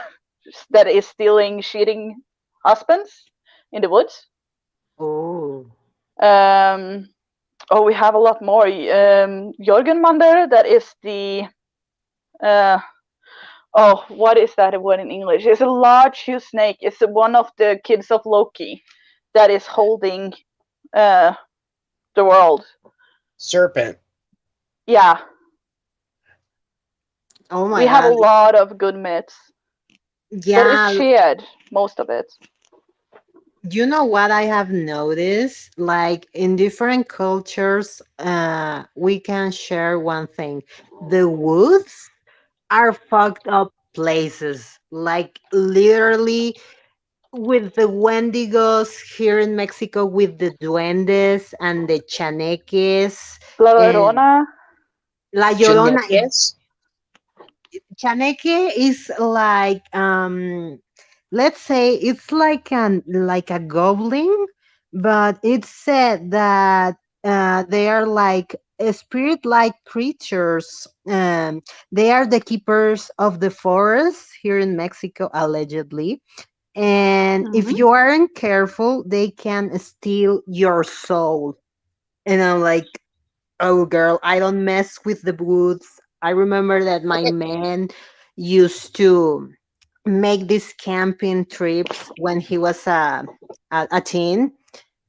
that is stealing cheating husbands in the woods. Oh, Um, oh, we have a lot more. Jorgenmander, that is the uh, oh, what is that word in English? It's a large huge snake. It's one of the kids of Loki that is holding uh, the world. Serpent. Yeah, oh my we have a God. lot of good myths, but it's Yeah, shared, most of it. you know what I have noticed? Like in different cultures, we can share one thing. The woods are fucked up places. Like literally with the Wendigos here in Mexico, with the duendes and the chaneques La and Llorona. La Llorona. Chinekes? Chaneque is like let's say it's like a goblin, but it's said that they are like spirit like creatures. They are the keepers of the forest here in Mexico, allegedly. And if Mhm. you aren't careful, they can steal your soul. And I'm like, oh, girl, I don't mess with the woods. I remember that my man used to make these camping trips when he was a teen.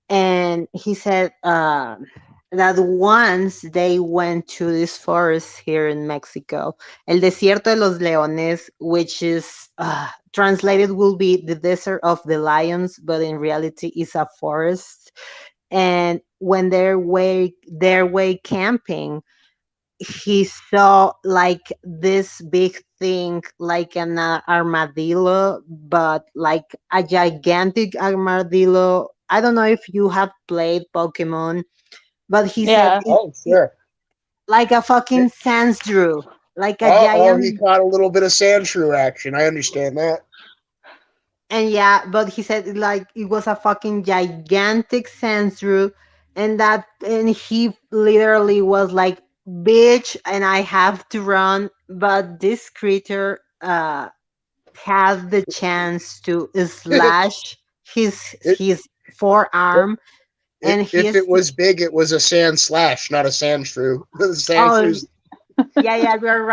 And he said that once they went to this forest here in Mexico, El Desierto de los Leones, which is translated will be the desert of the lions, but in reality is a forest. And when their way camping, he saw like this big thing, like an armadillo, but like a gigantic armadillo. I don't know if you have played Pokemon, but he said Yeah. Oh, sure. like a fucking Sandshrew, like a Oh, he giant. caught a little bit of sand shrew action. I understand that. And yeah, but he said like it was a fucking gigantic Sandshrew, and he literally was like, "Bitch," and I have to run. But this creature had the chance to slash it, his forearm, and if he's it was big, it was a sand slash, not a sand shrew. The sand oh shrews. yeah, yeah, you're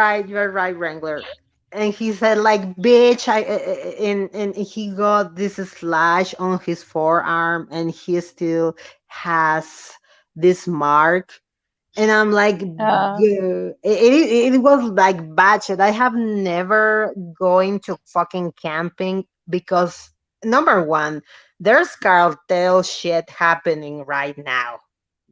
right, Wrangler. And he said like, "Bitch," and he got this slash on his forearm, and he still has this mark. And I'm like, Yeah. it was like bad shit. I have never going to fucking camping because number one, there's cartel shit happening right now.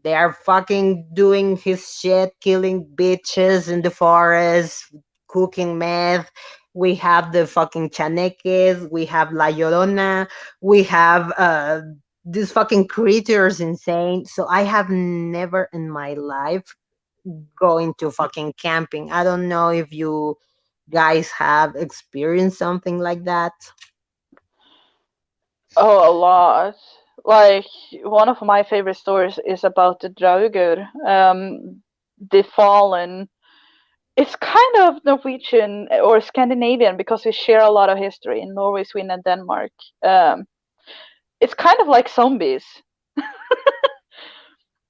They are fucking doing his shit, killing bitches in the forest, cooking meth. we have the fucking chaneques, we have La Llorona, we have these fucking creatures insane. So I have never in my life going to fucking camping. I don't know if you guys have experienced something like that. Oh, a lot. Like one of my favorite stories is about the Draugur, the fallen. It's kind of Norwegian or Scandinavian because we share a lot of history in Norway, Sweden, and Denmark. Um, it's kind of like zombies,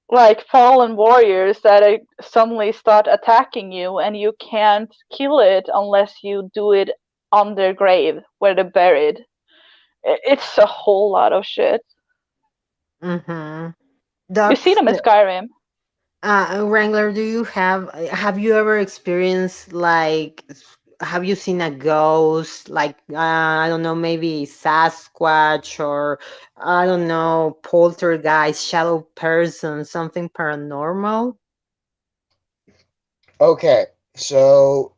like fallen warriors that suddenly start attacking you, and you can't kill it unless you do it on their grave where they're buried. It's a whole lot of shit. Mm-hmm. You see That's them in Skyrim. Wrangler. Do you have you ever experienced like have you seen a ghost like I don't know, maybe Sasquatch or I don't know, poltergeist, shadow person, something paranormal? Okay, so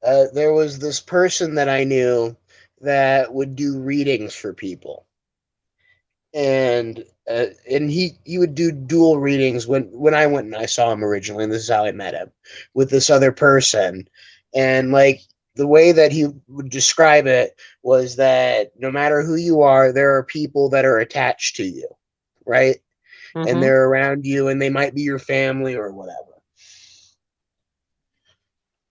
there was this person that I knew that would do readings for people, and he would do dual readings when I went and I saw him originally, and this is how I met him with this other person, and like the way that he would describe it was that no matter who you are, there are people that are attached to you, right? And Mm-hmm. they're around you, and they might be your family or whatever.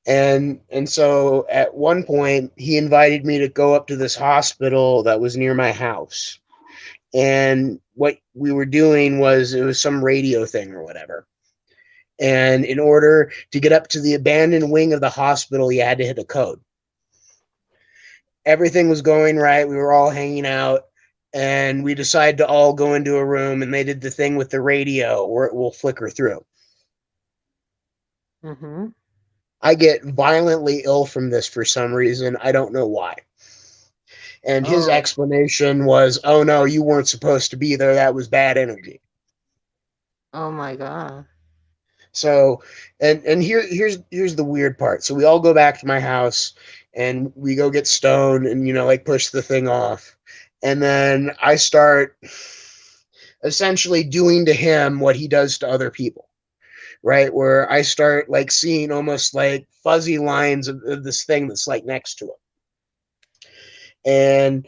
And so at one point he invited me to go up to this hospital that was near my house, and what we were doing was it was some radio thing or whatever, and in order to get up to the abandoned wing of the hospital you had to hit a code. Everything was going right, we were all hanging out, and we decided to all go into a room, and they did the thing with the radio where it will flicker through. Mm-hmm. I get violently ill from this for some reason, I don't know why. And his Oh, explanation was, "Oh no, you weren't supposed to be there. That was bad energy." oh my god. So, and here's the weird part. So we all go back to my house, and we go get stoned, and like push the thing off, and then I start essentially doing to him what he does to other people, right? Where I start like seeing almost like fuzzy lines of this thing that's like next to him, and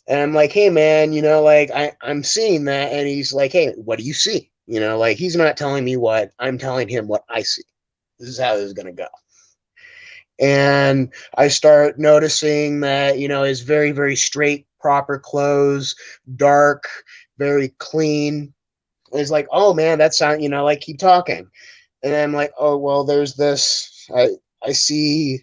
I'm like, hey man, like I'm seeing that, and he's like, hey, what do you see? Like he's not telling me what I'm telling him what I see. This is how this is gonna go. And I start noticing that his very very straight, proper clothes, dark, very clean. It's like, oh man, that sound, like keep talking. And I'm like, oh well, there's this. I see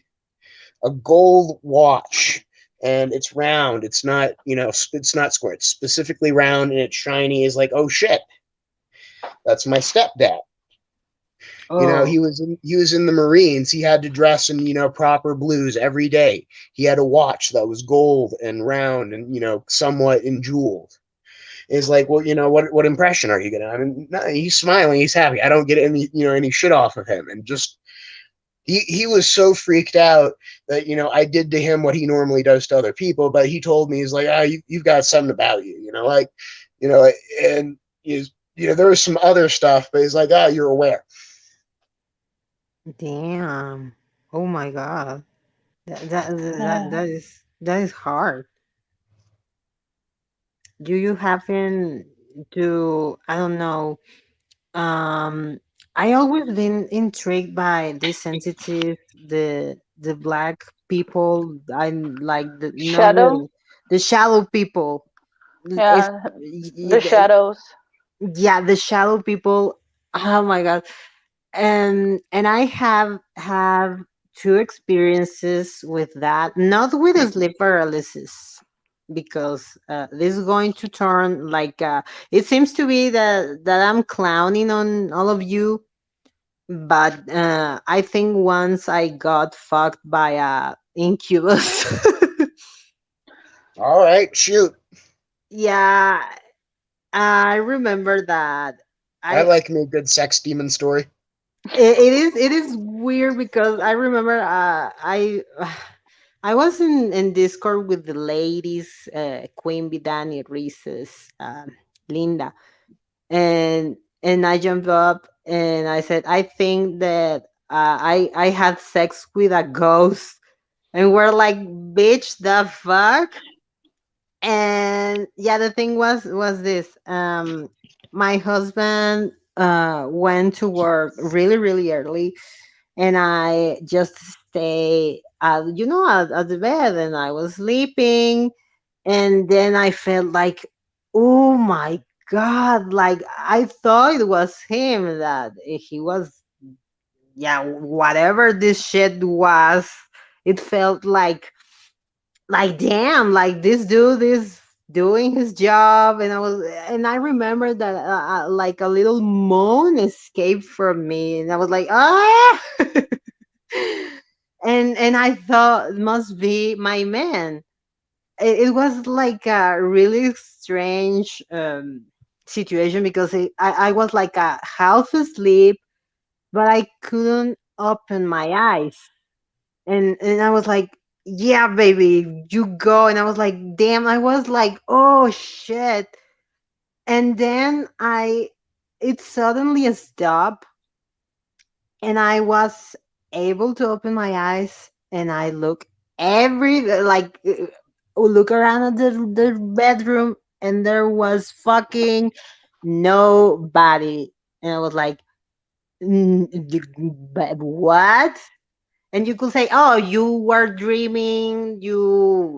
a gold watch, and it's round. It's not, it's not square. It's specifically round and it's shiny. Is like, oh shit, that's my stepdad. Oh, He was in the Marines. He had to dress in proper blues every day. He had a watch that was gold and round and somewhat enjeweled. Is like, well, what impression are you gonna? I mean, no, he's smiling, he's happy. I don't get any shit off of him, and just he was so freaked out that I did to him what he normally does to other people, but he told me he's like, ah, you've got something about you, like, you know, and he's there was some other stuff, but he's like, ah, you're aware. damn. Oh my god. Uh, That is hard. Do you happen to I don't know, I always been intrigued by this sensitive the black people. I like the not Shadow. the shallow people. If Yeah, the shadows. yeah, the shallow people. Oh my god. And I have two experiences with that, not with the sleep paralysis, because this is going to turn like it seems to be that I'm clowning on all of you, but I think once I got fucked by a incubus. All right, shoot. Yeah, I remember that. I I like me a good sex demon story. it is weird because I remember I I was in Discord with the ladies, Queen Bidani, Reese's, Linda, and I jumped up and I said, I think that I had sex with a ghost, and we're like, bitch, the fuck. And yeah, the thing was this. My husband went to work really really early, and I just stay at the bed, and I was sleeping, and then I felt like, oh my god, like I thought it was him, that he was, yeah, whatever this shit was. It felt like damn, like this dude is doing his job. And I remember that like a little moan escaped from me, and I was like, ah. And I thought it must be my man. It was like a really strange situation, because I was like a half asleep, but I couldn't open my eyes. And I was like, yeah, baby, you go. And I was like, damn, I was like, oh shit. And then it suddenly stopped, and I was able to open my eyes, and I look around at the bedroom, and there was fucking nobody. And I was like, But what?" And you could say, oh, you were dreaming,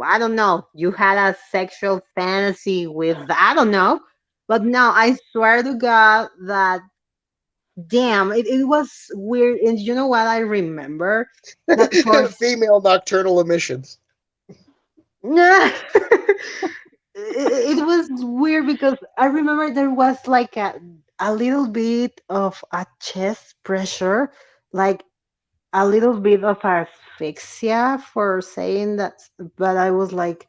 I don't know, you had a sexual fantasy with, I don't know. But no, I swear to God that, damn, it was weird. And you know what I remember? That for Female nocturnal emissions. it was weird, because I remember there was like a little bit of a chest pressure, like a little bit of asphyxia for saying that. But I was like,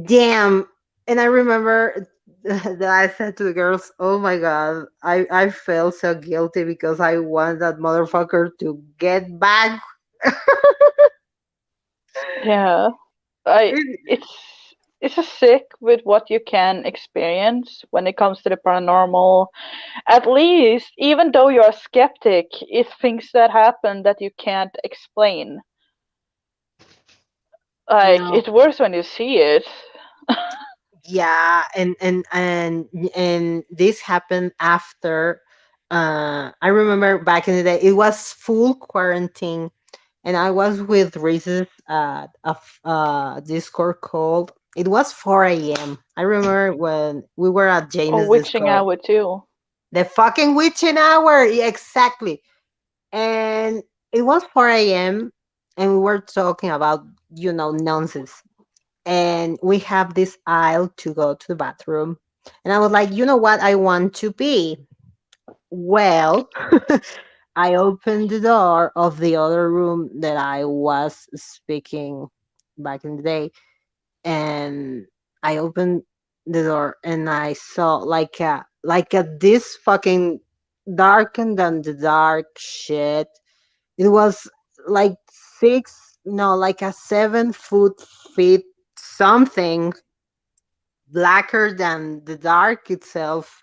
damn. And I remember that I said to the girls, oh my god, I felt so guilty, because I want that motherfucker to get back. Yeah. I It- it's a sick with what you can experience when it comes to the paranormal. At least, even though you're a skeptic, it's things that happen that you can't explain. Like no. it's worse when you see it. Yeah, and this happened after, I remember back in the day, it was full quarantine, and I was with Reese's at a Discord called. It was 4 a.m. I remember when we were at Or Jane's witching Discord. hour too. The fucking witching hour, yeah, exactly. And it was 4 a.m., and we were talking about, nonsense. And we have this aisle to go to the bathroom. And I was like, you know what? I want to pee. Well, I opened the door of the other room that I was speaking back in the day, and I opened the door, and I saw like a this fucking darkened than the dark shit. It was like six, no, like a 7 foot feet something, blacker than the dark itself.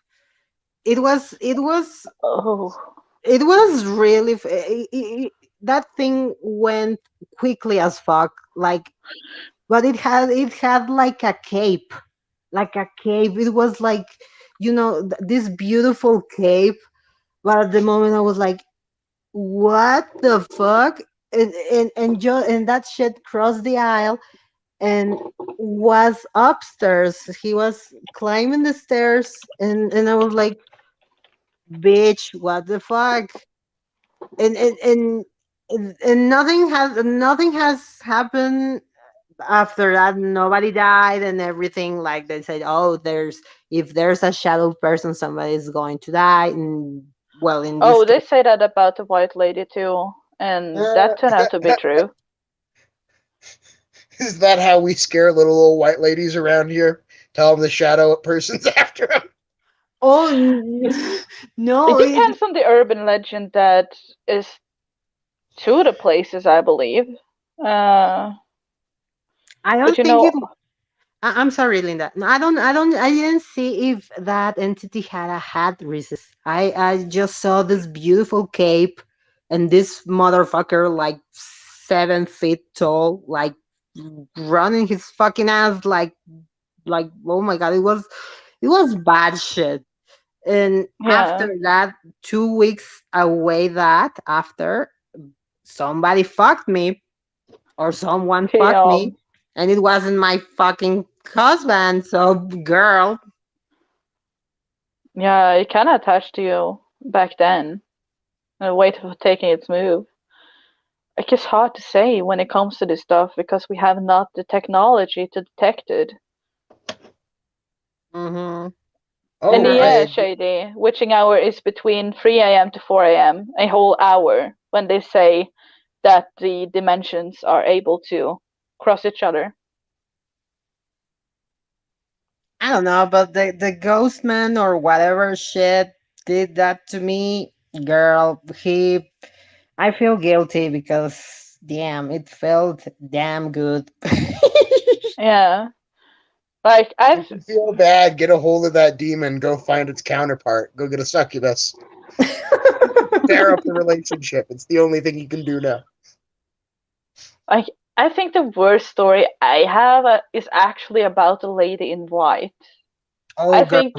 It was Oh, it was really that thing went quickly as fuck, like. But it had like a cape, it was like, this beautiful cape. But at the moment I was like, what the fuck? And that shit crossed the aisle and was upstairs. He was climbing the stairs, and I was like, bitch, what the fuck? And nothing has happened after that. Nobody died and everything. Like they said, oh, if there's a shadow person, somebody is going to die. And well, in this oh, case, they say that about the white lady too, and that turned out to be true. Is that how we scare little old white ladies around here? Tell them the shadow person's after them. oh It no, depends on the urban legend that is to the places, I believe. Uh, I But don't you think it. know, I'm sorry, Linda. No, I don't. I don't. I didn't see if that entity had a hat resist. I just saw this beautiful cape, and this motherfucker like 7 feet tall, like running his fucking ass, like oh my god, it was bad shit. And after yeah, that, 2 weeks away, that after somebody fucked me or someone fucked me, damn, and it wasn't my fucking husband. So, girl, yeah, it kind of attached to you back then. A way of taking its move. Like, it's hard to say when it comes to this stuff because we have not the technology to detect it. mm-hmm. And Oh, You're right. yeah, I Shady, witching hour is between 3 a.m. to 4 a.m., a whole hour when they say that the dimensions are able to cross each other. I don't know, but the ghost man or whatever shit did that to me, girl. I feel guilty because damn, it felt damn good. Yeah. Like, I've if you feel bad, get a hold of that demon. Go find its counterpart. Go get a succubus. Tear up the relationship. It's the only thing you can do now. like I think the worst story I have is actually about the lady in white. Oh, I girl. think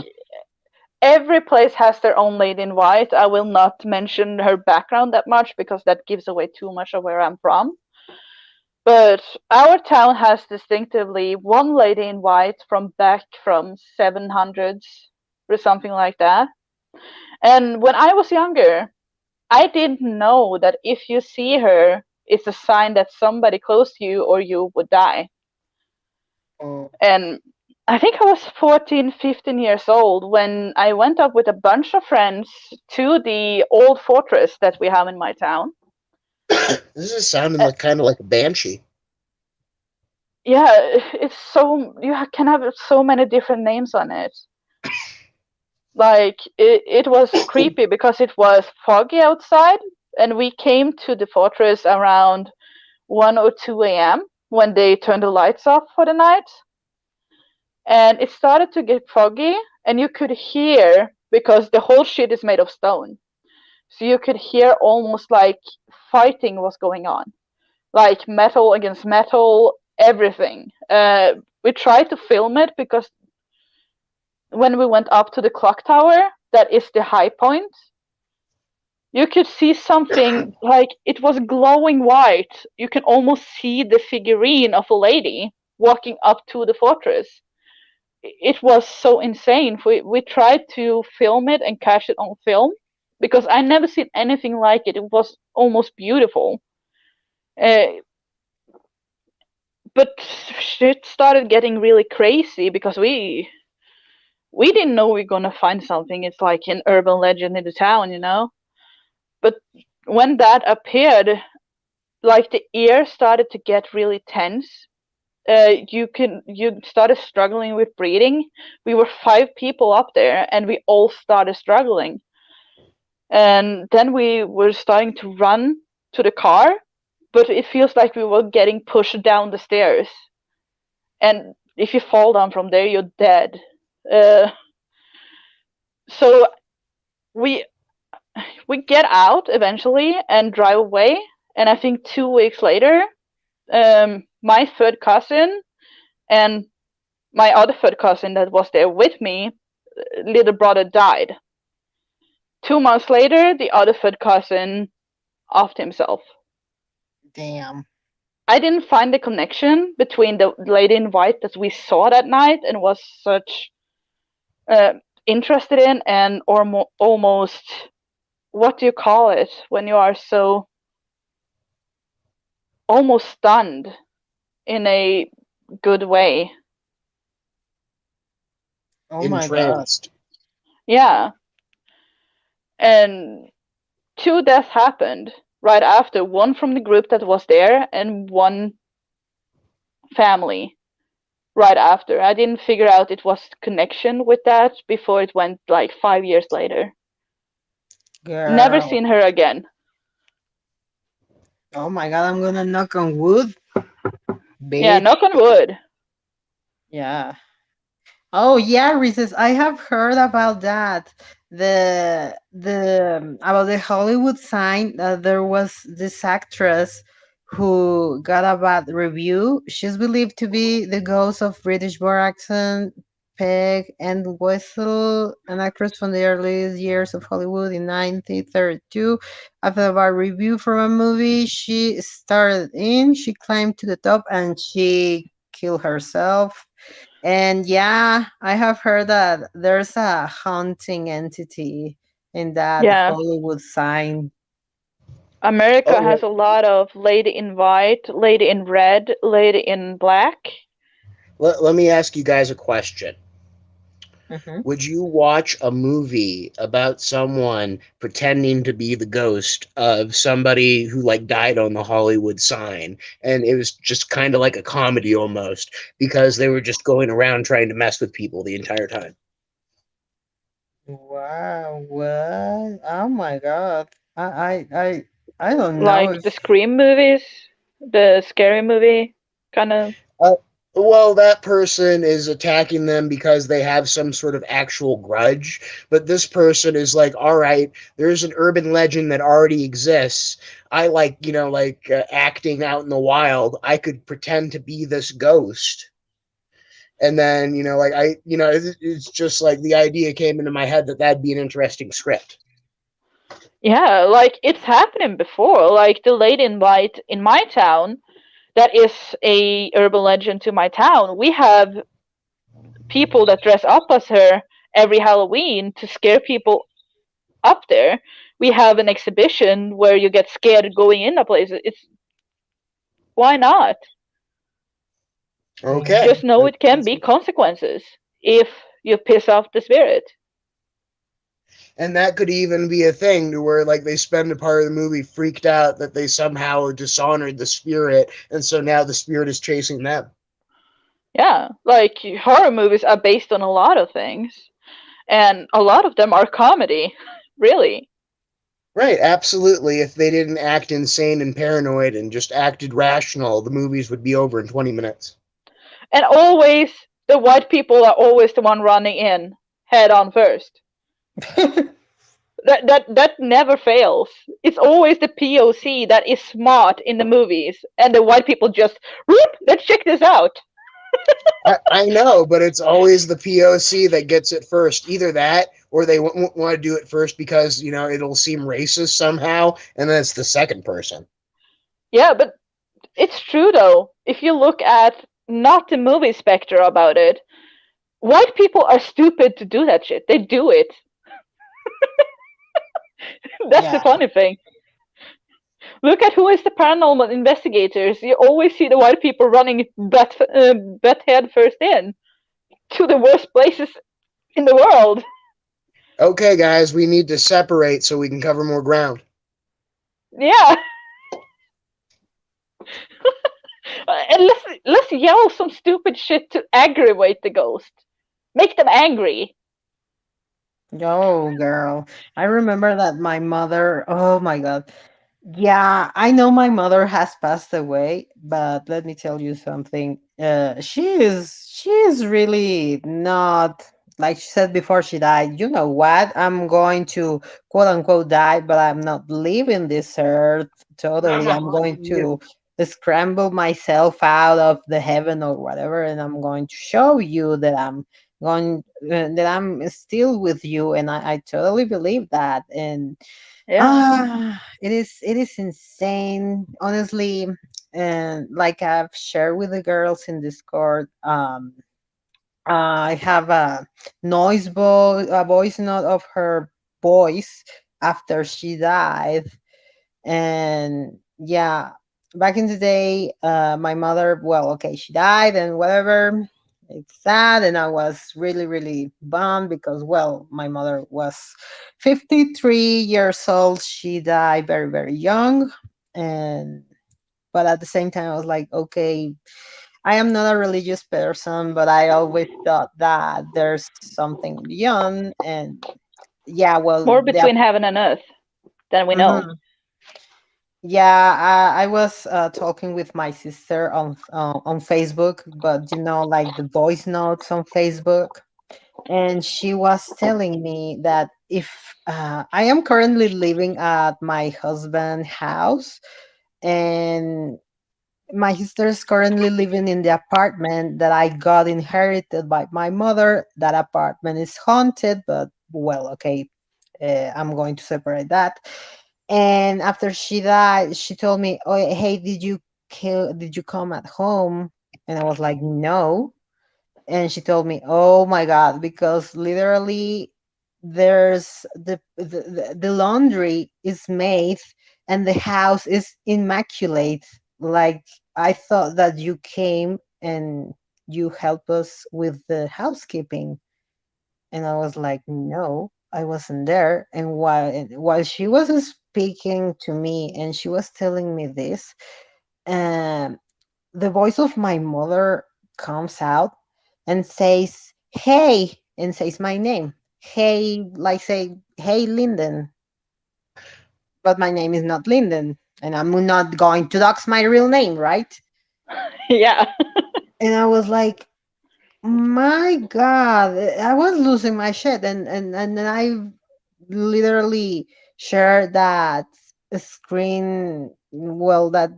every place has their own lady in white. I will not mention her background that much because that gives away too much of where I'm from. But our town has distinctively one lady in white from back from 700s or something like that. And when I was younger, I didn't know that if you see her, it's a sign that somebody close to you or you would die. Oh, And I think I was 14, 15 years old when I went up with a bunch of friends to the old fortress that we have in my town. This is sounding Uh, like kind of like a banshee. yeah, it's so you can have so many different names on it. Like it was creepy because it was foggy outside, and we came to the fortress around 1 or 2 a.m. when they turned the lights off for the night, and it started to get foggy, and you could hear because the whole shit is made of stone, so you could hear almost like fighting was going on, like metal against metal, everything. We tried to film it because when we went up to the clock tower, that is the high point, you could see something like it was glowing white. You can almost see the figurine of a lady walking up to the fortress. It was so insane. We tried to film it and catch it on film because I never seen anything like it. It was almost beautiful. Uh, but shit started getting really crazy because we didn't know we were gonna find something. It's like an urban legend in the town, you know. But when that appeared, like the ear started to get really tense. You started struggling with breathing. We were 5 people up there, and we all started struggling. And then we were starting to run to the car, but it feels like we were getting pushed down the stairs. And if you fall down from there, you're dead. Uh, so we we get out eventually and drive away. And I think 2 weeks later, my third cousin and my other third cousin that was there with me, little brother died. 2 months later, the other third cousin offed himself. damn. I didn't find the connection between the lady in white that we saw that night and was such uh, interested in, and or almost, what do you call it when you are so almost stunned in a good way. Oh my god. Entranced. Yeah, and two deaths happened right after, one from the group that was there and one family right after. I didn't figure out it was connection with that before it went like 5 years later. Never Girl. seen her again. Oh my god, I'm gonna knock on wood. Yeah, bitch. knock on wood. Yeah. Oh yeah, Reese's. I have heard about that. About the Hollywood sign. There was this actress who got a bad review. She's believed to be the ghost of British born accent Peg and Wessel, an actress from the early years of Hollywood in 1932. After a bad review from a movie she starred in, she climbed to the top and she killed herself. And yeah, I have heard that there's a haunting entity in that Yeah. Hollywood sign. America Oh, has a lot of lady in white, lady in red, lady in black. let me ask you guys a question. Hmm. Would you watch a movie about someone pretending to be the ghost of somebody who like died on the Hollywood sign, and it was just kind of like a comedy almost because they were just going around trying to mess with people the entire time? Wow, what? Oh my god. I don't know Like if the Scream movies, the scary movie kind of. Uh, well, that person is attacking them because they have some sort of actual grudge, but this person is like, all right, there's an urban legend that already exists. I like, acting out in the wild. I could pretend to be this ghost. And then, it's just like the idea came into my head that that'd be an interesting script. Yeah, like it's happening before. Like the lady in white in my town, that is a urban legend to my town. We have people that dress up as her every Halloween to scare people up there. We have an exhibition where you get scared going in a place. It's why not? Okay. yeah. Just know it can be consequences if you piss off the spirit. And that could even be a thing to where like they spend a part of the movie freaked out that they somehow dishonored the spirit, and so now the spirit is chasing them. Yeah, like horror movies are based on a lot of things, and a lot of them are comedy, really. Right, absolutely. If they didn't act insane and paranoid and just acted rational, the movies would be over in 20 minutes. And always the white people are always the one running in head on first. That never fails. It's always the POC that is smart in the movies, and the white people just, whoop, let's check this out. I know, but it's always the POC that gets it first. Either that, or they won't want to do it first because, it'll seem racist somehow, and then it's the second person. Yeah, but it's true though. If you look at not the movie specter about it, white people are stupid to do that shit. They do it. That's the Yeah. funny thing. Look at who is the paranormal investigators. You always see the white people running butt head first in to the worst places in the world. Okay, guys, we need to separate so we can cover more ground. Yeah, and let's yell some stupid shit to aggravate the ghost. Make them angry. Oh, girl. I remember that my mother, oh my God. Yeah, I know my mother has passed away, but let me tell you something. She is really not like she said before she died. You know what? I'm going to quote unquote die, but I'm not leaving this earth totally. I'm going to scramble myself out of the heaven or whatever, and I'm going to show you that going that I'm still with you, and I totally believe that. And Yeah, it is insane, honestly. And like I've shared with the girls in Discord, I have a voice note of her voice after she died. And yeah, back in the day, my mother, well, okay, she died and whatever. It's sad, and I was really, really bummed because, well, my mother was 53 years old. She died very, very young. And but at the same time I was like, okay, I am not a religious person, but I always thought that there's something beyond. And yeah, well, more between heaven and earth than we know. mhm. Yeah, I was talking with my sister on Facebook, but like the voice notes on Facebook, and she was telling me that if I am currently living at my husband's house, and my sister is currently living in the apartment that I got inherited by my mother. That apartment is haunted, but well, okay, I'm going to separate that. And after she died, she told me, "Oh, hey, did you come at home?" And I was like, "No." And she told me, "Oh my god," because literally there's the laundry is made and the house is immaculate. Like, I thought that you came and you help us with the housekeeping. And I was like, "No, I wasn't there." And while she was speaking to me and she was telling me this, um the voice of my mother comes out and says, "Hey," and says my name. Hey, like say, "Hey, Linden." But my name is not Linden, and I'm not going to dox my real name, right? Yeah. And I was like, my God, I was losing my shit. And then I literally shared that screen, well, that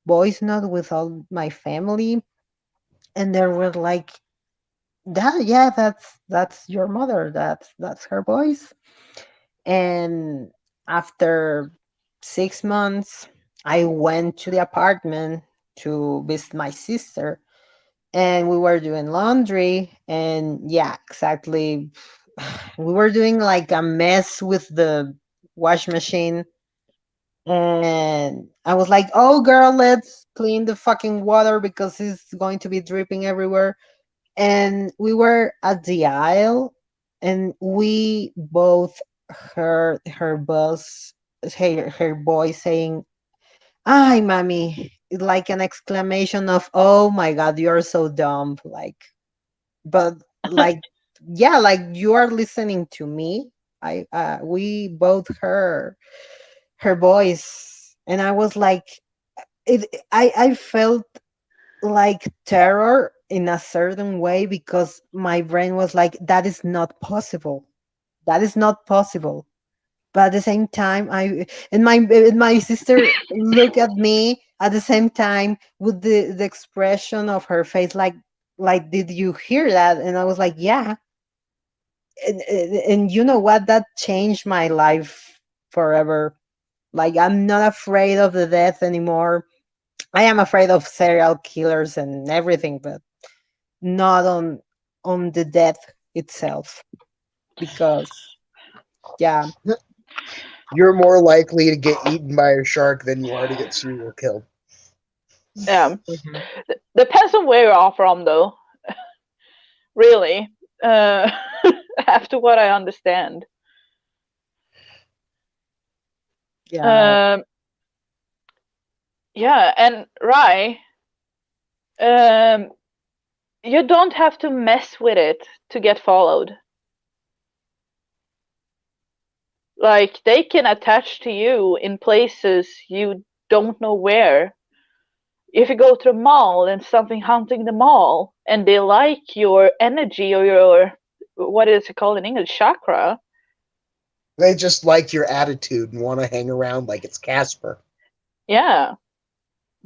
voice note with all my family, and they were like, that, yeah, that's your mother, that's her voice. And after 6 months, I went to the apartment to visit my sister, and we were doing laundry, and yeah, exactly, we were doing like a mess with the wash machine. And I was like, "Oh girl, let's clean the fucking water because it's going to be dripping everywhere." And we were at the aisle, and we both heard her voice saying, "Ay, mommy," like an exclamation of, "Oh my god, you're so dumb." Like, but like, yeah, like you are listening to me. We both heard her voice, and I was like, I felt like terror in a certain way, because my brain was like, that is not possible, that is not possible. But at the same time, my sister looked at me at the same time with the expression of her face, like, "Did you hear that?" And I was like, "Yeah." And you know what, that changed my life forever. Like, I'm not afraid of the death anymore. I am afraid of serial killers and everything, but not on the death itself, because yeah. You're more likely to get eaten by a shark than you are to get serial killed. Yeah. Mhm. Depends on where you are from, though. Really. Uh, after what I understand. Yeah. Um, yeah, and Rai, um, you don't have to mess with it to get followed. Like, they can attach to you in places you don't know where. If you go to the mall and something hunting the mall, and they like your energy or your, what is it called in English, chakra, They just like your attitude and want to hang around like it's Casper. yeah,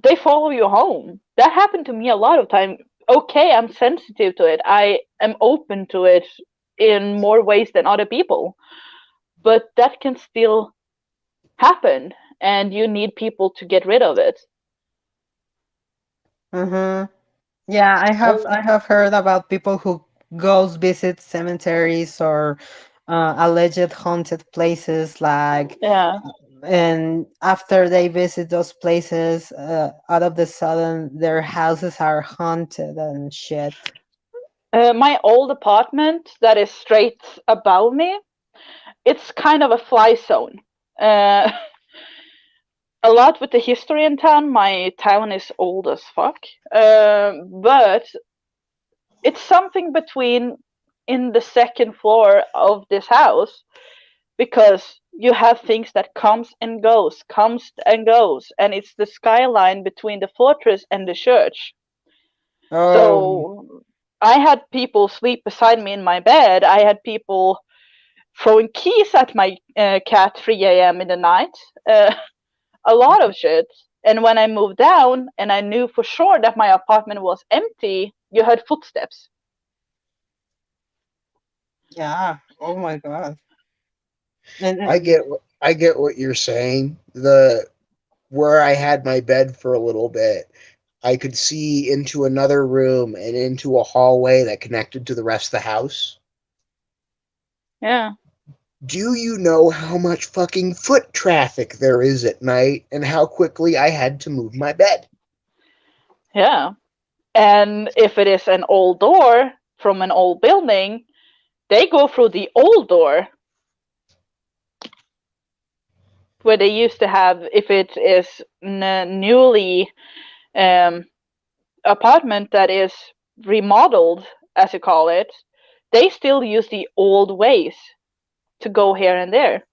they follow you home. That happened to me a lot of time. Okay, I'm sensitive to it. I am open to it in more ways than other people, but that can still happen, and you need people to get rid of it. Hmm. Yeah, I have heard about people who goes visit cemeteries or alleged haunted places, like, Yeah. and after they visit those places, out of the sudden their houses are haunted and shit. My old apartment that is straight above me, it's kind of a fly zone. Uh, a lot with the history in town. My town is old as fuck. But it's something between, in the second floor of this house, because you have things that comes and goes, and it's the skyline between the fortress and the church. Oh, So I had people sleep beside me in my bed. I had people throwing keys at my cat 3 a.m. in the night. A lot of shit. And when I moved down and I knew for sure that my apartment was empty, you heard footsteps. yeah. Oh my God. And I get what you're saying. The where I had my bed for a little bit, I could see into another room and into a hallway that connected to the rest of the house. Yeah, Do you know how much fucking foot traffic there is at night and how quickly I had to move my bed? yeah. And if it is an old door from an old building, they go through the old door where they used to have, if it is newly um, apartment that is remodeled, as you call it, they still use the old ways to go here and there.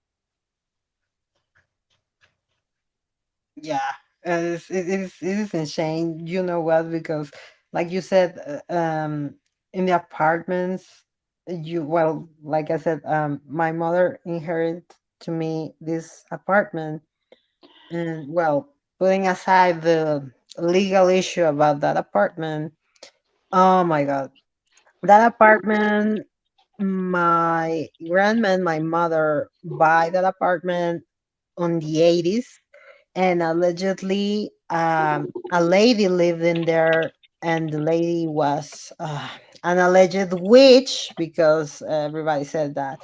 yeah, it is insane. You know what? Because, like you said, in the apartments, like I said, my mother inherited to me this apartment, and putting aside the legal issue about that apartment, oh my God, that apartment, my grandma and my mother buy that apartment on the 80s, and allegedly a lady lived in there, and the lady was an alleged witch, because everybody said that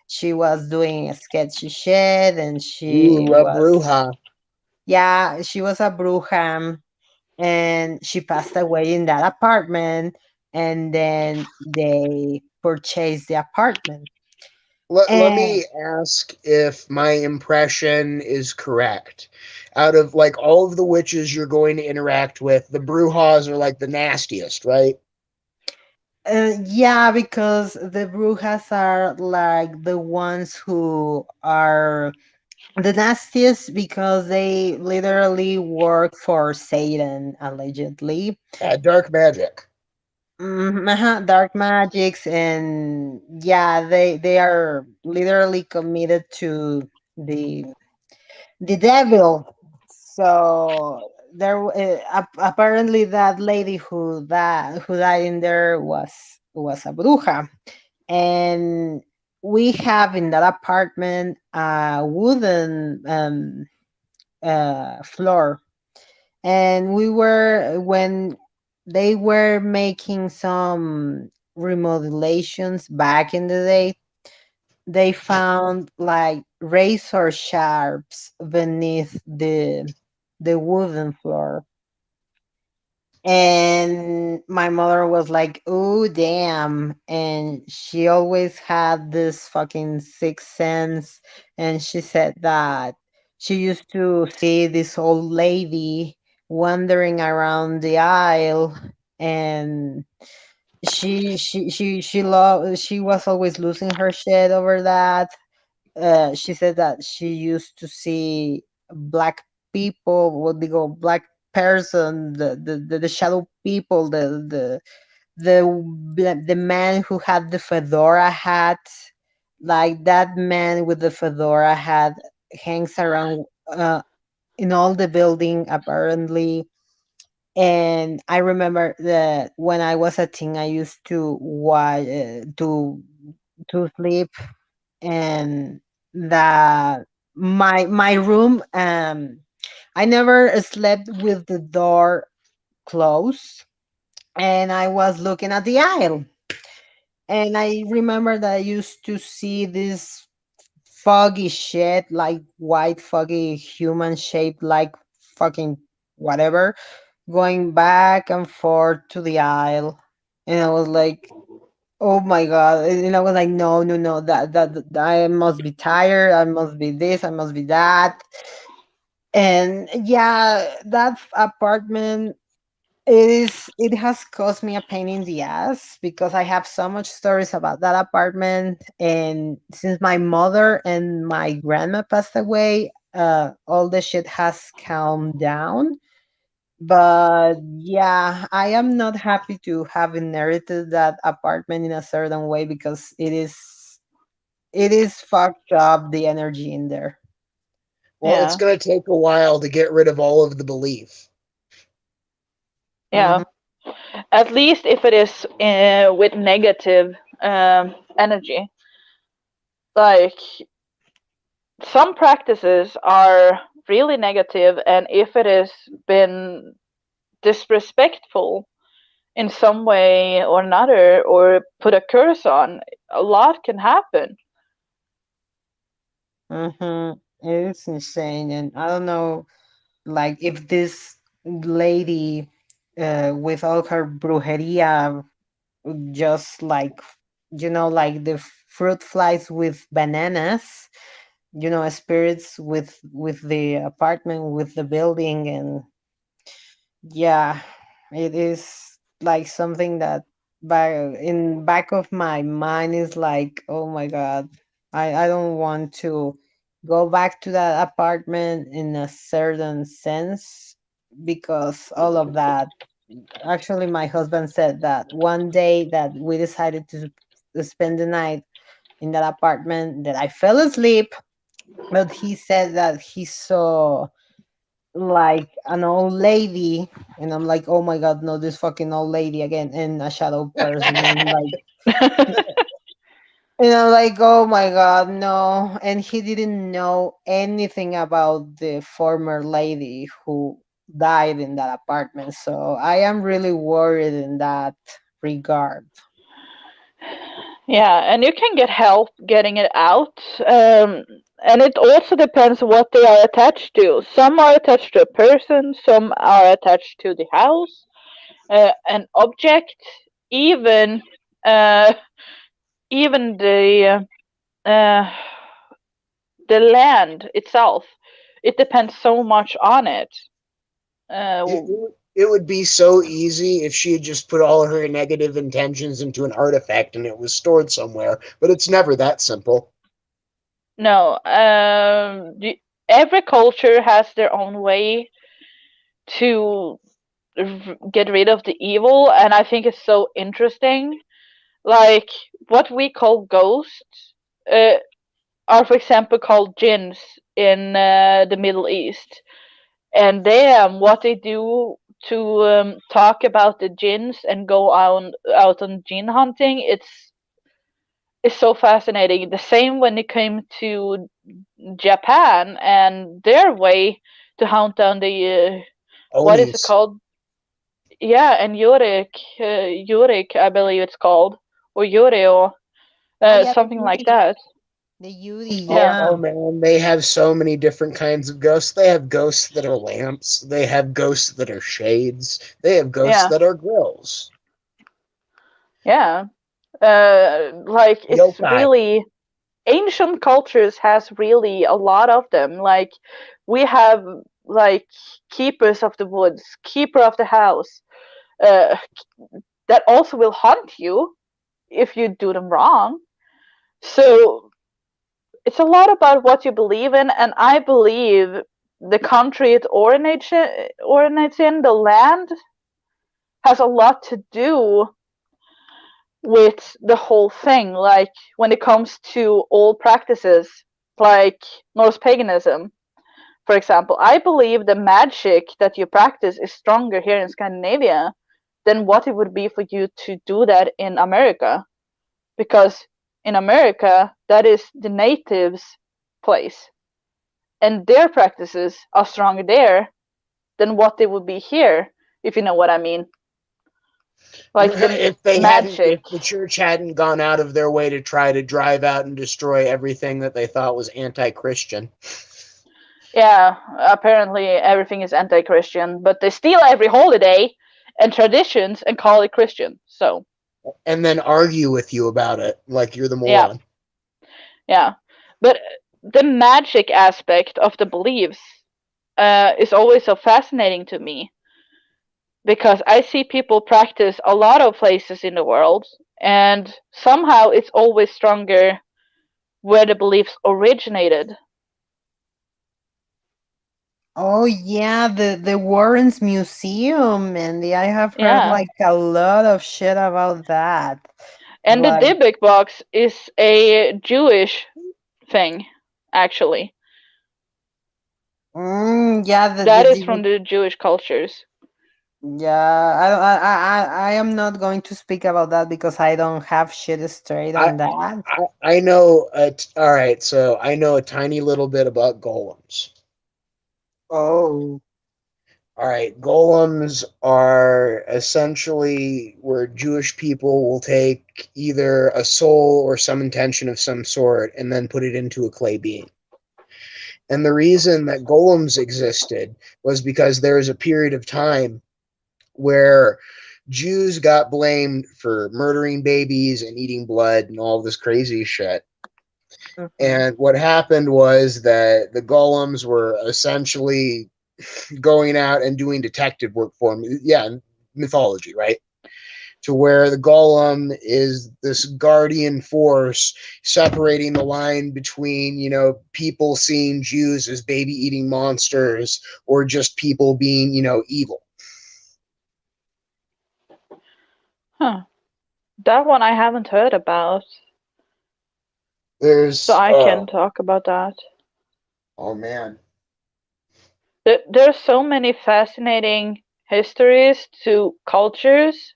she was doing a sketchy shit, and she Ooh, a was, bruja. yeah, she was a bruja, and she passed away in that apartment, and then they purchased the apartment. Let And me ask if my impression is correct. Out of like all of the witches you're going to interact with, the Brujas are like the nastiest, right? yeah, because the brujas are like the ones who are the nastiest, because they literally work for Satan, allegedly. Dark magic. Dark magics, and yeah, they are literally committed to the the devil. So apparently that lady who died in there was a bruja, and we have in that apartment a wooden floor, and we were when they were making some remodelations back in the day, they found like razor sharps beneath the wooden floor, and my mother was like, "Oh damn!" And she always had this fucking sixth sense, and she said that she used to see this old lady wandering around the aisle, and she was always losing her shit over that. She said that she used to see black people, what they go, black person, the shadow people, the man who had the fedora hat, like that man with the fedora hat hangs around in all the building apparently. And I remember that when I was a teen, I used to watch to sleep, and that my room, I never slept with the door closed, and I was looking at the aisle, and I remember that I used to see this foggy shit, like white foggy human shaped, like fucking whatever, going back and forth to the aisle. And I was like, oh my God. And I was like, no, no, no, that I must be tired. I must be this. I must be that. And yeah, that apartment, it has caused me a pain in the ass because I have so much stories about that apartment, and since my mother and my grandma passed away, all the shit has calmed down. But yeah, I am not happy to have inherited that apartment in a certain way because it is fucked up, the energy in there. Well, it's Yeah, going to take a while to get rid of all of the belief. yeah. Hmm. At least if it is with negative energy. Like some practices are really negative, and if it has been disrespectful in some way or another, or put a curse on, a lot can happen. Hmm. It is insane, and I don't know, like if this lady, with all her brujeria, just like, like the fruit flies with bananas, spirits with the apartment, with the building, and yeah, it is like something that back of my mind is like, oh my god, I don't want to go back to that apartment in a certain sense, because all of that. Actually, my husband said that one day that we decided to spend the night in that apartment, that I fell asleep, but he said that he saw like an old lady, and I'm like, oh my god, no, this fucking old lady again, and a shadow person, and I'm like, oh my god, no. And he didn't know anything about the former lady who died in that apartment, so I am really worried in that regard. Yeah, and you can get help getting it out. And it also depends what they are attached to. Some are attached to a person, some are attached to the house, an object, even uh, even uh, the land itself. It depends so much on it. It, Uh, it would be so easy if she had just put all her negative intentions into an artifact and it was stored somewhere, but it's never that simple. no, every culture has their own way to get rid of the evil, and I think it's so interesting. Like what we call ghosts uh, are, for example, called jinns in the Middle East, and what they do to talk about the jinns and go out on jinn hunting. It's so fascinating. The same when it came to Japan and their way to hunt down the what is it Onis. called? Yeah, and Yurik, I believe it's called, or Yureo, Ah, yeah, the something like Yuri. that. The Yuri, Oh, Yeah, yeah. oh man, they have so many different kinds of ghosts. They have ghosts that are lamps. They have ghosts that are shades. They have ghosts yeah, that are grills. yeah. Like it's Yokai. really ancient cultures has really a lot of them. Like we have like keepers of the woods, keeper of the house, uh, that also will hunt you if you do them wrong. So it's a lot about what you believe in, and I believe the country it originates in, the land, has a lot to do with the whole thing. Like when it comes to old practices, like Norse paganism, for example, I believe the magic that you practice is stronger here in Scandinavia than what it would be for you to do that in America. Because in America, that is the natives' place, and their practices are stronger there than what they would be here, if you know what I mean. Like the If they hadn't, magic. if the church hadn't gone out of their way to try to drive out and destroy everything that they thought was anti-Christian. Yeah, apparently everything is anti Christian, but they steal every holiday and traditions and call it Christian. So, And then argue with you about it like you're the yeah, moron. yeah. But the magic aspect of the beliefs is always so fascinating to me. because I see people practice a lot of places in the world, and somehow it's always stronger where the beliefs originated. Oh yeah, the Warrens Museum, Mandy. I have heard Yeah. like a lot of shit about that. And the Like, Dybbuk box is a Jewish thing, actually. yeah, That is from the Jewish cultures. yeah. I am not going to speak about that because I don't have shit straight I on that. I know. All right, so I know a tiny little bit about golems. Oh. All right, golems are essentially where Jewish people will take either a soul or some intention of some sort and then put it into a clay being. And the reason that golems existed was because there was a period of time where Jews got blamed for murdering babies and eating blood and all this crazy shit. Mhm. And what happened was that the golems were essentially going out and doing detective work for him. Yeah, mythology, right? To where the golem is this guardian force separating the line between, people seeing Jews as baby eating monsters or just people being, evil. Huh. That one I haven't heard about, so There's, I can talk about that. oh man. There are so many fascinating histories to cultures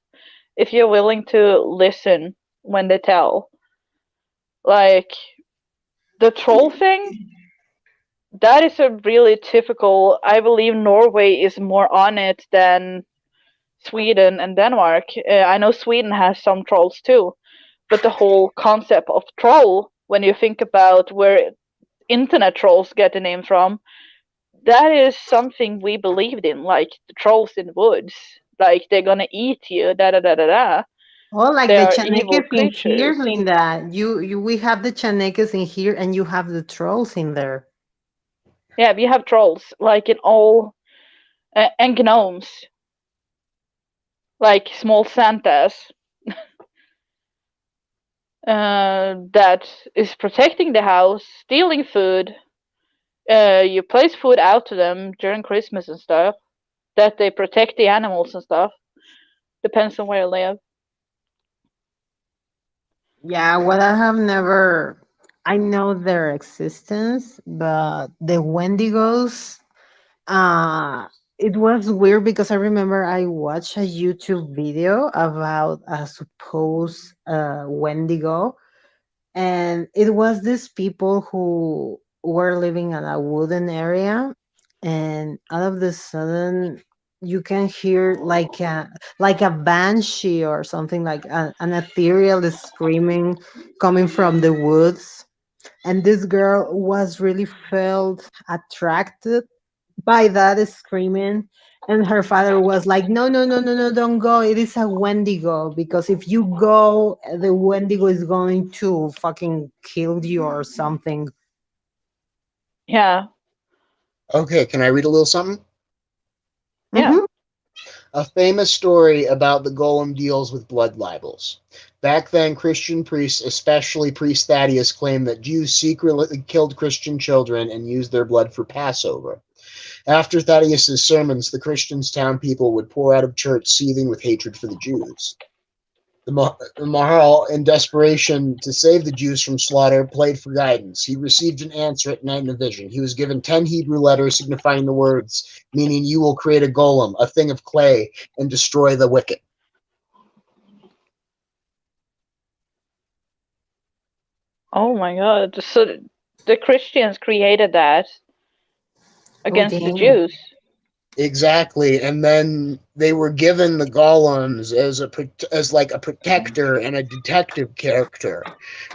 if you're willing to listen when they tell. Like the troll thing, that is a really typical. I believe Norway is more on it than Sweden and Denmark. I know Sweden has some trolls too, but the whole concept of troll, when you think about where internet trolls get the name from, that is something we believed in, like the trolls in the woods, like they're gonna eat you, da da da da da. Oh, like They the are evil Chanekes in here, creatures. Linda. We have the Chanekes in here, and you have the trolls in there. Yeah, we have trolls, like in all, and gnomes, like small Santas, that is protecting the house, stealing food. You place food out to them during Christmas and stuff, that they protect the animals and stuff. Depends on where you live. Yeah, what I have never, I know their existence, but the Wendigos, it was weird because I remember I watched a YouTube video about a supposed Wendigo, and it was these people who were living in a wooden area, and all of the sudden you can hear like a banshee or something, like an ethereal screaming coming from the woods, and this girl was really felt attracted by that screaming, and her father was like, no, no, no, no, no, don't go, it is a Wendigo, because if you go, the Wendigo is going to fucking kill you or something. Yeah, Okay, can I read a little something? yeah. Hmm. A famous story about the golem deals with blood libels. Back then, Christian priests, especially priest Thaddeus, claimed that Jews secretly killed Christian children and used their blood for Passover. After Thaddeus's sermons, the Christians' town people would pour out of church seething with hatred for the Jews. The Mahal, in desperation to save the Jews from slaughter, played for guidance. He received an answer at night in a vision. He was given 10 Hebrew letters signifying the words, meaning, you will create a golem, a thing of clay, and destroy the wicked. Oh my god. So the Christians created that Oh against the damn. Jews. Exactly, and then they were given the golems as like a protector and a detective character,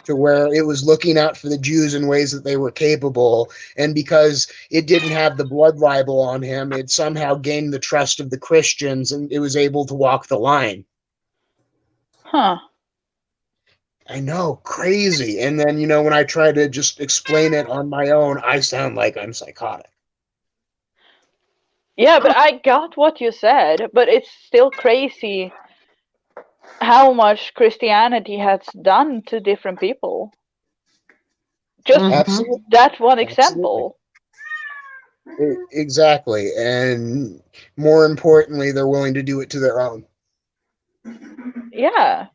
to where it was looking out for the Jews in ways that they were capable, and because it didn't have the blood libel on him, it somehow gained the trust of the Christians, and it was able to walk the line. Huh. I know, crazy. And then when I try to just explain it on my own, I sound like I'm psychotic. Yeah, but I got what you said, but it's still crazy how much Christianity has done to different people. Just Mm-hmm. Absolutely, that one absolutely. example. Exactly. And more importantly, they're willing to do it to their own. Yeah,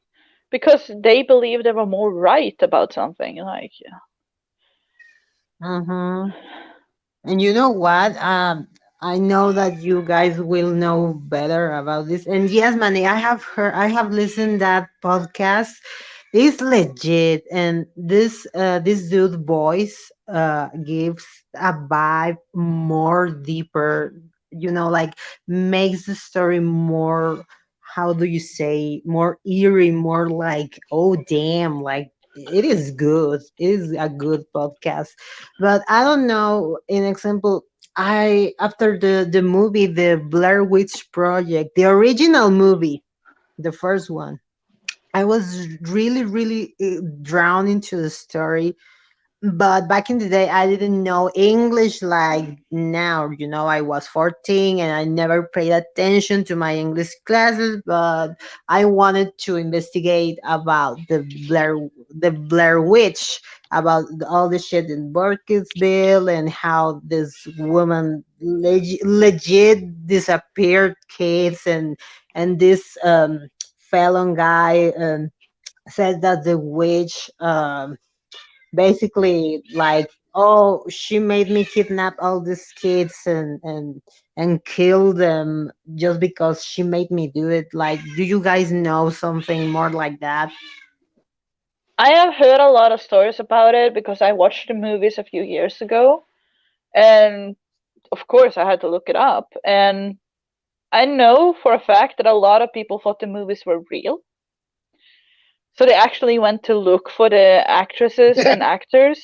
because they believe they were more right about something. Like, Mm-hmm. And you know what? I know that you guys will know better about this. And yes, Manny, I have listened that podcast. It's legit, and this dude voice gives a vibe more deeper. You know, like makes the story more. How do you say more eerie? More like, oh damn, like it is good. It is a good podcast, but I don't know. In example, I after the movie, the Blair Witch Project, the original movie, the first one, I was really drawn into the story, but back in the day I didn't know English like now. You know, I was 14 and I never paid attention to my English classes, but I wanted to investigate about the Blair Witch, about all the shit in Burkittsville and how this woman legit disappeared kids, and this felon guy said that the witch basically like, oh, she made me kidnap all these kids and kill them just because she made me do it. Like, do you guys know something more like that? I have heard a lot of stories about it because I watched the movies a few years ago, and of course I had to look it up. And I know for a fact that a lot of people thought the movies were real. So they actually went to look for the actresses and actors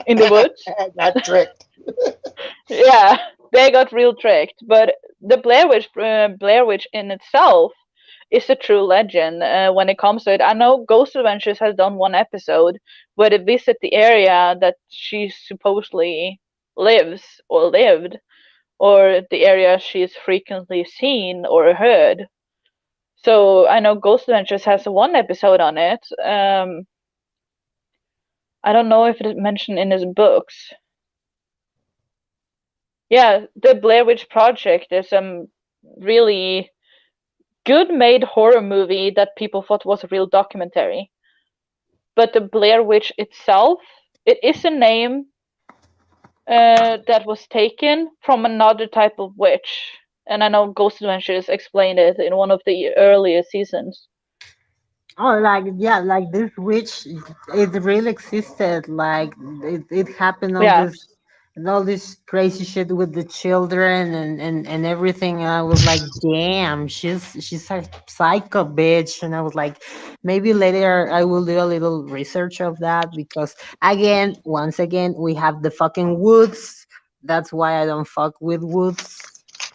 in the woods. Got tricked. Yeah, they got real tricked. But the Blair Witch in itself is a true legend when it comes to it. I know Ghost Adventures has done one episode where they visit the area that she supposedly lives or lived, or the area she's frequently seen or heard. So I know Ghost Adventures has one episode on it. I don't know if it is mentioned in his books. Yeah, the Blair Witch Project is a really good made horror movie that people thought was a real documentary. But the Blair Witch itself, it is a name that was taken from another type of witch. And I know Ghost Adventures explained it in one of the earlier seasons. Oh, like yeah, like this witch, it really existed. Like it happened Yeah, all this crazy shit with the children and everything. And I was like, damn, she's a psycho bitch. And I was like, maybe later I will do a little research of that because again, once again, we have the fucking woods. That's why I don't fuck with woods.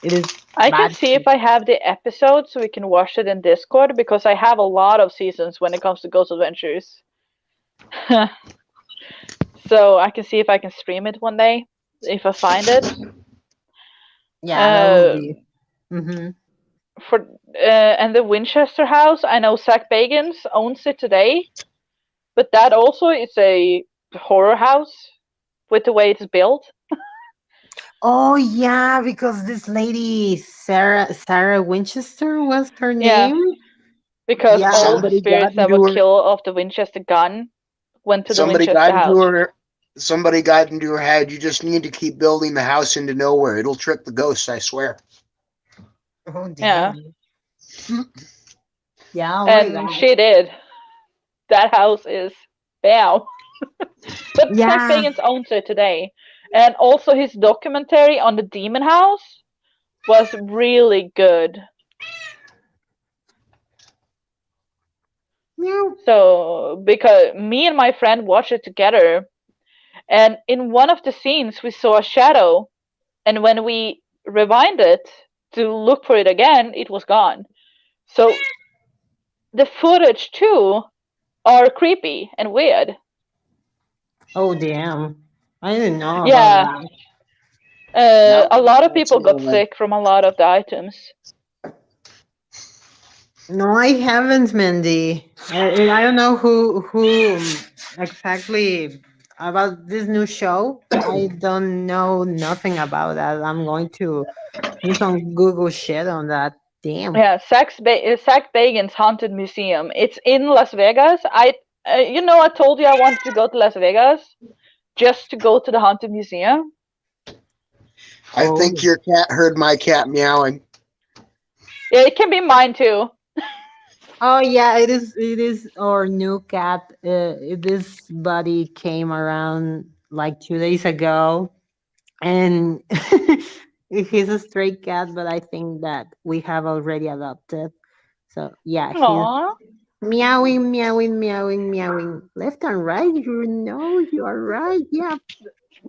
It is I can bad see shit. if I have the episode so we can watch it in Discord because I have a lot of seasons when it comes to Ghost Adventures. So I can see if I can stream it one day if I find it. Yeah, that will Uh, be. Mm-hmm. for and the Winchester House, I know Zach Bagans owns it today, but that also is a horror house with the way it's built. Oh yeah, because this lady Sarah Winchester was her Yeah, name. because all Yeah. the Somebody spirits got that into were her. killed of the Winchester gun went to the Somebody Winchester got into house. her. Somebody got into her head. You just need to keep building the house into nowhere. It'll trick the ghosts. I swear. Oh Yeah, damn. Yeah. Oh my and god. she did. That house is bam. But Zach Yeah. Bagans owns it today, and also his documentary on the Demon House was really good. Meow. So because me and my friend watched it together, and in one of the scenes we saw a shadow, and when we rewind it to look for it again, it was gone. So the footage too are creepy and weird. Oh damn. I didn't know about Yeah, that. That A was lot of people got unfortunately. sick from a lot of the items. No, I haven't, Mandy. I don't know who exactly about this new show. I don't know nothing about that. I'm going to do some Google shit on that. Damn. Yeah, Zach Bagan's Haunted Museum. It's in Las Vegas. I told you I wanted to go to Las Vegas just to go to the Haunted Museum. I Oh. think your cat heard my cat meowing. Yeah, it can be mine too. Oh yeah, it is. It is our new cat. This buddy came around like 2 days ago, and he's a stray cat. But I think that we have already adopted. So yeah, he's Aww. meowing, meowing, meowing, meowing, left and right. You know, you are right. Yeah,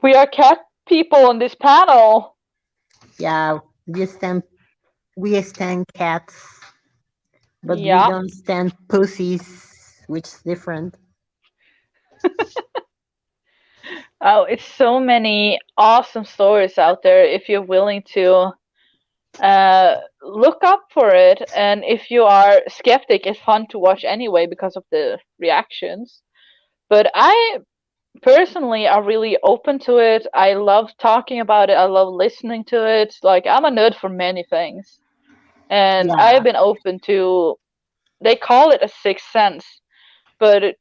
We are cat people on this panel. yeah. We stand cats, but we Yeah. don't stand pussies, which is different. Oh, it's so many awesome stories out there if you're willing to look up for it. And if you are skeptic, it's fun to watch anyway because of the reactions. But I personally are really open to it. I love talking about it. I love listening to it. Like I'm a nerd for many things. And Yeah, I've been open to they call it a sixth sense, but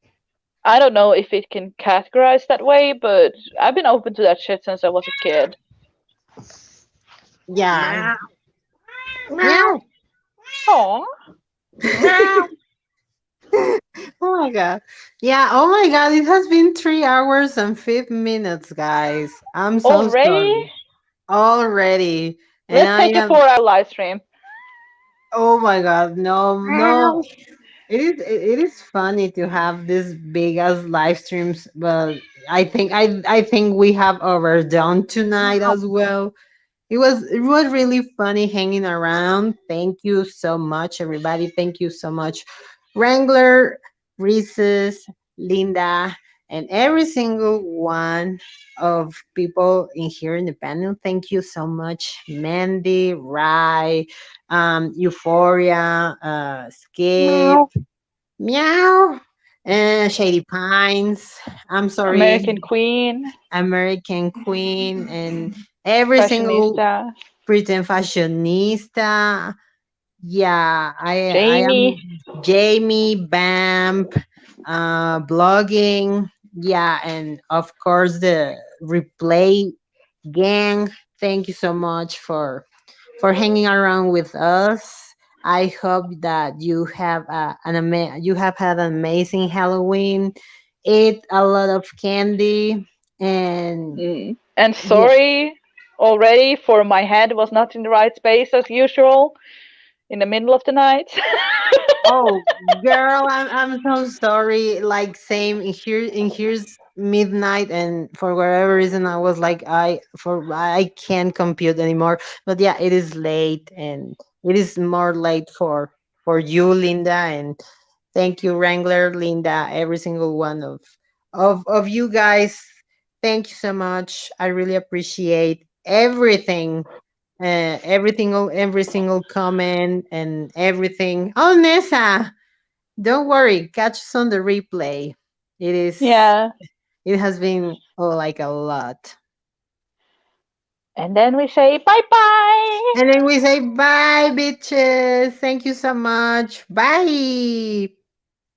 I don't know if it can categorize that way, but I've been open to that shit since I was a kid. yeah. Meow, Meow. Oh, meow. Oh my god. Yeah, oh my god, it has been 3 hours and 5 minutes, guys. I'm so already? sorry. Already. And Let's I make a am 4 hour live stream. oh my god, no, Meow. no. It is funny to have these big as live streams, but I think we have overdone tonight as well. It was really funny hanging around. Thank you so much, everybody. Thank you so much, Wrangler, Reese's, Linda, and every single one of people in here in the panel. Thank you so much, Mandy, Rai, Euphoria, Skip, Meow. Meow, and Shady Pines. I'm sorry, American Queen, American Queen, and every single Fashionista, pretend fashionista. Yeah, I Jamie. am Jamie Bamp, blogging. Yeah, and of course the replay gang. Thank you so much for hanging around with us. I hope that you have had an amazing Halloween. Eat a lot of candy and And yeah. sorry already for my head was not in the right space as usual in the middle of the night. Oh, girl, I'm so sorry. Like same in here's midnight, and for whatever reason, I was like, I can't compute anymore. But yeah, it is late, and it is more late for you, Linda, and thank you, Wrangler, Linda, every single one of you guys. Thank you so much. I really appreciate everything, every single comment and everything. Oh, Nessa, don't worry, catch us on the replay. It is. Yeah. It has been like a lot. And then we say bye bye. And then we say bye, bitches. Thank you so much. Bye.